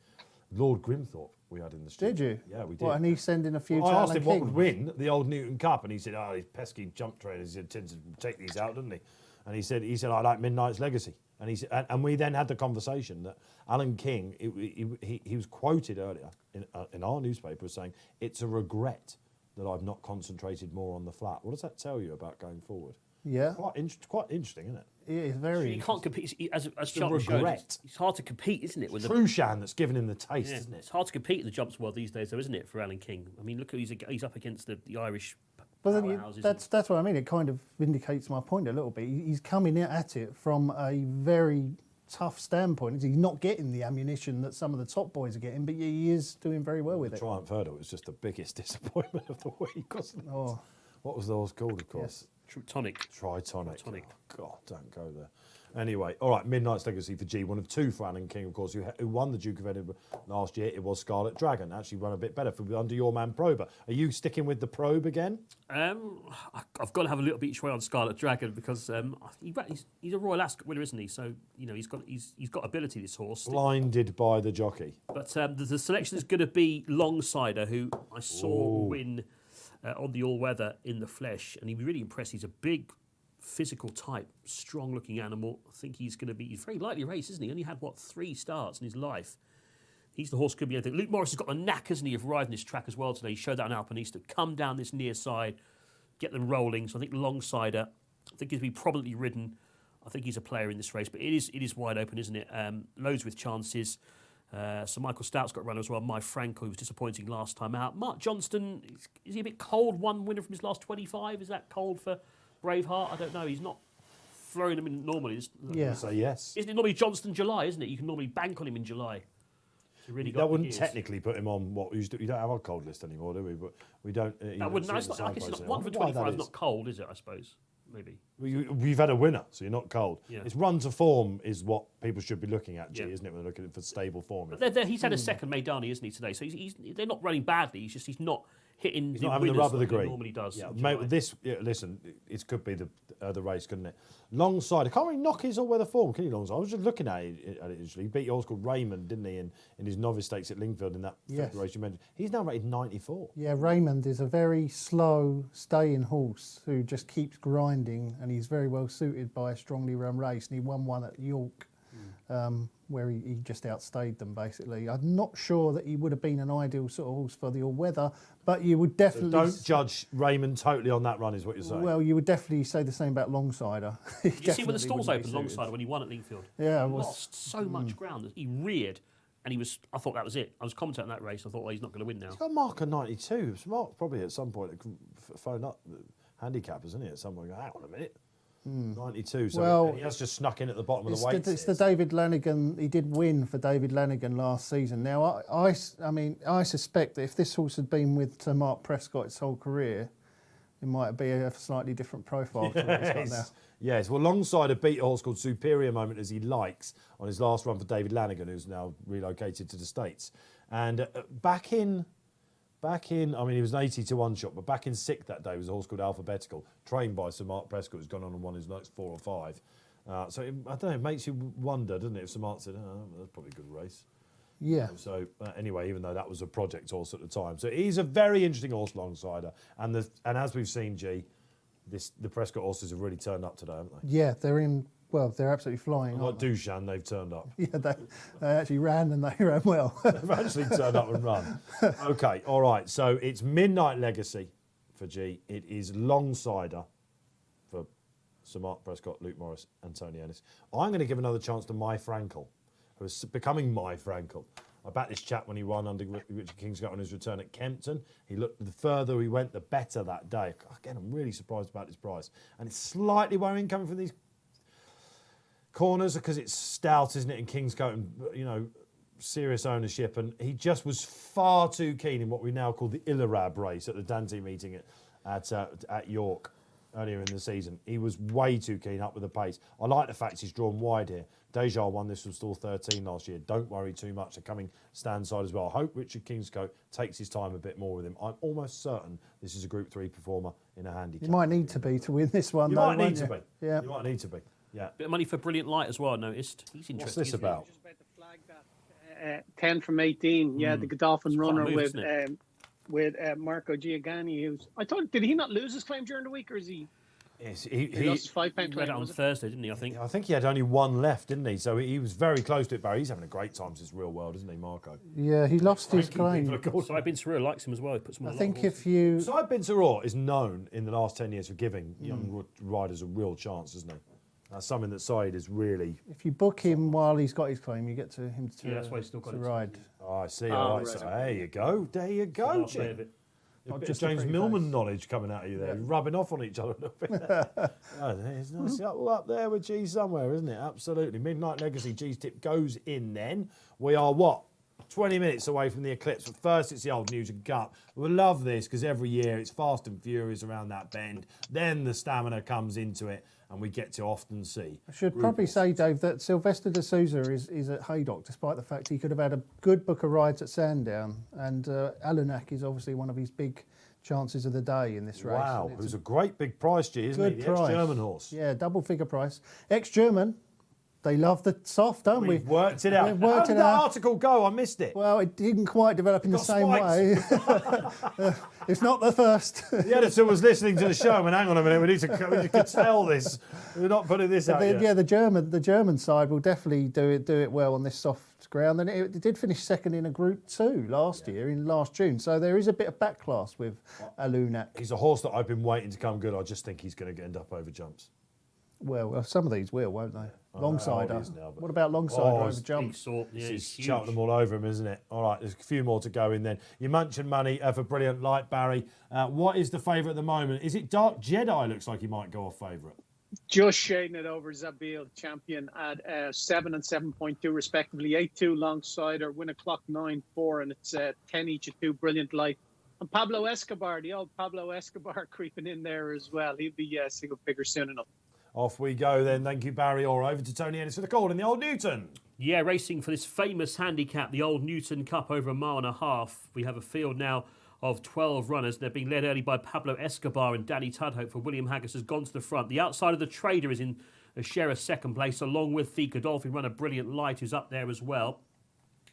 Lord Grimthorpe we had in the studio. Did you? Yeah, we did. What, and he's sending a few to I asked Alan him King. what would win the old Newton Cup, and he said, these pesky jump trainers, he tend to take these out, doesn't he? And he said, I like Midnight's Legacy. And he said, and we then had the conversation that Alan King, he was quoted earlier in our newspaper as saying, it's a regret that I've not concentrated more on the flat. What does that tell you about going forward? Yeah. Quite interesting, isn't it? It is very. You can't compete. As Charlie regret. showed, it's hard to compete, isn't it? With Trushan that's given him the taste, isn't it? It's hard to compete in the jumps world these days, though, isn't it, for Alan King? I mean, look, he's up against the Irish powerhouses. That's what I mean. It kind of vindicates my point a little bit. He's coming at it from a very tough standpoint. He's not getting the ammunition that some of the top boys are getting, but he is doing very well with it. Triumph Hurdle was just the biggest disappointment of the week, wasn't it? Oh. What was the horse called, of course? Tritonic. Tritonic. Oh, God, don't go there. Anyway, all right, Midnight's Legacy for G. One of 2 for Alan King, of course, who won the Duke of Edinburgh last year. It was Scarlet Dragon. Actually run a bit better under your man Prober. Are you sticking with the Probe again? I've got to have a little bit each way on Scarlet Dragon because he's a Royal Ascot winner, isn't he? So he's got ability, this horse. Blinded by the jockey. But the selection is going to be Longsider, who I saw win on the all-weather in the flesh, and he was really impressed. He's a big, physical type, strong-looking animal. I think he's very lightly raced, isn't he? He only had, 3 starts in his life. He's the horse could be anything. Luke Morris has got the knack, hasn't he, of riding this track as well today. He showed that on Alpinista. Come down this near side, get them rolling. So I think Longsider, I think he's been prominently ridden. I think he's a player in this race, but it is wide open, isn't it? Loads with chances. So Michael Stout's got a runner as well. My Franco, who was disappointing last time out. Mark Johnston, is he a bit cold? 1 winner from his last 25. Is that cold for Braveheart? I don't know. He's not throwing them in normally. Yeah. So yes. Isn't it normally Johnston July, isn't it? You can normally bank on him in July. Really that wouldn't technically put him on what you don't have our cold list anymore, do we? But we don't. That wouldn't. I guess it's not 1 for 25 is not cold, is it? I suppose. Maybe. We've had a winner, so you're not cold. Yeah. It's run to form is what people should be looking at, isn't it? When they're looking for stable form. But he's had a second Maidani, isn't he, today? So they're not running badly. He's not hitting He's the not having the winners rub of the like he green. normally does. Yeah, in mate, July. listen, it could be the race, couldn't it? Longside, I can't really knock his all-weather form, can he, Longside? I was just looking at it initially. He beat a horse called Raymond, didn't he, in his novice stakes at Lingfield in that Yes. race you mentioned. He's now rated 94. Yeah, Raymond is a very slow staying horse who just keeps grinding, and he's very well suited by a strongly run race. And he won one at York, where he just outstayed them, basically. I'm not sure that he would have been an ideal sort of horse for the all-weather, but you would definitely... So don't judge Raymond totally on that run, is what you're saying. Well, you would definitely say the same about Longsider. Did you see when the stalls opened alongside when he won at Lingfield? Yeah, he lost so much ground. He reared, and I thought that was it. I was commentating on that race. I thought, well, he's not going to win now. He's got a mark of 92. So Mark probably at some point phone up the handicap, isn't he? At some point, go, hang on a minute. 92. So Well, and he has just snuck in at the bottom of the weights. It's the David Lanigan. He did win for David Lanigan last season. Now, I mean, I suspect that if this horse had been with Sir Mark Prescott its whole career, it might be a slightly different profile to what he's got now. Yes, well, alongside a beat horse called Superior Moment, as he likes, on his last run for David Lanigan, who's now relocated to the States. And back in, I mean, he was an 80-1 shot, but back in 6th that day was a horse called Alphabetical, trained by Sir Mark Prescott, who's gone on and won his next 4 or 5. I don't know, it makes you wonder, doesn't it, if Sir Mark said, oh, that's probably a good race. Yeah. So anyway, even though that was a project horse at the time, so he's a very interesting horse, Longsider, and as we've seen, the Prescott horses have really turned up today, haven't they? Yeah, they're absolutely flying. Like Duchamp, they've turned up. Yeah, they actually ran and they ran well. They've actually turned up and run. Okay, all right. So it's Midnight Legacy for G. It is Longsider for Sir Mark Prescott, Luke Morris, and Tony Ennis. I'm going to give another chance to My Frankel, who is becoming My Frankel. I backed this chap when he won under Richard Kingscote on his return at Kempton. The further he went, the better that day. Again, I'm really surprised about his price. And it's slightly worrying coming from these corners because it's stout, isn't it, in Kingscote and, serious ownership. And he just was far too keen in what we now call the Illarab race at the Dante meeting at York earlier in the season. He was way too keen up with the pace. I like the fact he's drawn wide here. Deja won this from stall 13 last year. Don't worry too much. They're coming stand side as well. I hope Richard Kingscote takes his time a bit more with him. I'm almost certain this is a Group 3 performer in a handicap. You might need to be to win this one. You though, might need won't to you? be. Yeah. You might need to be. Yeah. Bit of money for Brilliant Light as well, I noticed. He's interesting. What's this isn't he? about? Just about to flag that 10 from 18. Yeah, the Godolphin quite a runner move, with isn't it? Marco Giuliani, who's did he not lose his claim during the week, or is he? Yes, He lost his £5 He claim. read it on was it? Thursday, didn't he, I think? I think he had only one left, didn't he? So he was very close to it, Barry. He's having a great time since Real World, isn't he, Marco? Yeah, he lost his claim. So I've been Surreal likes him as well. He puts him on I a lot think of horses. if you... Side Bin Saror is known in the last 10 years for giving young riders a real chance, isn't he? That's something that Side is really... If you book him while he's got his claim, you get him to, Yeah, that's why he's still got to it. ride. Oh, I see. Oh, All right. right. So there you go. There you go, Last bit of Jim. it. Not just just a James pretty Millman face. knowledge coming out of you there, rubbing off on each other a little bit. Oh, there's nice all up there with G somewhere, isn't it? Absolutely. Midnight Legacy, G's tip goes in then. We are what? 20 minutes away from the Eclipse, but first it's the Old Newton Cup. We love this because every year it's fast and furious around that bend. Then the stamina comes into it, and we get to often see. I should probably say, Dave, that Sylvester de Souza is at Haydock, despite the fact he could have had a good book of rides at Sandown. And Alunak is obviously one of his big chances of the day in this race. Wow, And it's who's a great big price, G, isn't he? good The price. ex-German horse. Yeah, double figure price. Ex-German, they love the soft, don't we? We've worked it out. We've worked How it did that out. article go? I missed it. Well, it didn't quite develop in the got same way. It's not the first. The editor was listening to the show and went, hang on a minute, we need to tell this. We're not putting this out yet. Yeah, the German side will definitely do it well on this soft ground, and it did finish second in a Group 2 last year in last June. So there is a bit of back class with Alunak. He's a horse that I've been waiting to come good. I just think he's going to end up over jumps. Well, some of these will, won't they? I know how old he Longsider. is now, but- What about Longsider Oh, over it's jumps? Sort, yeah, He's he's chucking huge. them all over him, isn't it? All right, there's a few more to go in then. Your Munchen money for Brilliant Light, Barry. What is the favourite at the moment? Is it Dark Jedi? Looks like he might go off favourite. Just shading it over Zabil, champion at 7 and 7.2 respectively. 8-2 Longsider, win a clock 9-4, and it's 10 each at 2. Brilliant Light. And Pablo Escobar, the old Pablo Escobar creeping in there as well. He'll be single figure soon enough. Off we go then. Thank you, Barry. Or over to Tony Ennis for the call in the Old Newton. Yeah, racing for this famous handicap, the Old Newton Cup over a mile and a half. We have a field now of 12 runners. They're being led early by Pablo Escobar and Danny Tudhope, for William Haggas has gone to the front. The outside of the Trader is in a share of second place, along with the Godolphin runner Brilliant Light, who's up there as well.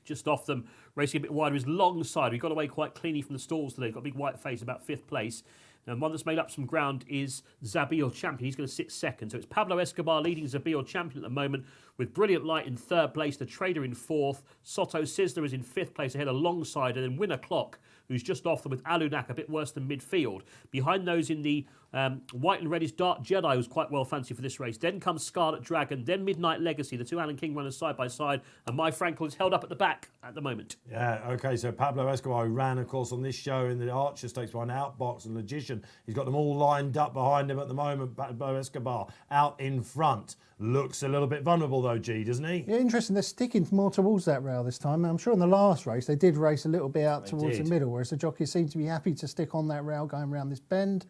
Just off them, racing a bit wider, is Longside. He got away quite cleanly from the stalls today. Got a big white face, about 5th place. And one that's made up some ground is Zabil Champion. He's going to sit second. So it's Pablo Escobar leading Zabil Champion at the moment, with Brilliant Light in 3rd place, the Trader in 4th. Soto Sizzler is in 5th place ahead alongside, and then Winner Clock, who's just off them with Alunak, a bit worse than midfield. Behind those in the white and red is Dark Jedi, who's quite well fancied for this race. Then comes Scarlet Dragon, then Midnight Legacy, the 2 Alan King runners side by side, and My Frankel is held up at the back at the moment. Yeah, OK, so Pablo Escobar, who ran, of course, on this show in the Archer Stakes behind Outbox and Logician. He's got them all lined up behind him at the moment. Pablo Escobar out in front. Looks a little bit vulnerable, though, G, doesn't he? Yeah, interesting. They're sticking more towards that rail this time. I'm sure in the last race they did race a little bit out towards the middle, whereas the jockeys seem to be happy to stick on that rail going around this bend.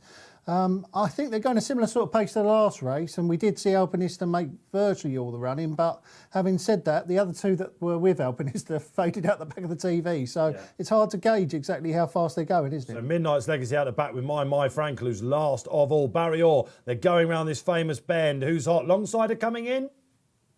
I think they're going a similar sort of pace to the last race, and we did see Alpinista make virtually all the running, but having said that, the other 2 that were with Alpinista faded out the back of the TV, so it's hard to gauge exactly how fast they're going, isn't it? So Midnight's Legacy out the back with My Frankel, who's last of all. Barry Orr, they're going around this famous bend. Who's hot? Longsider coming in?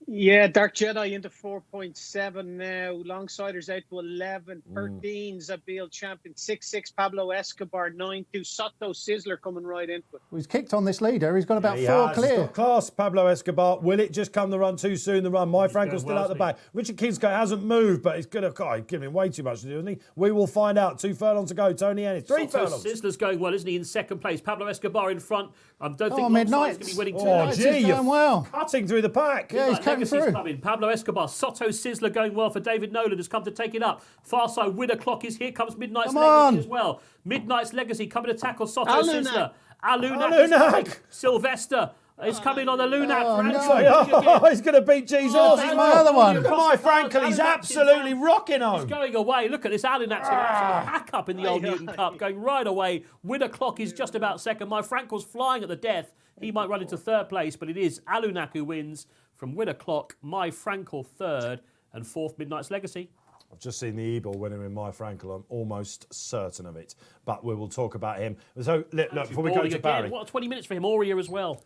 Yeah, Dark Jedi into 4.7 now. Longsiders out to 11. 13 Zabil Champion. 6-6 Pablo Escobar. 9-2 Soto Sizzler coming right into it. He's kicked on this leader. He's got about 4 clear. It's class, Pablo Escobar. Will it just come the run too soon? The run. My Frankel's still out the back. Richard Kingscote hasn't moved, but he's going to give him way too much to do, isn't he? We will find out. 2 furlongs to go. Tony Ennis. 3 furlongs. Sizzler's going well, isn't he? In 2nd place. Pablo Escobar in front. I don't think Midnight's going to be winning too. Oh, gee, you're going well. cutting through the pack. Yeah, he's cutting through. Coming. Pablo Escobar, Soto Sizzler going well for David Nolan, has come to take it up. Far side, Winner Clock is here. Comes Midnight's Legacy as well. Midnight's Legacy coming to tackle Soto Sizzler. Alunak. Sylvester is coming on the Lunak. He's going to beat Jesus. That's my other one. Look at My Frankel. He's absolutely rocking home. He's going away. Look at this. Alunak's going to absolutely hack up in the old Newton Cup, going right away. Winner Clock is just about second. My Frankel's flying at the death. He might run into 3rd place, but it is Alunak who wins from Winner Clock. My Frankel 3rd, and 4th Midnight's Legacy. I've just seen the Ebor winner in My Frankel. I'm almost certain of it. But we will talk about him. So, look, before we go to Barry. What 20 minutes for him, Aurea as well.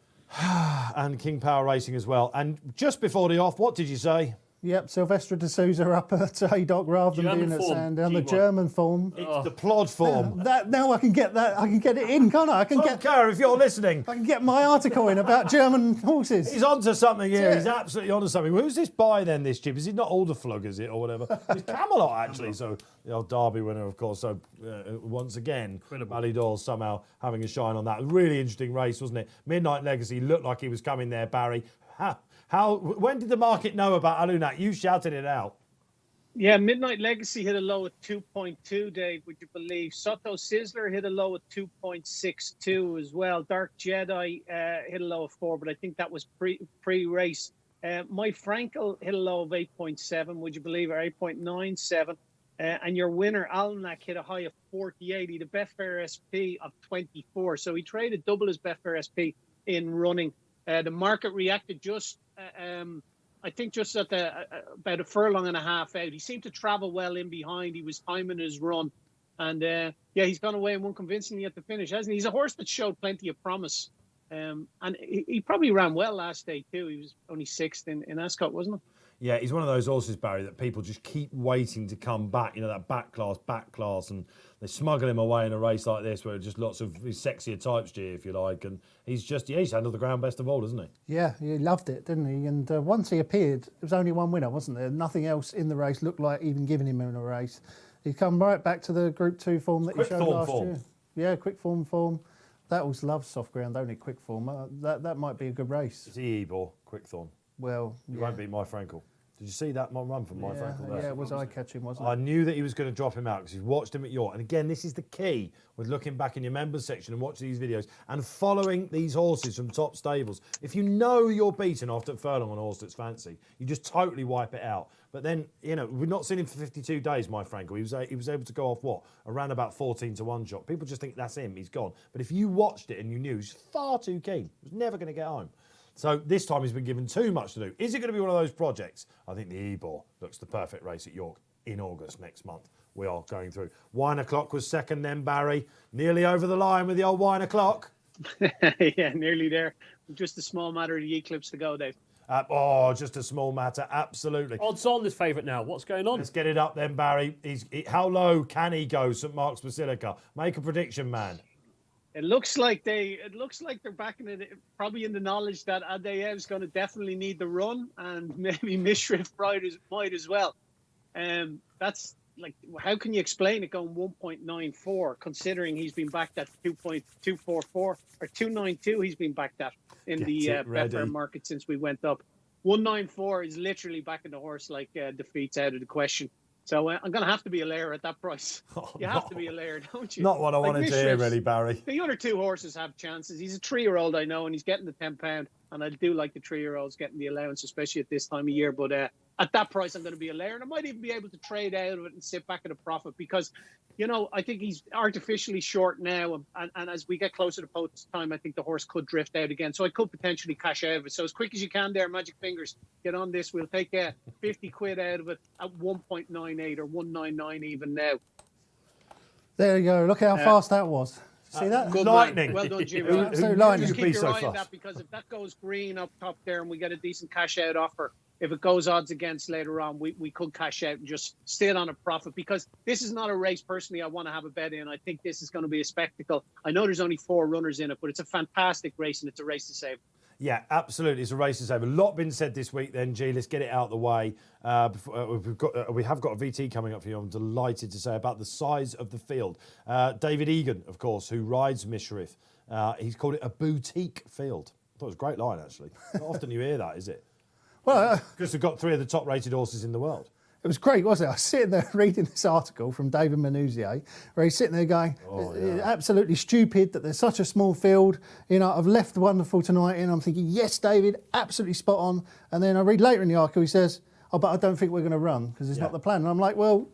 And King Power Racing as well. And just before the off, what did you say? Yep, Silvestre de Souza up at Haydock rather than being at Sandown. The German form. It's the plod form. Now I can get that. I can get it in, can't I? Care if you're listening. I can get my article in about German horses. He's onto something here. He's absolutely onto something. Who's this by then, this chip? Is it not Alderflug, is it, or whatever? It's Camelot, actually. So the old Derby winner, of course. So once again, Ballydor somehow having a shine on that. Really interesting race, wasn't it? Midnight Legacy looked like he was coming there, Barry. When did the market know about Alunak? You shouted it out. Yeah, Midnight Legacy hit a low at 2.2, Dave, would you believe? Soto Sizzler hit a low at 2.62 as well. Dark Jedi hit a low of 4, but I think that was pre-race. My Frankel hit a low of 8.7, would you believe, or 8.97. And your winner, Alunak, hit a high of 48. He had a Betfair SP of 24. So he traded double his Betfair SP in running. The market reacted just, I think, just at about a furlong and a half out. He seemed to travel well in behind. He was timing his run. And, he's gone away and won convincingly at the finish, hasn't he? He's a horse that showed plenty of promise. And he probably ran well last day, too. He was only 6th in Ascot, wasn't he? Yeah, he's one of those horses, Barry, that people just keep waiting to come back. You know, that back class, and they smuggle him away in a race like this where just lots of sexier types, G, if you like. And he's handled the ground best of all, hasn't he? Yeah, he loved it, didn't he? And once he appeared, there was only one winner, wasn't there? Nothing else in the race looked like even giving him in a race. He'd come right back to the Group 2 form that he showed last year. Yeah, quick form. That always loves soft ground, only quick form. That might be a good race. It's Ebor, Quickthorn. Well, you won't beat My Frankel. Did you see that run from My Frankel there? Yeah, it was eye-catching, wasn't it? I knew that he was going to drop him out because he's watched him at York. And again, this is the key with looking back in your members section and watching these videos and following these horses from top stables. If you know you're beaten after furlong on a horse that's fancy, you just totally wipe it out. But then, we've not seen him for 52 days, My Frankel. He was able to go off, around about 14 to 1 shot. People just think that's him, he's gone. But if you watched it and you knew, he's far too keen. He was never going to get home. So this time he's been given too much to do. Is it going to be one of those projects? I think the Ebor looks the perfect race at York in August next month. We are going through. Wine O'Clock was second then, Barry. Nearly over the line with the old Wine O'Clock. Yeah, nearly there. Just a small matter of the Eclipse to go, Dave. Just a small matter, absolutely. Odds on this favourite now. What's going on? Let's get it up then, Barry. How low can he go, St Mark's Basilica? Make a prediction, man. It looks like they're backing it, probably in the knowledge that Adeyev's going to definitely need the run, and maybe Mishriff might as well. That's like, how can you explain it going 1.94, considering he's been backed at 2.244 or 292? He's been backed at in the Betfair market since we went up. 194 is literally backing the horse like defeat's out of the question. So I'm going to have to be a layer at that price. You have to be a layer, don't you? Not what I wanted to hear, really, Barry. The other two horses have chances. He's a 3-year-old, I know, and he's getting the £10. And I do like the 3-year-olds getting the allowance, especially at this time of year. But at that price, I'm going to be a layer. And I might even be able to trade out of it and sit back at a profit because, you know, I think he's artificially short now. And as we get closer to post time, I think the horse could drift out again. So I could potentially cash out of it. So as quick as you can there, Magic Fingers, get on this. We'll take 50 quid out of it at 1.98 or 199 even now. There you go. Look how fast that was. See that? Good lightning. Well done, Jimmy. Lightning. Just keep your eye on that, because if that goes green up top there and we get a decent cash out offer, if it goes odds against later on, we could cash out and just stay on a profit, because this is not a race personally I want to have a bet in. I think this is going to be a spectacle. I know there's only 4 runners in it, but it's a fantastic race and it's a race to save. Yeah, absolutely. It's a race to save. A lot been said this week then, G. Let's get it out of the way. We have got a VT coming up for you, I'm delighted to say, about the size of the field. David Egan, of course, who rides Mishriff, he's called it a boutique field. I thought it was a great line, actually. Not often you hear that, is it? Well, because we've got 3 of the top-rated horses in the world. it was great, wasn't it? I was sitting there reading this article from David Manouzier, where he's sitting there going, absolutely stupid that there's such a small field. You know, I've left Wonderful Tonight in. I'm thinking, yes, David, absolutely spot on. And then I read later in the article, he says, oh, but I don't think we're going to run because it's not the plan. And I'm like, well...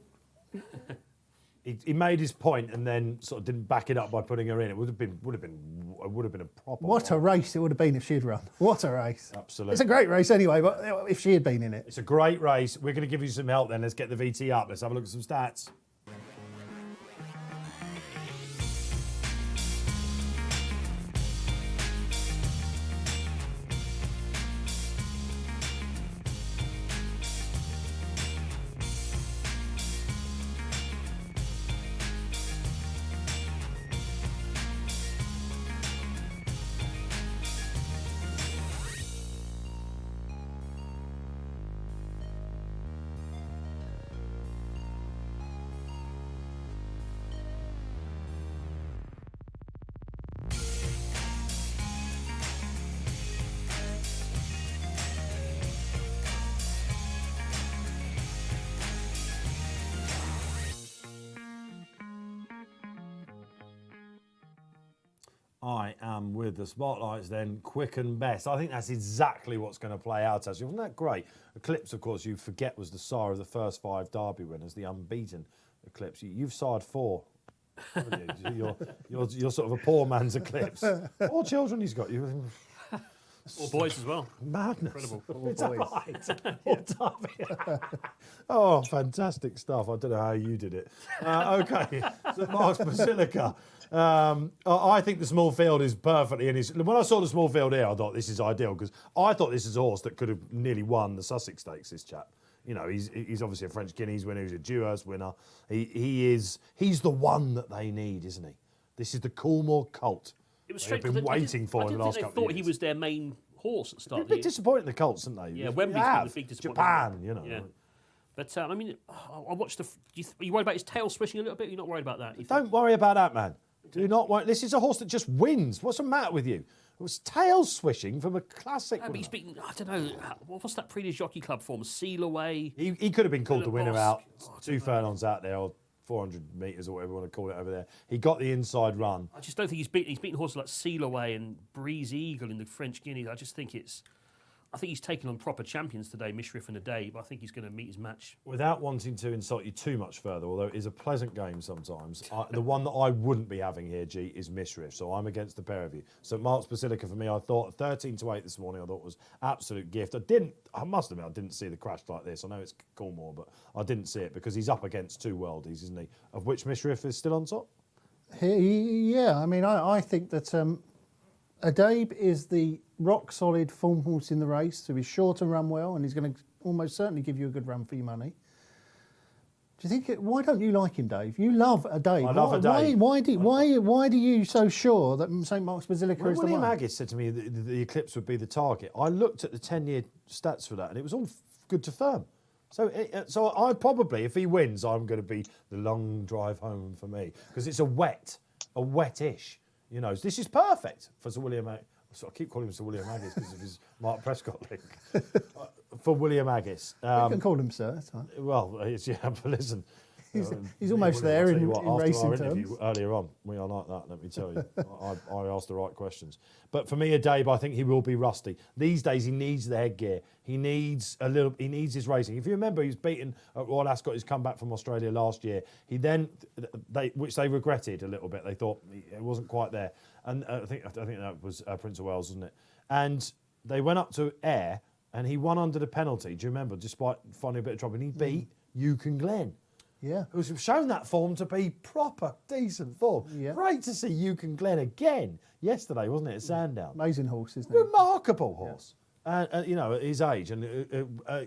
He made his point and then sort of didn't back it up by putting her in. It would have been a proper. What a race it would have been if she'd run. What a race. Absolutely. It's a great race anyway, but if she had been in it. It's a great race. We're going to give you some help then. Let's get the VT up. Let's have a look at some stats. I am with the spotlights then, quick and best. I think that's exactly what's going to play out, actually. Wasn't that great? Eclipse, of course, you forget, was the sire of the first 5 Derby winners, the unbeaten Eclipse. You've sired 4, haven't you? You're sort of a poor man's Eclipse. 4 children he's got. You. 4 boys as well. Madness. Incredible. Is that right? Oh, fantastic stuff. I don't know how you did it. Okay, St Mark's Basilica. I think the small field is perfectly in his... When I saw the small field here, I thought this is ideal, because I thought this is a horse that could have nearly won the Sussex Stakes, this chap. You know, he's obviously a French Guineas winner, he's a Dewhurst winner. He's the one that they need, isn't he? This is the Coolmore Colt. It was They've strange. been waiting for in the last couple of years. I thought he was their main horse at the start of the They're year. disappointed in the Colts, aren't they? Yeah, Wembley's been the big disappointment. Japan, you know. Yeah. But, I mean, I watched the... Are you worried about his tail swishing a little bit? You're not worried about that? Don't worry about that, man. Do not worry. This is a horse that just wins. What's the matter with you? It was tail swishing from a classic. No, but he's beaten, I don't know, what's that previous jockey club form? Seal Away? He could have been called the winner Boss. out 2 furlongs out there, or 400 metres or whatever you want to call it over there. He got the inside run. I just don't think he's beaten horses like Seal Away and Breeze Eagle in the French Guineas. I just think it's... I think he's taken on proper champions today, Mishriff and Adabe. I think he's going to meet his match. Without wanting to insult you too much further, although it is a pleasant game sometimes, the one that I wouldn't be having here, G, is Mishriff. So I'm against the pair of you. So Mark's Basilica for me, I thought 13-8 this morning, I thought was absolute gift. I must admit, I didn't see the crash like this. I know it's Cornwall, but I didn't see it because he's up against two worldies, isn't he? Of which Mishriff is still on top. Yeah, I mean, I think that Adabe is the rock-solid form horse in the race, so he's sure to run well, and he's going to almost certainly give you a good run for your money. Do you think? Why don't you like him, Dave? You love Adabe. I love Adabe. Why do you so sure that St Mark's Basilica is the one? William Aggis said to me that the Eclipse would be the target. I looked at the 10-year stats for that, and it was all good to firm. So I probably, if he wins, I'm going to be the long drive home for me because it's a wet-ish. You know, this is perfect for Sir William. So I keep calling him Sir William Aggis because of his Mark Prescott link. For William Aggis. You can call him sir, that's fine. Well, but listen. He's almost there in racing terms. Earlier on, we are like that, let me tell you. I asked the right questions. But for me, Adabe, I think he will be rusty. These days, he needs the headgear. He needs his racing. If you remember, he was beaten at Royal Ascot, his comeback from Australia last year. He then, which they regretted a little bit. They thought it wasn't quite there. And I think that was Prince of Wales, wasn't it? And they went up to Ayr, and he won under the penalty. Do you remember? Despite finding a bit of trouble, and he beat Yukon Glen. Yeah. Who's shown that form to be proper, decent form. Yeah. Great to see Yukon Glen again yesterday, wasn't it, at Sandown? Amazing horse, isn't he? Remarkable horse. Yeah. And you know, at his age, and a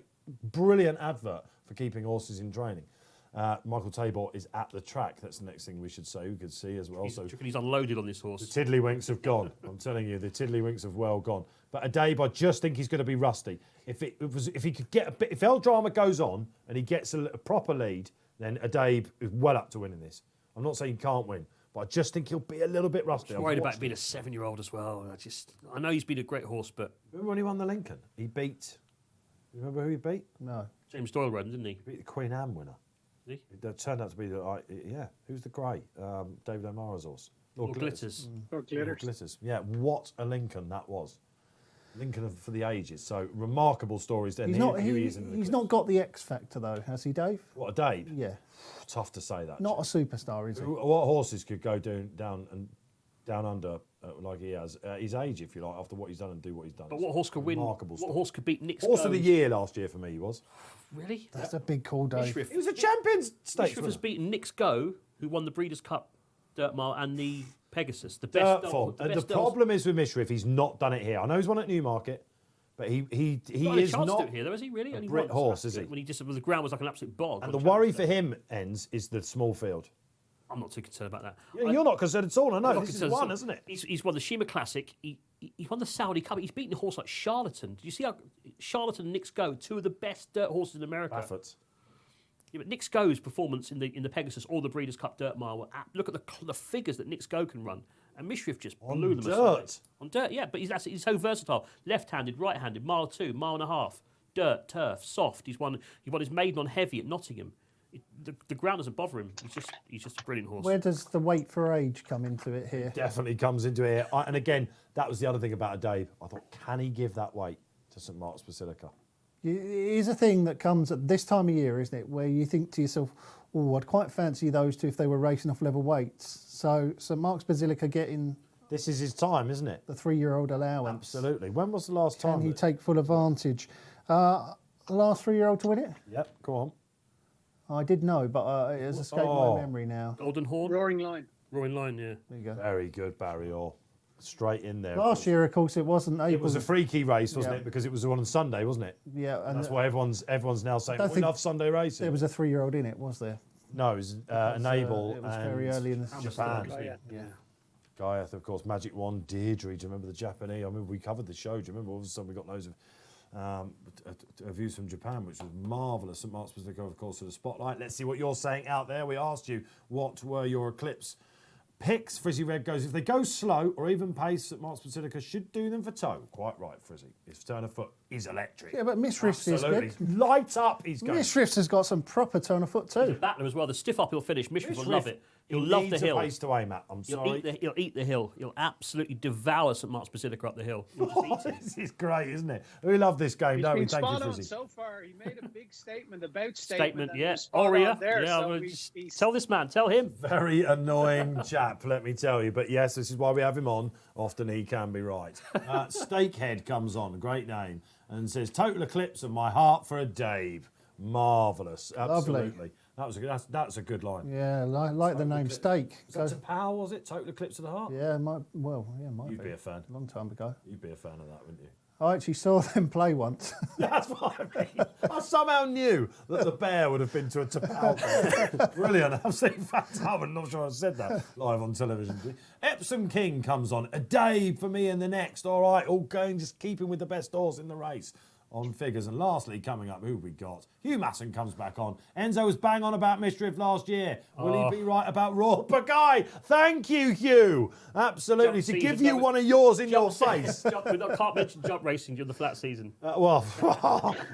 brilliant advert for keeping horses in training. Michael Tabor is at the track. That's the next thing we should say. We could see as well. He's unloaded on this horse. The tiddlywinks have gone. I'm telling you, the tiddlywinks have well gone. But Adabe, I just think he's going to be rusty. If he could get a bit, if El Drama goes on and he gets a proper lead, then Adabe is well up to winning this. I'm not saying he can't win, but I just think he'll be a little bit rusty. I'm worried about being a 7-year-old as well. I know he's been a great horse, but remember when he won the Lincoln? He beat. You remember who he beat? No. James Doyle rode, didn't he? He beat the Queen Anne winner. Did he? That turned out to be who's the grey? David O'Mara's horse. Lord Glitters. Lord Glitters. Yeah, what a Lincoln that was. Lincoln for the ages. So remarkable stories. Then he's not got the X factor though, has he, Dave? What, Adabe? Yeah. Tough to say that. Not a superstar, is he? What horses could go down under like he has at his age, if you like, after what he's done and do what he's done? But what horse could win? Remarkable What horse could beat Nick? Horse of the year last year for me, he was. Really? That's a big call, Dave. Mishriff. He was a Champions Stakes Mishriff has beaten Nick's Go, who won the Breeders' Cup Dirt Mile and the Pegasus. The Dirt best form. The problem is with Mishriff, he's not done it here. I know he's won at Newmarket, but he is not to do it here, though, is he really? a Brit horse, is he? When the ground was like an absolute bog. And the worry for him is the small field. I'm not too concerned about that. Yeah, you're not concerned at all. I know. This is one, isn't it? He's won the Shima Classic. He won the Saudi Cup. He's beaten a horse like Charlatan. Did you see how Charlatan and Nick's Go, two of the best dirt horses in America? Baffert. Yeah, but Nick's Go's performance in the Pegasus or the Breeders' Cup Dirt Mile, look at the figures that Nick's Go can run. And Mishriff just blew them aside. On dirt, yeah, but he's so versatile. Left-handed, right-handed, mile 2, mile and a half, dirt, turf, soft. He won his maiden on heavy at Nottingham. The ground doesn't bother him. He's just a brilliant horse. Where does the weight for age come into it here? Definitely comes into it. And again, that was the other thing about Adabe. I thought, can he give that weight to St Mark's Basilica? It is a thing that comes at this time of year, isn't it, where you think to yourself, oh, I'd quite fancy those two if they were racing off level weights. So St Mark's Basilica getting... This is his time, isn't it? The 3-year-old allowance. Absolutely. When was the last time? Can he take full advantage? The last 3-year-old to win it? Yep, go on. I did know, but it has escaped my memory now. Golden Horn? Roaring Line, yeah. There you go. Very good, Barry Orr. Straight in there. Last year, of course, it wasn't able... It was a freaky race, wasn't it? Because it was on Sunday, wasn't it? Yeah. And that's why everyone's now saying, we love Sunday racing. There was a 3-year-old in it, was there? No, it was Enable it was and very early in the Japan. Yeah. Guyeth, of course, Magic Wand, Deirdre. Do you remember the Japanese? I remember we covered the show. Do you remember all of a sudden we got loads of views from Japan, which was marvellous. St Mark's Basilica, of course, to the spotlight. Let's see what you're saying out there. We asked you what were your Eclipse picks. Frizzy Red goes, if they go slow or even pace, St Mark's Basilica should do them for toe. Quite right, Frizzy. If turn of foot is electric. Yeah, but Mishriff's is Absolutely. good. Light up his game. Mishriff's has got some proper turn of foot The too. battler as well. The stiff up he'll finish. Mishriff will love it. He'll He love the needs a hill. pace to aim at. I'm sorry. He'll eat the hill. He'll absolutely devour St Mark's Basilica up the hill. He'll just eat it. This is great, isn't it? We love this game, He's don't we? been Thank you, spot on Frizzy. so far. He made a big statement about Statement, and yeah. was spot Oria, on there, yeah. so Well, he's- tell this man. Tell him. Very annoying chap, let me tell you. But yes, this is why we have him on. Often he can be right. Steakhead comes on, great name, and says, "Total Eclipse and my heart for a Dave." Marvellous, absolutely. Lovely. That was that's a good line. Yeah, like the name Steak. Was that to Powell, was it? Total Eclipse of the Heart? Yeah, might You'd be. be a fan. A long time ago. You'd be a fan of that, wouldn't you? I actually saw them play once. That's what I mean. I somehow knew that the bear would have been to a Tapau game. Brilliant. I'm saying fact, I'm not sure I said that live on television. Epsom King comes on. A day for me in the next. All right, all going, just keeping with the best horse in the race on figures. And lastly, coming up, who have we got? Hugh Masson comes back on. Enzo was bang on about Mishriff last year. Will he be right about Royal Pagaille? Thank you, Hugh. Absolutely. Jump To give season, you that was- one of yours in your face. We can't mention jump racing during the flat season. Well,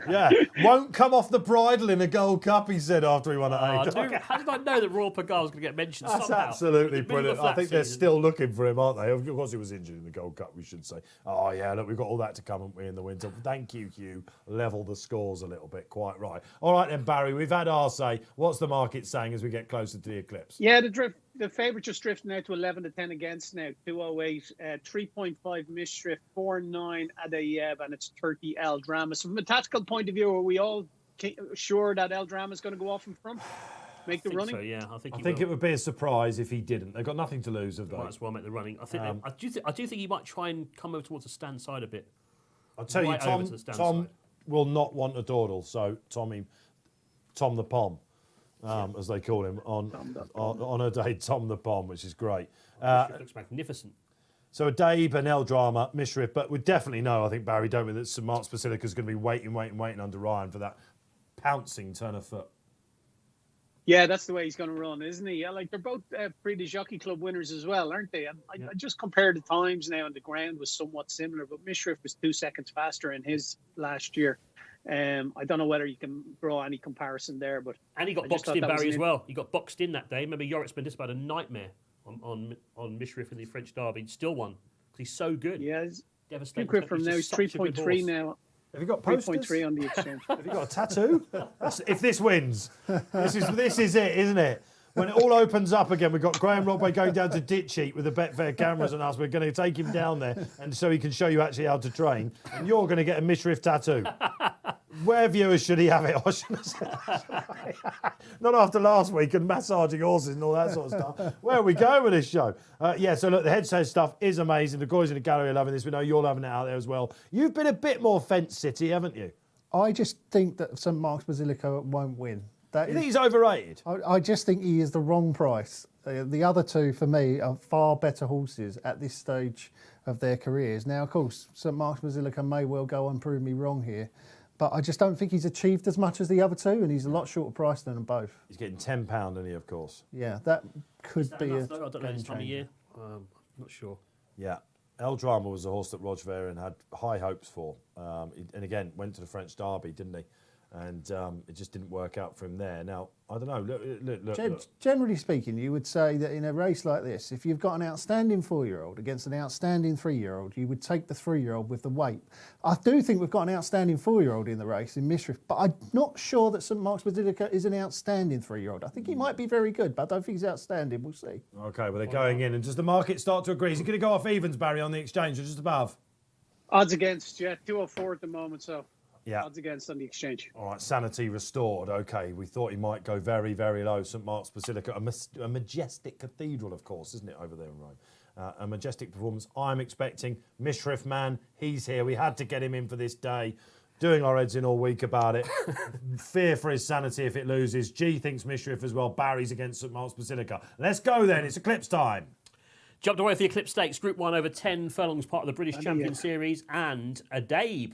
yeah, won't come off the bridle in a Gold Cup, he said after he won at How Haydock. did I know that Royal Pagaille was going to get mentioned That's somehow? absolutely In the middle of brilliant. the I flat think they're season. still looking for him, aren't they? Of course, he was injured in the Gold Cup, we should say. Oh, yeah, look, we've got all that to come, haven't we, in the winter. Thank you, Hugh. Level the scores a little bit, quite right. All right, then, Barry, we've had our say. What's the market saying as we get closer to the Eclipse? Yeah, the favourite just drifting out to 11 to 10 against now, 208, 3.5 Mishriff, 4.9 Adayeb, and it's 30 El Drama. So from a tactical point of view, are we all sure that El Drama is going to go off in front? Make the I think running? so, yeah, I think I he think will. it would be a surprise if he didn't. They've got nothing to lose, have they? Might as well make the running. I think I do think he might try and come over towards the stand side a bit. I'll tell you, right over to the stand Tom side. will not want a dawdle, so Tom the Pom, as they call him on a day, Tom the Pom, which is great. It looks magnificent. So a Dave, an El Drama, Mishriff, but we definitely know, I think, Barry, don't we, that St Mark's Basilica is going to be waiting under Ryan for that pouncing turn of foot. Yeah, that's the way he's going to run, isn't he? Yeah, like they're both Prix de Jockey Club winners as well, aren't they? And I just compared the times now, and the ground was somewhat similar, but Mishriff was 2 seconds faster in his last year. I don't know whether you can draw any comparison there, but And he got I just boxed thought in, that was Barry, an as well. He got boxed in that day. Remember, Joritsman just about a nightmare on Mishriff in the French Derby. He still won because he's so good. Yeah, he's Devastating. quick from now. He's just such a good 3.3 horse. now. Have you got posters? 3.3 on the exchange. Have you got a tattoo? If this wins, this is it, isn't it? When it all opens up again, we've got Graeme Rodway going down to Ditch Heat with the Betfair cameras and us. We're going to take him down there, and so he can show you actually how to train. And you're going to get a Mishriff tattoo. Where viewers should he have it? I shouldn't have said that. Not after last week and massaging horses and all that sort of stuff. Where are we going with this show? Yeah, so look, the head-to-head stuff is amazing. The guys in the gallery are loving this. We know you're loving it out there as well. You've been a bit more fence city, haven't you? I just think that St Mark's Basilica won't win. That You is, think he's overrated? I just think he is the wrong price. The other two, for me, are far better horses at this stage of their careers. Now, of course, St Mark's Basilica may well go and prove me wrong here, but I just don't think he's achieved as much as the other two, and he's a lot shorter price than them both. He's getting £10, isn't he, of course? Yeah, that could Is that be enough, a though? I don't know game this time of changer. year. I'm not sure. Yeah. El Drama was a horse that Roger Varian had high hopes for. And again, went to the French Derby, didn't he? And it just didn't work out for him there. Now, I don't know. Look. Generally speaking, you would say that in a race like this, if you've got an outstanding 4-year-old against an outstanding 3-year-old, you would take the 3-year-old with the weight. I do think we've got an outstanding 4-year-old in the race in Mishriff, but I'm not sure that St Mark's Basilica is an outstanding 3-year-old. I think he might be very good, but I don't think he's outstanding. We'll see. Okay, well, they're going in. And does the market start to agree? Is he going to go off evens, Barry, on the exchange or just above? Odds against, 204 at the moment, so Yeah. odds against on the exchange. All right, sanity restored. Okay, we thought he might go very, very low. St Mark's Basilica, a majestic cathedral, of course, isn't it, over there in Rome? A majestic performance. I'm expecting Mishriff man. He's here. We had to get him in for this day. Doing our heads in all week about it. Fear for his sanity if it loses. G thinks Mishriff as well. Barry's against St Mark's Basilica. Let's go then. It's Eclipse time. Jumped away for the Eclipse Stakes, Group 1 over 10 furlongs, part of the British Champion Series, and a Dabe.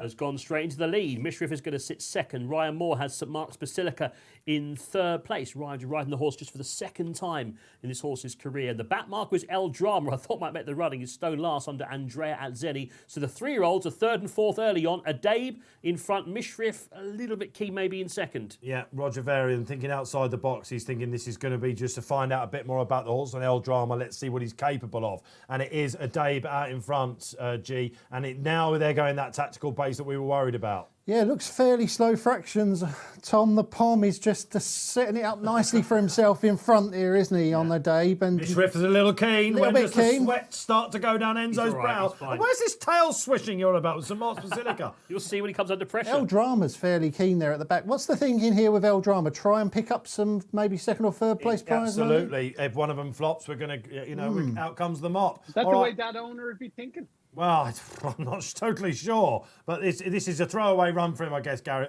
has gone straight into the lead. Mishriff is going to sit second. Ryan Moore has St Mark's Basilica in third place. Ryan's riding the horse just for the second time in this horse's career. The back mark was El Drama. I thought might make the running. Is stone last under Andrea Atzeni. So the 3-year-olds are third and fourth early on. Adabe in front. Mishriff a little bit key maybe in second. Yeah, Roger Varian thinking outside the box. He's thinking this is going to be just to find out a bit more about the horse and El Drama. Let's see what he's capable of. And it is Adabe out in front, G. And now they're going that tactical pace that we were worried about. Yeah, it looks fairly slow fractions. Tom the Pom is just setting it up nicely for himself in front here, isn't he, on the day? And Mishriff is a little keen. Little bit the keen. sweat start to go down Enzo's brow. And where's this tail swishing you're about with St Mark's Basilica? You'll see when he comes under pressure. El Drama's fairly keen there at the back. What's the thinking here with El Drama? Try and pick up some maybe second or third place prize? Absolutely. If one of them flops, we're going to, out comes the mop. Is that the way that owner would be thinking? Well, I'm not totally sure, but this is a throwaway run for him, I guess, Barry,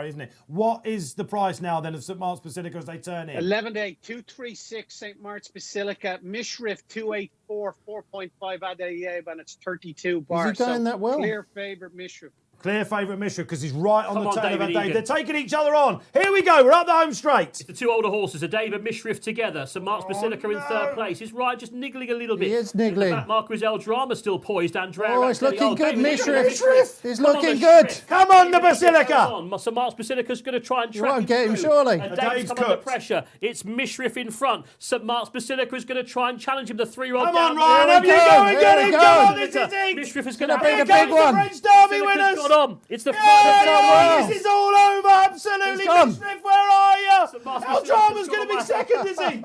isn't it? What is the price now then of St Mark's Basilica as they turn in? 11-8, 236 St Mark's Basilica, Mishriff 284, 4.5 Adabe, and it's 32 bars. Is he going that well? Clear favourite Mishriff. Clear favourite Mishriff because he's right on the tail of David Adabe. Egan. They're taking each other on. Here we go. We're up the home straight. It's the two older horses, Adabe and Mishriff together. St Mark's Basilica in third place. He's right, just niggling a little bit. He is niggling. The back marker is El Drama still poised. Andrea. Oh, it's looking good, Mishriff. Mishriff. It's Come on, looking Mishriff. good. Come on, the Basilica. Come on. St Mark's Basilica's going to try and track won't get him, through. surely. Adabe's Adabe's come under cooked. pressure. It's Mishriff in front. St Mark's Basilica is going to try and challenge him. The 3-year-old Come down. on, Ryan. Here Up we you go. go and get Here him. we Come go. on, this is it. Mishriff is going Gonna to bring Here a comes big the one. French Derby Basilica's winners. got on. It's the Hey, well. this is all over. Absolutely. He's gone. Mishriff, where are you? St Mark's El Basilica's Drama's got going to be away. second, is he? St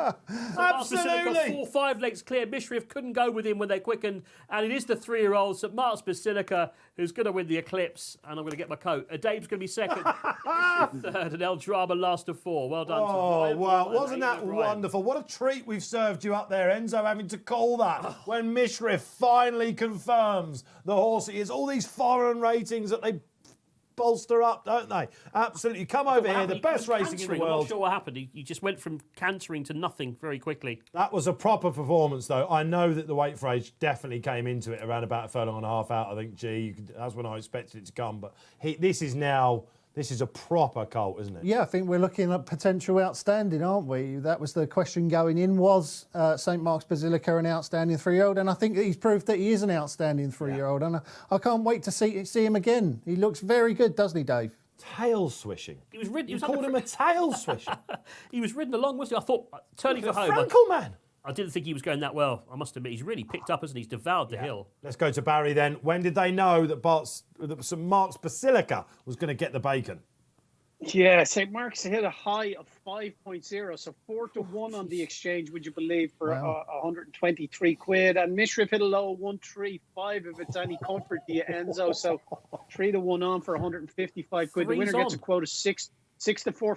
Mark's Basilica Absolutely. 4-5 legs clear. Mishriff couldn't go with him when they quickened. And it is the 3-year-old St Mark's Basilica who's going to win the Eclipse. And I'm going to get my coat. Adabe's going to be second. Mishriff third. And El Drama last of 4. Well done. to Oh, Ryan. wow. Well done, Wasn't that Ryan. wonderful? What a treat we've served you up there, Enzo, having to call that when Mishriff finally confirms the horse he is. All these foreign ratings that they bolster up, don't they? Absolutely. Come over here, the best racing in the I'm not world. sure what happened. He just went from cantering to nothing very quickly. That was a proper performance, though. I know that the weight for age definitely came into it around about a furlong and a half out. I think, that's when I expected it to come. But this is a proper colt, isn't it? Yeah, I think we're looking at potential outstanding, aren't we? That was the question going in. Was St Mark's Basilica an outstanding 3-year-old? And I think that he's proved that he is an outstanding 3-year-old. And I can't wait to see him again. He looks very good, doesn't he, Dave? Tail swishing. He was ridden. You called him a tail swisher. He was ridden along, wasn't he? I thought turning for A home. Frankel man. I didn't think he was going that well. I must admit, he's really picked up, hasn't he? He's devoured the hill. Let's go to Barry then. When did they know that St Mark's Basilica was going to get the bacon? Yeah, St. Mark's hit a high of 5.0, so 4-1 on the exchange, would you believe, for 123 quid. And Mishriff hit a low of 135, if it's any comfort to you, Enzo. So 3-1 on for 155 quid. The winner gets a quote of 6-4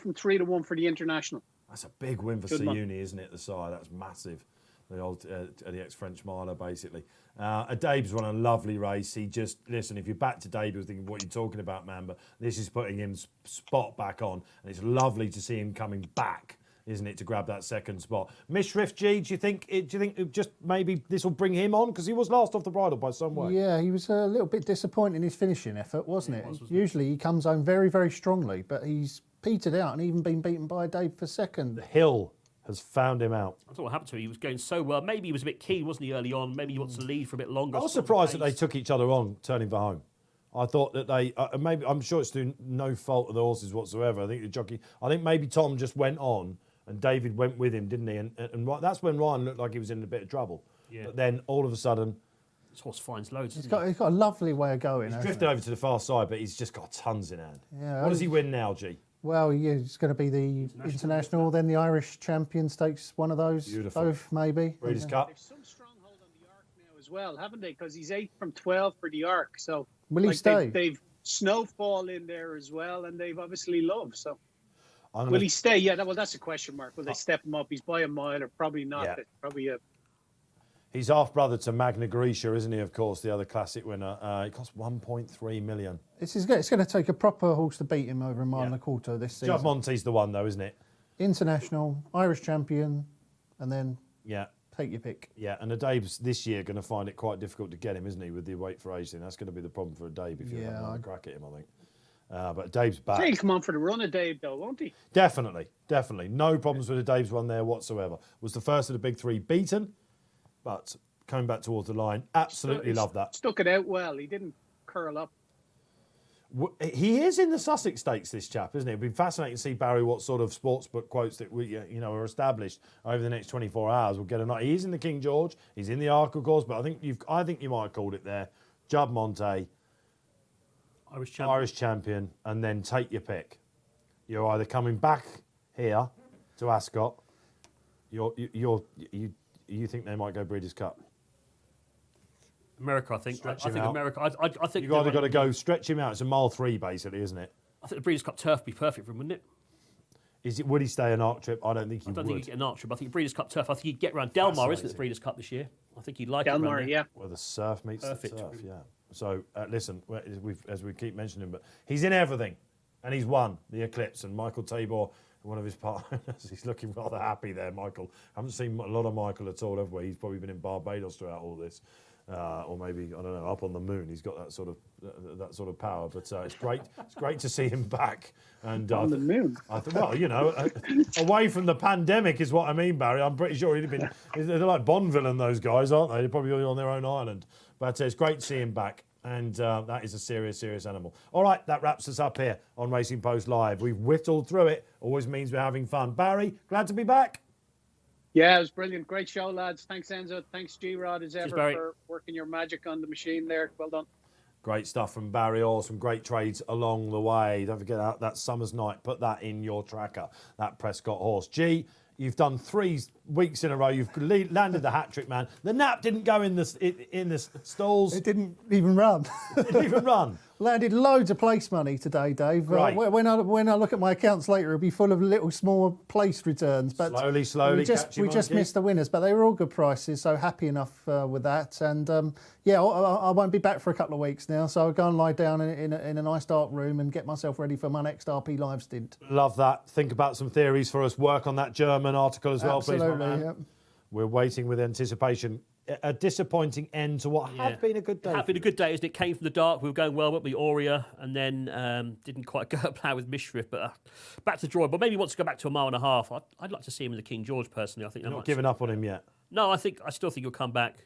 from 3-1 for the international. That's a big win for Siuni, isn't it? The side, that's massive. The old the ex-French miler, basically. Adabe's run a lovely race. He just, listen, if you're back to Dave, you're thinking what you're talking about, man, but this is putting him spot back on. And it's lovely to see him coming back, isn't it, to grab that second spot. Mishriff, G, do you think just maybe this will bring him on? Because he was last off the bridle by some way. Yeah, he was a little bit disappointed in his finishing effort, wasn't it? Usually he comes home very, very strongly, but he's petered out and even been beaten by Dave for second. The hill has found him out. I don't know what happened to him. He was going so well. Maybe he was a bit keen, wasn't he, early on? Maybe he wants to lead for a bit longer. I was surprised that they took each other on, turning for home. I thought that they, maybe, I'm sure it's through no fault of the horses whatsoever. I think the jockey, maybe Tom just went on and David went with him, didn't he? And that's when Ryan looked like he was in a bit of trouble. Yeah. But then all of a sudden, this horse finds loads. He's got a lovely way of going. He's drifted over to the far side, but he's just got tons in hand. Yeah, what does he win now, G? Well, yeah, it's going to be the international, then the Irish champion stakes, one of those. Beautiful. Both, maybe. Breeders' Cup. They've some stronghold on the arc now as well, haven't they? Because he's 8 from 12 for the arc. So will he stay? They've Snowfall in there as well, and they've obviously Love. So will he stay? Yeah, that's a question mark. Will they step him up? He's by a mile, or probably not. Yeah. Probably a. He's half-brother to Magna Grecia, isn't he, of course, the other classic winner. He costs 1.3 million. It's going to take a proper horse to beat him over a mile and a quarter this season. Judd Monte's the one, though, isn't it? International, Irish champion, and then take your pick. Yeah, and Dave's this year going to find it quite difficult to get him, isn't he, with the wait for age thing? That's going to be the problem for Dave if you have another crack at him, I think. But Dave's back. He'll come on for the run of Dave, though, won't he? Definitely. No problems with the Dave's one there whatsoever. Was the first of the big three beaten, but coming back towards the line, absolutely love that. Stuck it out well. He didn't curl up. He is in the Sussex Stakes, this chap, isn't he? It'd be fascinating to see, Barry, what sort of sportsbook quotes that are established over the next 24 hours. We'll get a night. He's in the King George. He's in the Arkle course, but I think you might have called it there. Judd Monte, Irish champion, and then take your pick. You're either coming back here to Ascot. You think they might go Breeders' Cup? America, I think. I think America. I think you've either got to go stretch him out. It's a mile 3, basically, isn't it? I think the Breeders' Cup turf would be perfect for him, wouldn't it? Would he stay an arc trip? I don't think he would. I don't think he'd get an arc trip. I think Breeders' Cup turf. I think he'd get around Delmar, isn't it? The Breeders' Cup this year. I think he'd like Delmar, it. Yeah. Where the surf meets the turf. Yeah. So listen, as we keep mentioning him, but he's in everything, and he's won the Eclipse. And Michael Tabor, one of his partners, he's looking rather happy there. Michael, haven't seen a lot of Michael at all, have we? He's probably been in Barbados throughout all this. Or maybe, I don't know, up on the moon. He's got that sort of power. But it's great. It's great to see him back. And on the moon. Away from the pandemic is what I mean, Barry. I'm pretty sure he'd have been. They're like Bond villain, those guys, aren't they? They're probably on their own island. But it's great to see him back. And that is a serious animal. All right, that wraps us up here on Racing Post Live. We've whittled through it. Always means we're having fun. Barry, glad to be back. Yeah, it was brilliant. Great show, lads. Thanks, Enzo. Thanks, G-Rod, as ever, Barry, for working your magic on the machine there. Well done. Great stuff from Barry Orr. Some great trades along the way. Don't forget that Summer's Night. Put that in your tracker, that Prescott horse. G, you've done 3 weeks in a row. You've landed the hat trick, man. The nap didn't go in the stalls. It didn't even run. It didn't even run. Landed loads of place money today, Dave. Right. When I look at my accounts later, it'll be full of little small place returns. But slowly, we just missed the winners, but they were all good prices. So happy enough with that. And I won't be back for a couple of weeks now. So I'll go and lie down in a nice dark room and get myself ready for my next RP Live stint. Love that. Think about some theories for us. Work on that German article as well, please, my man. Yep. We're waiting with anticipation. A disappointing end to what had been a good day. Had been a good day, isn't it? Came from the dark. We were going well, weren't we? Aurea, and then didn't quite go to plan with Mishriff. But back to the drawing. But maybe he wants to go back to a mile and a half. I'd like to see him in the King George personally. I think You're not giving up on him yet. No, I still think he'll come back.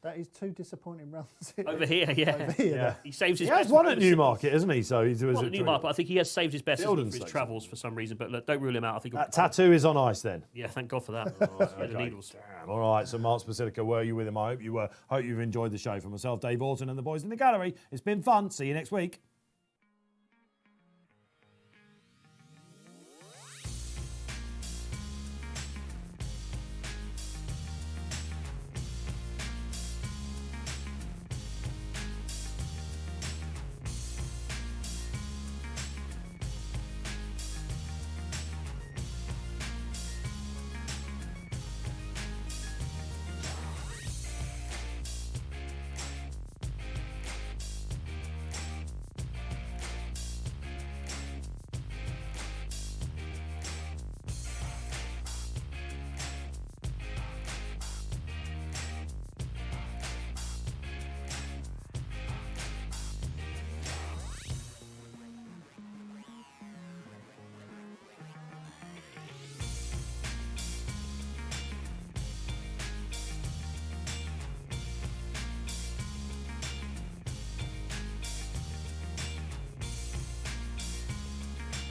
That is 2 disappointing runs. Over here, yeah. Over here. Yeah. He saves his He has best. won at Newmarket, hasn't he? So he's Not at Newmarket, but I think he has saved his best for his Stakes. travels for some reason. But look, don't rule him out. I think That tattoo is on ice then. Yeah, thank God for that. The needles. Damn. All right, so Mark Basilica, were you with him? I hope you were. Hope you've enjoyed the show. For myself, Dave Orton, and the boys in the gallery, it's been fun. See you next week.